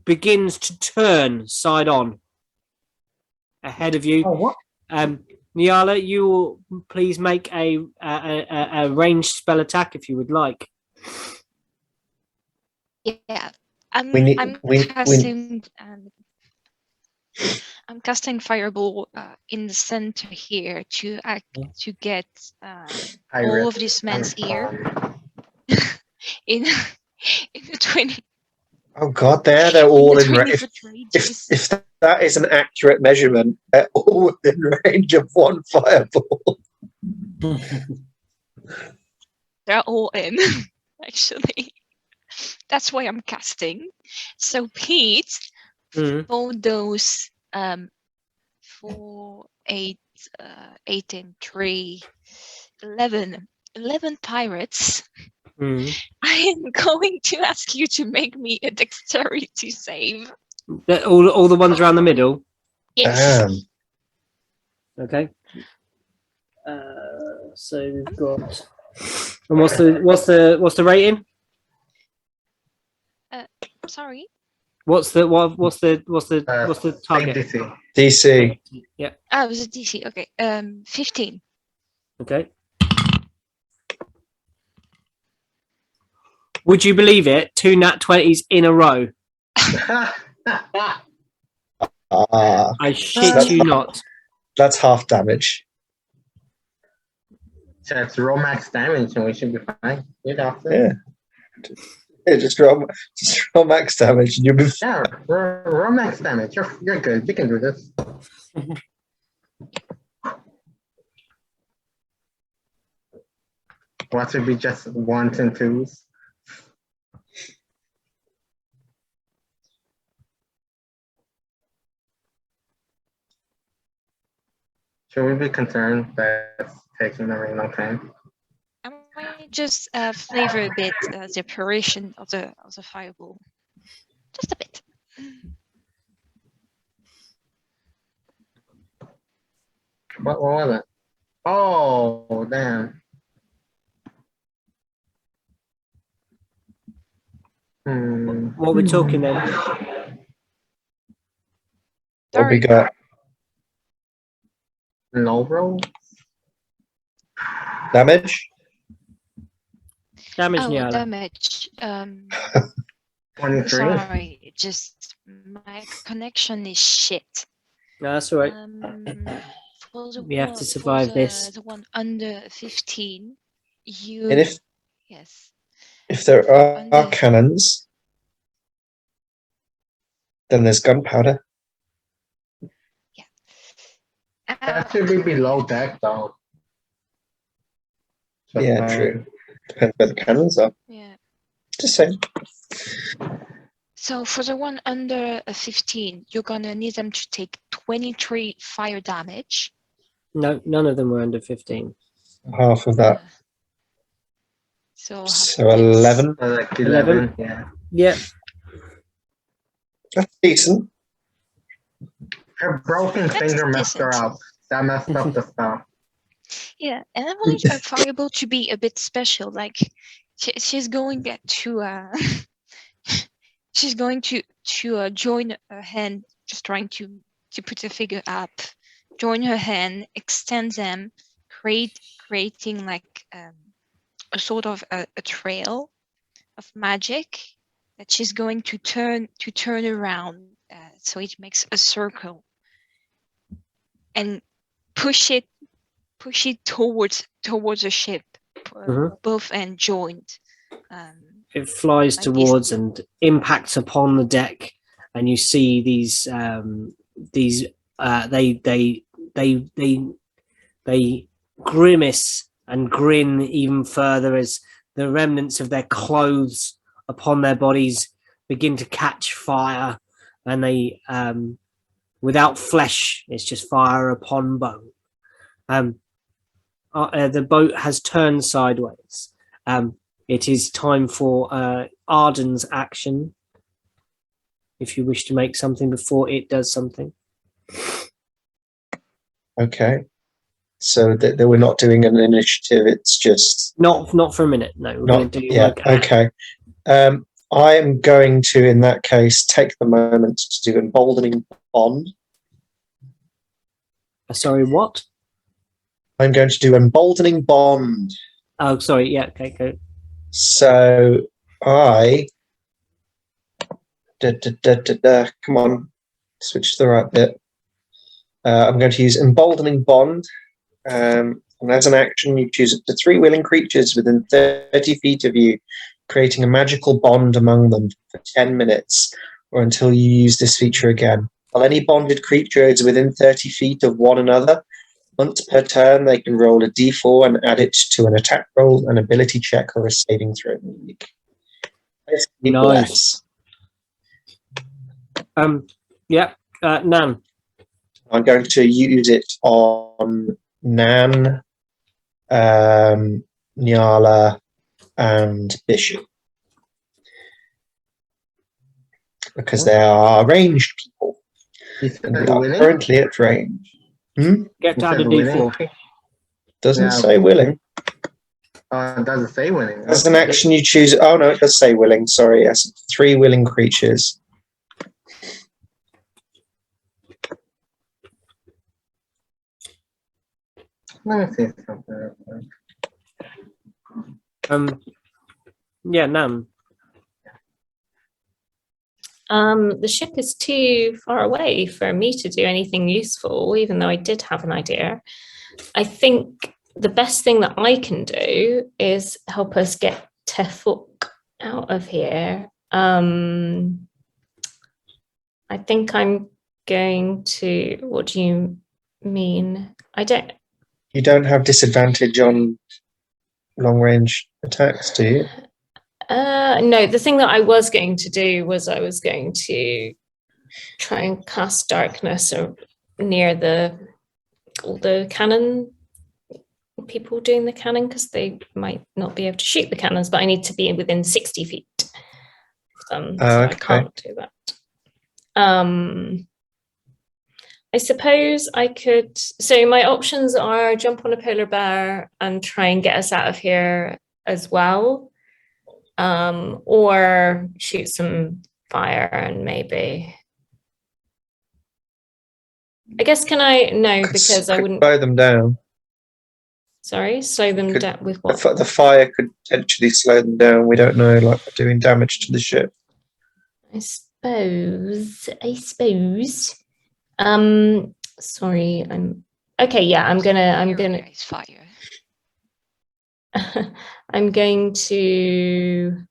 begins to turn side on ahead of you. Oh, what? Nyala, you will please make a ranged spell attack if you would like. Yeah, I'm casting fireball in the center here to get all of this man's ear in the 20. Oh God, they're all in range. 20 If that is an accurate measurement, they're all within range of one fireball. They're all in, actually. That's why I'm casting. So Pete, for those 4, 8, 8 and 3, 11 pirates, I am going to ask you to make me a dexterity save. All the ones around the middle. Yes. Damn. Okay. So we've got. And what's the rating? Sorry. What's the Same target? DC. DC. Yeah. It was a DC. Okay. 15. Okay. Would you believe it? 2 nat 20s in a row. I shit That's you not- not. That's half damage. So it's roll max damage and we should be fine. Good after. Yeah. Yeah, just roll max damage and you'll be Yeah, roll max damage. You're good. You can do this. What would be just 1s and 2s? Should we be concerned that it's taking a very long time? I might just flavor a bit the preparation of the fireball. Just a bit. What was it? Oh, damn. What we're talking then? what we got. Low roll? Damage? Damage, Oh, Niala. damage. 23? Sorry, just my connection is shit. No, that's all right. For the We have to one- survive for this. The one under 15, you. And Yes. if there For are under- cannons, then there's gunpowder. That should be below deck, though. Just Yeah, saying. true. Depends where the cannons are. Yeah. Just saying. So for the one under 15, you're gonna need them to take 23 fire damage. No, none of them were under 15. Half of that. So So 11. So like 11. 11, yeah. Yeah. That's decent. Her broken That's finger messed her decent. up. That messed up the spell. Yeah, and I want a fireball to be a bit special. Like she's going to she's going to join her hand, just trying to put a figure up, join her hand, extend them, creating like a sort of a trail of magic that she's going to turn around, so it makes a circle, and push it towards the ship, both and joined. It flies Like towards and impacts upon the deck, and you see these they grimace and grin even further as the remnants of their clothes upon their bodies begin to catch fire, and they without flesh, it's just fire upon bone. The boat has turned sideways. It is time for Arden's action. If you wish to make something before it does something. Okay. So that we're not doing an initiative. It's just Not for a minute. No, we're going to do yeah. Okay. I am going to, in that case, take the moment to do emboldening bond. Sorry, what? I'm going to do emboldening bond. Oh, sorry. Yeah. Okay. Go. So I come on, switch to the right bit. I'm going to use emboldening bond. And as an action, you choose up to 3 willing creatures within 30 feet of you, creating a magical bond among them for 10 minutes or until you use this feature again. While any bonded creature is within 30 feet of one another, once per turn, they can roll a d4 and add it to an attack roll, an ability check, or a saving throw. Nice. Yeah. Nan. I'm going to use it on Nan, Nyala, and Bishop. Because they are ranged people. And we are currently at range. Get to add a d4. Doesn't Yeah. say willing. It doesn't say winning. As an action, you choose. Oh no, it does say willing. Sorry, yes, 3 willing creatures. Let me see something real quick. Yeah, Nam. The ship is too far away for me to do anything useful, even though I did have an idea. I think the best thing that I can do is help us get Tefuk out of here. I think I'm going to. What do you mean? I don't. You don't have disadvantage on long range attacks, do you? No, the thing that I was going to do was I was going to try and cast darkness near all the cannon people doing the cannon, because they might not be able to shoot the cannons, but I need to be within 60 feet of them, so I can't do that. I suppose I could. So my options are jump on a polar bear and try and get us out of here as well. Or shoot some fire and maybe. I guess can I? No, because I wouldn't slow them down. Sorry, slow them down with what? The fire could potentially slow them down. We don't know, like doing damage to the ship. I suppose. Sorry, I'm okay. Yeah, I'm gonna. It's fire. I'm going to.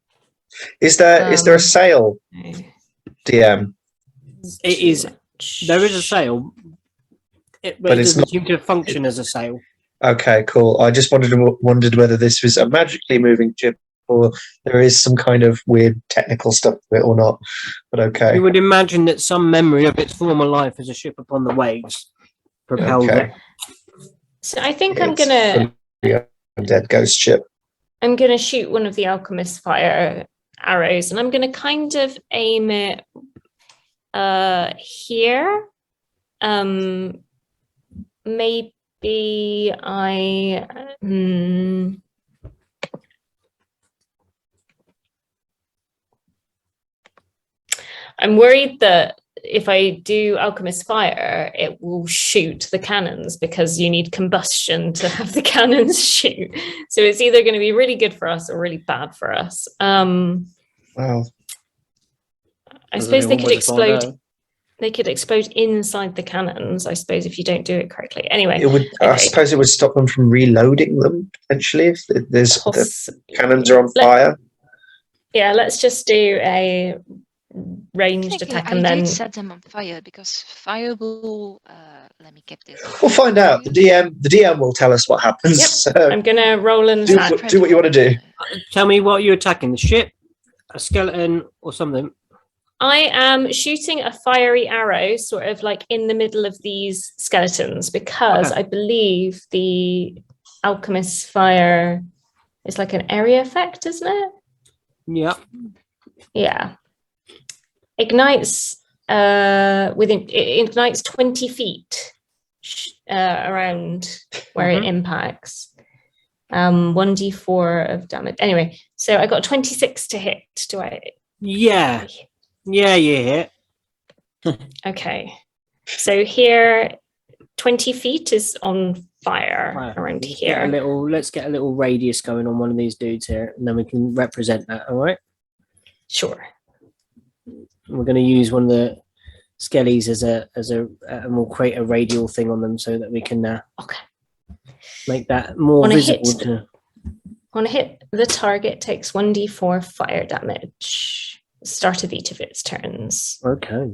Is there a sail, DM? It is. There is a sail, but it doesn't seem to function as a sail. Okay, cool. I just wondered whether this was a magically moving ship or there is some kind of weird technical stuff to it or not. But okay. You would imagine that some memory of its former life as a ship upon the waves propelled it. So I think I'm gonna. Undead ghost ship. I'm gonna shoot one of the alchemist fire arrows, and I'm gonna kind of aim it here. Maybe I'm worried that if I do alchemist fire, it will shoot the cannons, because you need combustion to have the cannons shoot. So it's either going to be really good for us or really bad for us. Wow. I suppose they could explode. They could explode inside the cannons, I suppose, if you don't do it correctly. Anyway, it would. Okay. I suppose it would stop them from reloading them potentially if there's the cannons are on fire. Yeah, let's just do a ranged attack, and then set them on fire, because fire will. Let me get this. We'll find out. The DM will tell us what happens. Yep. So I'm gonna roll an attack. Do what you want to do. Tell me what you're attacking: the ship, a skeleton, or something. I am shooting a fiery arrow, sort of like in the middle of these skeletons, because I believe the alchemist fire is like an area effect, isn't it? Yeah. Yeah. Ignites it ignites 20 feet around where it impacts. 1d4 of damage. Anyway, so I got 26 to hit. Do I? Yeah. Yeah, you hit. Okay. So here, 20 feet is on fire around here. Let's get a little radius going on one of these dudes here, and then we can represent that. All right. Sure. We're going to use one of the skellies and we'll create a radial thing on them so that we can make that more visible. On a hit, the target takes 1d4 fire damage. Start of each of its turns. Okay.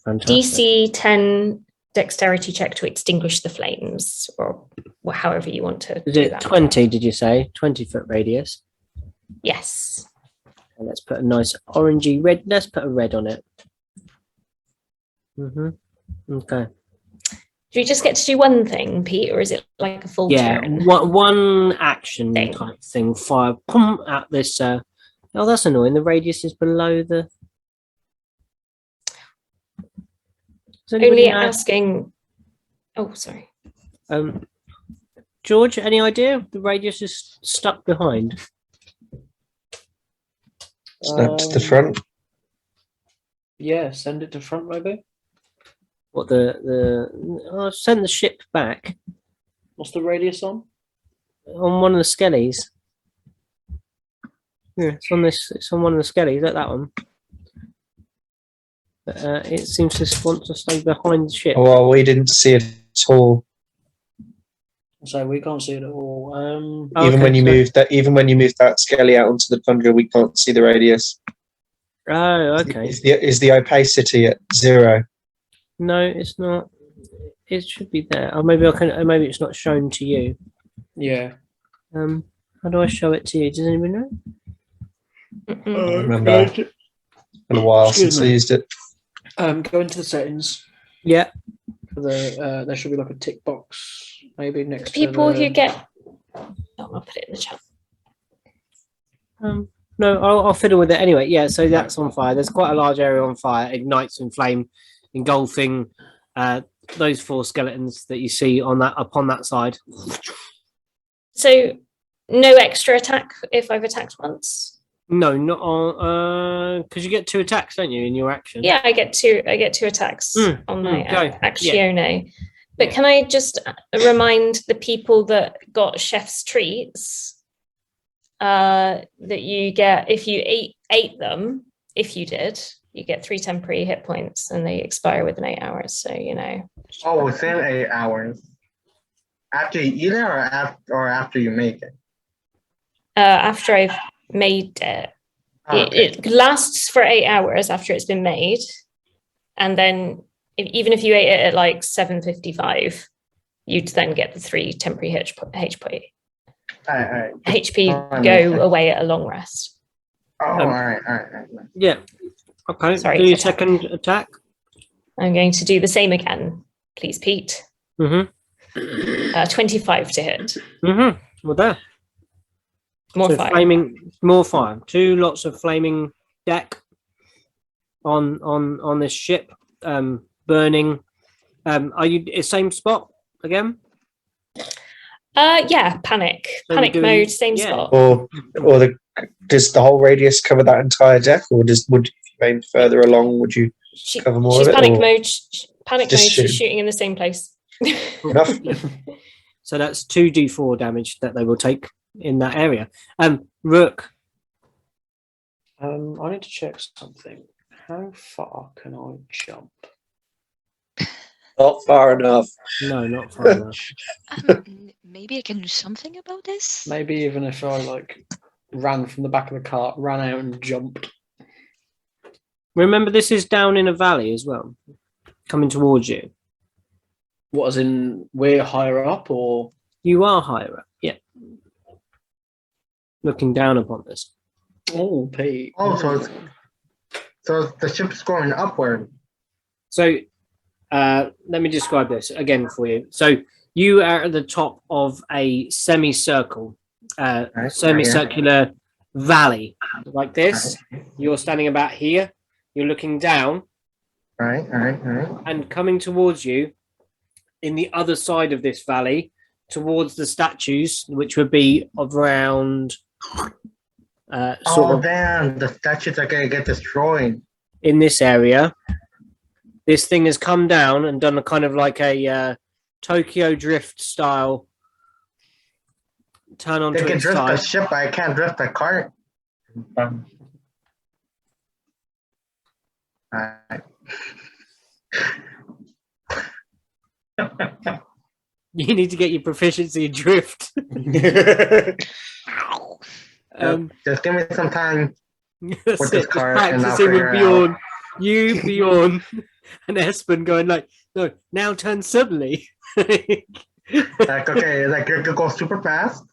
Fantastic. DC 10 dexterity check to extinguish the flames, or however you want to do that. 20, did you say? 20-foot radius? Yes. And let's put a nice orangey red. Let's put a red on it. Okay. Do we just get to do one thing, Pete, or is it like a full turn? Yeah, one action type thing. Fire at this. Oh, that's annoying. The radius is below the. Only asking. Oh, sorry. Do George, any idea? The radius is stuck behind. Snap to the front. Yeah, send it to front, maybe. What I'll send the ship back What's the radius on? on one of the skellies. Yeah, it's on this. It's on one of the skellies. Like that one. But, it seems to want to stay behind the ship. Oh, well, we didn't see it at all. So we can't see it at all. Even Okay, when you so- moved that skelly out onto the tundra, we can't see the radius. Oh, okay. Is the opacity at 0? No, it's not. It should be there. Or maybe I can. Or maybe it's not shown to you. Yeah. How do I show it to you? Does anyone know? I remember. It's been a while Excuse since I me. used it. Go into the settings. Yeah. For the there should be like a tick box, maybe next People to the... who get. Oh, I'll put it in the chat. No, I'll fiddle with it anyway. Yeah, so that's on fire. There's quite a large area on fire, ignites in flame, engulfing those 4 skeletons that you see on that up on that side. So no extra attack if I've attacked once. No, not on because you get 2 attacks, don't you, in your action? Yeah, I get 2 attacks on my go. actione. But can I just remind the people that got chef's treats that you get if you ate them, if you did, you get 3 temporary hit points and they expire within 8 hours. So Oh, within 8 hours. After you eat it or after you make it? after I've made it. Okay. It lasts for 8 hours after it's been made, and then even if you ate it at like 7:55, you'd then get the 3 temporary HP Alright. go away at a long rest. Oh, alright. Yeah. Okay. Sorry, Do your attack. second attack. I'm going to do the same again, please, Pete. Mm-hmm. 25 to hit. Mm-hmm. Well, there. More So fire. more fire. 2 lots of flaming deck on this ship, burning. Are you same spot again? Yeah, panic. So Panic we're doing- mode, same yeah. spot. Or does the whole radius cover that entire deck, or would if you aim further along, would you cover more She's of it? panic or- mode. Panic Just mode. She's shoot. shooting in the same place. Enough. So that's 2d4 damage that they will take in that area. Rook. I need to check something. How far can I jump? Not far enough. No, not far enough. Maybe I can do something about this. Maybe even if I like ran from the back of the cart, ran out and jumped. Remember, this is down in a valley as well, coming towards you. What, as in we're higher up, or You are higher up, yeah. Looking down upon this. oh, Pete? Oh, so the ship's going upward. So, let me describe this again for you. So, you are at the top of a semicircle, Right, semicircular valley like this. You're standing about here. You're looking down, Right. and coming towards you in the other side of this valley towards the statues, which would be of around sort Oh, of damn, the statues are gonna get destroyed. in this area. This thing has come down and done a kind of like a Tokyo Drift style turn onto They can its drift the side. ship, but I can't drift the cart. Alright. You need to get your proficiency in drift. Just give me some time. That's With it, this just card, and I'll practicing with figure it Bjorn. You, Bjorn, and Espen going like, no, now turn suddenly. Like, okay, like you go super fast,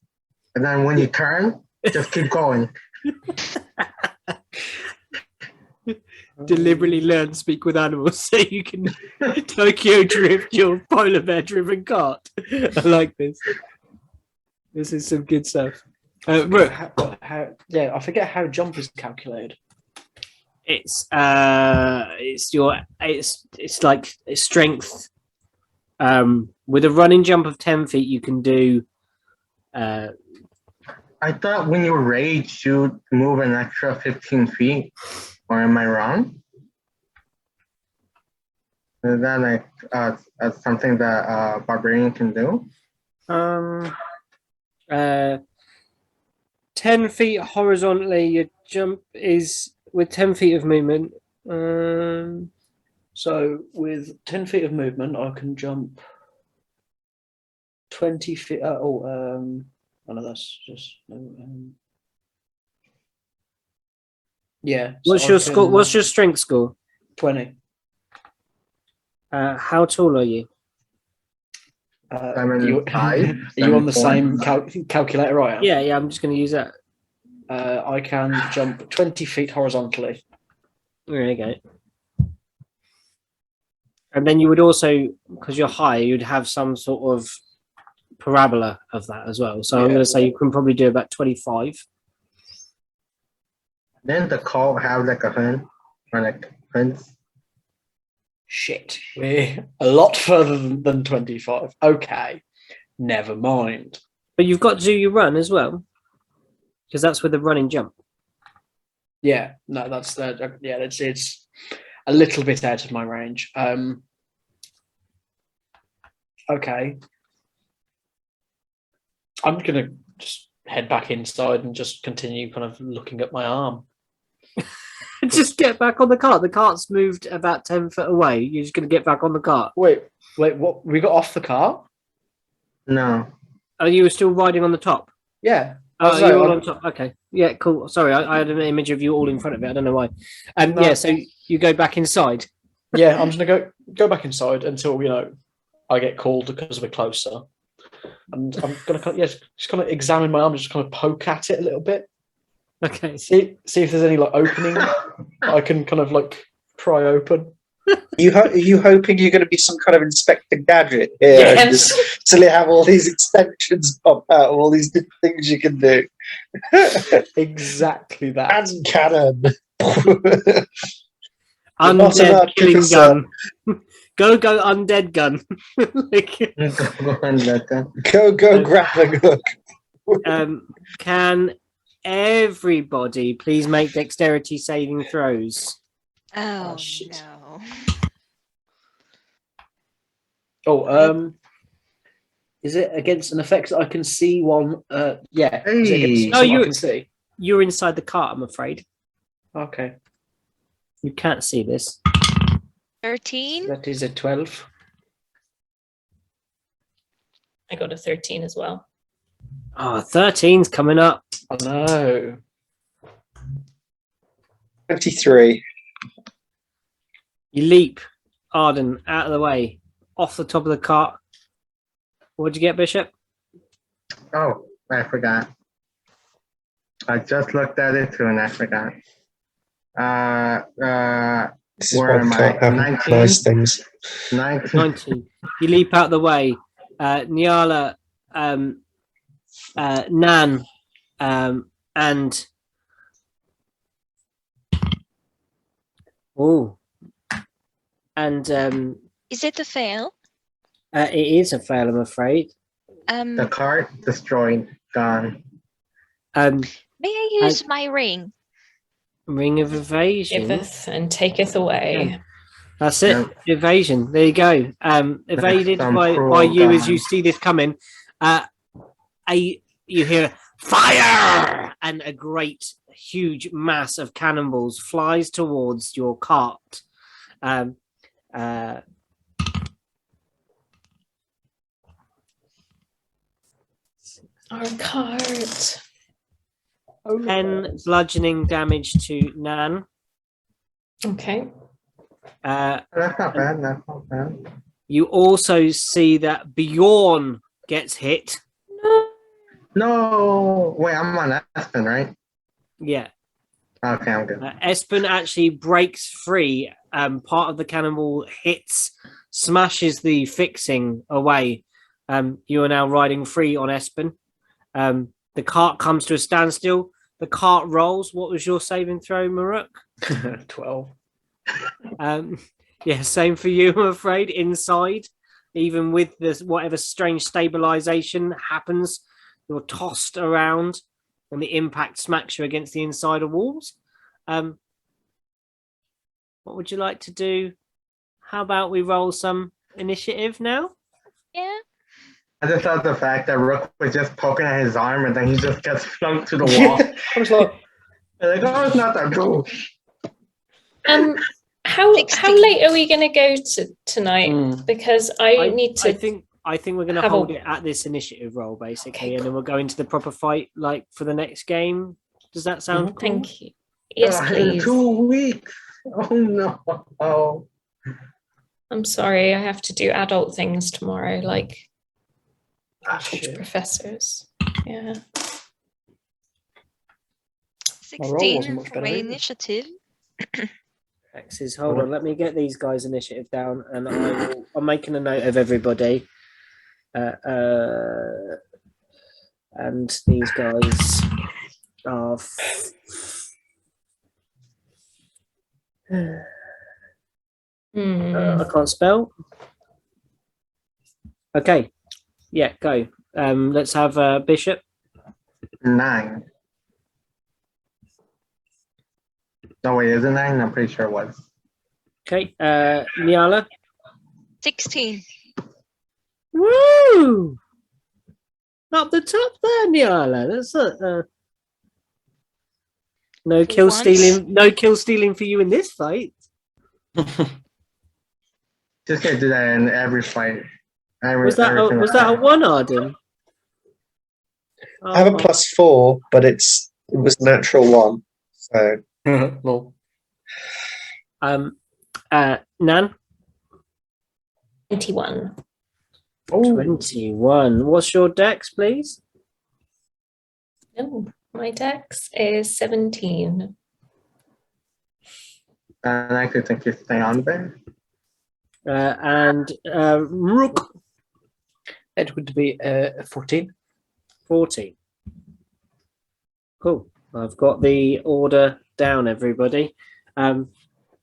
and then when you turn, just keep going. Deliberately learn to speak with animals so you can Tokyo drift your polar bear driven cart. I like this. This is some good stuff. Rook, Yeah, I forget how jump is calculated. it's like strength. With a running jump of 10 feet, you can do I thought when you rage, you move an extra 15 feet. Or am I wrong? Is that like something that barbarian can do? 10 feet horizontally, your jump is with 10 feet of movement. So with 10 feet of movement, I can jump 20 feet. Oh no, that's just yeah. What's so your I score? can, What's your strength score? 20? How tall are you? Seven, You, five, are you on the 7, same calculator I am? Yeah, I'm just going to use that. I can jump 20 feet horizontally. There you go. And then you would also, because you're high, you'd have some sort of parabola of that as well. So I'm going to say you can probably do about 25. Then the call have like a hood or like hoods. Shit, we're a lot further than 25. Okay, never mind. But you've got to do your run as well, because that's with the running jump. Yeah, no, that's yeah, it's a little bit out of my range. Okay, I'm gonna just head back inside and just continue kind of looking at my arm. Just get back on the cart. The cart's moved about 10 foot away. You're just going to get back on the cart. Wait, what? We got off the car? No. Oh, you were still riding on the top? Yeah. Oh, So you're all I'm- on top. Okay. Yeah, cool. Sorry, I had an image of you all in front of it. I don't know why. No. Yeah, so you go back inside. Yeah, I'm just gonna go back inside until I get called because we're closer. And I'm gonna just kind of examine my arm, just kind of poke at it a little bit. Okay. See if there's any opening I can kind of pry open. Are you hoping you're going to be some kind of Inspector Gadget here? Yes. Till you have all these extensions pop out, all these different things you can do. Exactly that. And cannon. Undead killing gun. Go undead gun. Go grappling hook. Can everybody please make dexterity saving throws? Oh, shit. no. Oh, is it against an effect that I can see one? Yeah. Is it against Hey. something I can see? You're inside the cart, I'm afraid. Okay. You can't see this. 13? That is a 12. I got a 13 as well. Oh, 13's coming up. I know. 23. You leap, Arden, out of the way, off the top of the cart. What'd you get, Bishop? Oh, I forgot. I just looked at it too and I forgot. This is Where why am we I? can't have 19? nice things. 19. 19. You leap out of the way. Nyala, Nan, and Is it a fail? it is a fail, I'm afraid. The cart destroyed. Gone. May I use my ring? Ring of evasion. Giveth and taketh away. That's it. Evasion. There you go. Evaded some by cruel you as you god. see this coming. You hear fire, and a great, huge mass of cannonballs flies towards your cart. Our cart. 10 bludgeoning damage to Nan. Okay. That's not bad. That's not bad. You also see that Bjorn gets hit. No. Wait, I'm on Aspen, right? Yeah. Okay, I'm good. Espen actually breaks free. Part of the cannonball hits, smashes the fixing away. You are now riding free on Espen. The cart comes to a standstill. The cart rolls. What was your saving throw, Maruk? 12. Yeah, same for you, I'm afraid. Inside, even with this, whatever strange stabilization happens, You're tossed around, and the impact smacks you against the inside of walls. What would you like to do? How about we roll some initiative now? Yeah. I just love the fact that Rook was just poking at his arm and then he just gets flung to the wall. I was like, oh, it's not that cool. How 16. late are we going to go to tonight? Because I need to. I think we're going to have hold a- it at this initiative roll, basically, Okay, and then we'll go into the proper fight, like for the next game. Does that sound cool? Thank you. Yes, In please. 2 weeks. Oh no. Oh. I'm sorry, I have to do adult things tomorrow, like talk to shit. professors. Yeah. 16 much for better my either. initiative. Axes, hold on. Let me get these guys' initiative down, and I'm making a note of everybody. And these guys are. I can't spell. Okay, yeah, go. Let's have Bishop. 9. No, wait, is it 9? I'm pretty sure it was. Okay, Nyala. 16. Woo! Up the top there, Nyala. That's no For kill once. stealing. No kill stealing for you in this fight. Just gonna do that in every fight. Was that a one, Arden? I have a +4, but it was natural 1. So Well, Nan. 21. 21. What's your dex, please? Oh, my dex is 17. And I could think you stay on there. And Rook. it would be 14. 14. Cool. I've got the order down, everybody.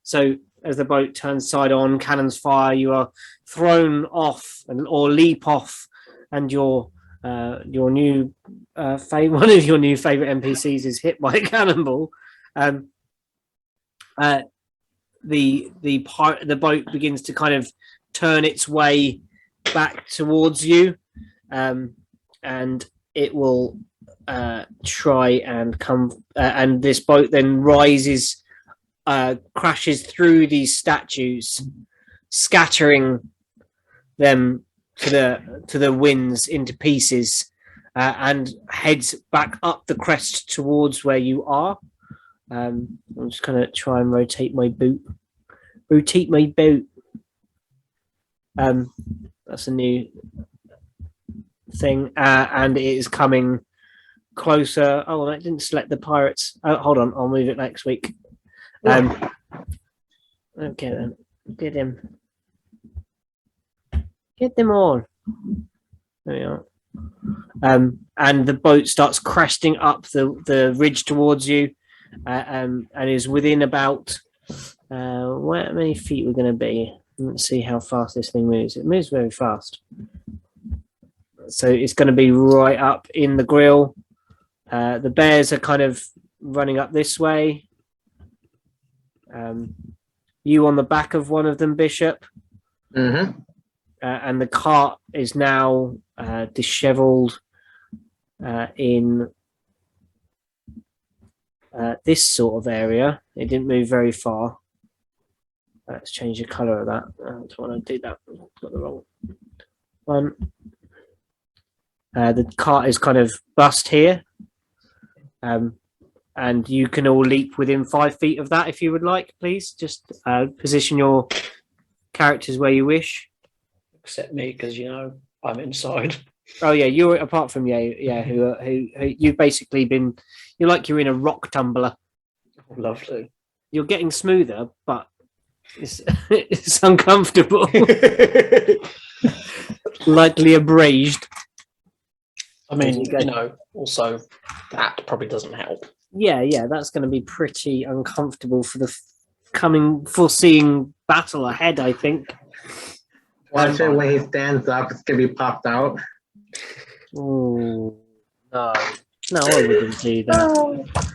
So as the boat turns side on, cannons fire, you are thrown off or leap off, and your new one of your new favorite NPCs is hit by a cannonball. The boat begins to kind of turn its way back towards you, and it will try and come. And this boat then rises, crashes through these statues, scattering them to the winds into pieces, and heads back up the crest towards where you are. I'm just gonna try and rotate my boot. That's a new thing, and it is coming closer. Oh, I didn't select the pirates. Oh, hold on, I'll move it next week. Okay then, get him. Get them all. There we are. And the boat starts cresting up the ridge towards you, and is within about how many feet we're going to be. Let's see how fast this thing moves. It moves very fast. So it's going to be right up in the grill. The bears are kind of running up this way. You on the back of one of them, Bishop. Mm-hmm. And the cart is now disheveled in this sort of area. It didn't move very far. Let's change the color of that. I don't want to do that. Got the wrong one. The cart is kind of bust here. And you can all leap within 5 feet of that if you would like, please. Just position your characters where you wish. Except me, because I'm inside. Oh yeah, you're apart from who you've basically been. You're in a rock tumbler. Oh, lovely. You're getting smoother, but it's uncomfortable. Lightly abrased. I mean, also that probably doesn't help. Yeah, that's going to be pretty uncomfortable for the foreseeing battle ahead, I think. Watch it when he stands up, it's gonna be popped out. Ooh. No, No, I wouldn't do that.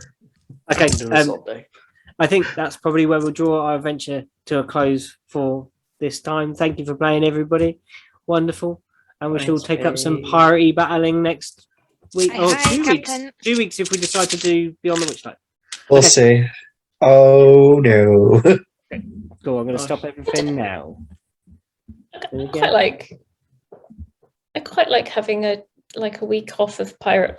Okay, do a salt day. I think that's probably where we'll draw our adventure to a close for this time. Thank you for playing, everybody. Wonderful. And we shall Thanks, take up some babe. piratey battling next week. Aye, Oh, aye, 2 weeks. Captain. 2 weeks if we decide to do Beyond the Witchlight. We'll Okay. see. Oh no. Cool, I'm going to Nice. stop everything now. There we go. I quite like having a week off of pirate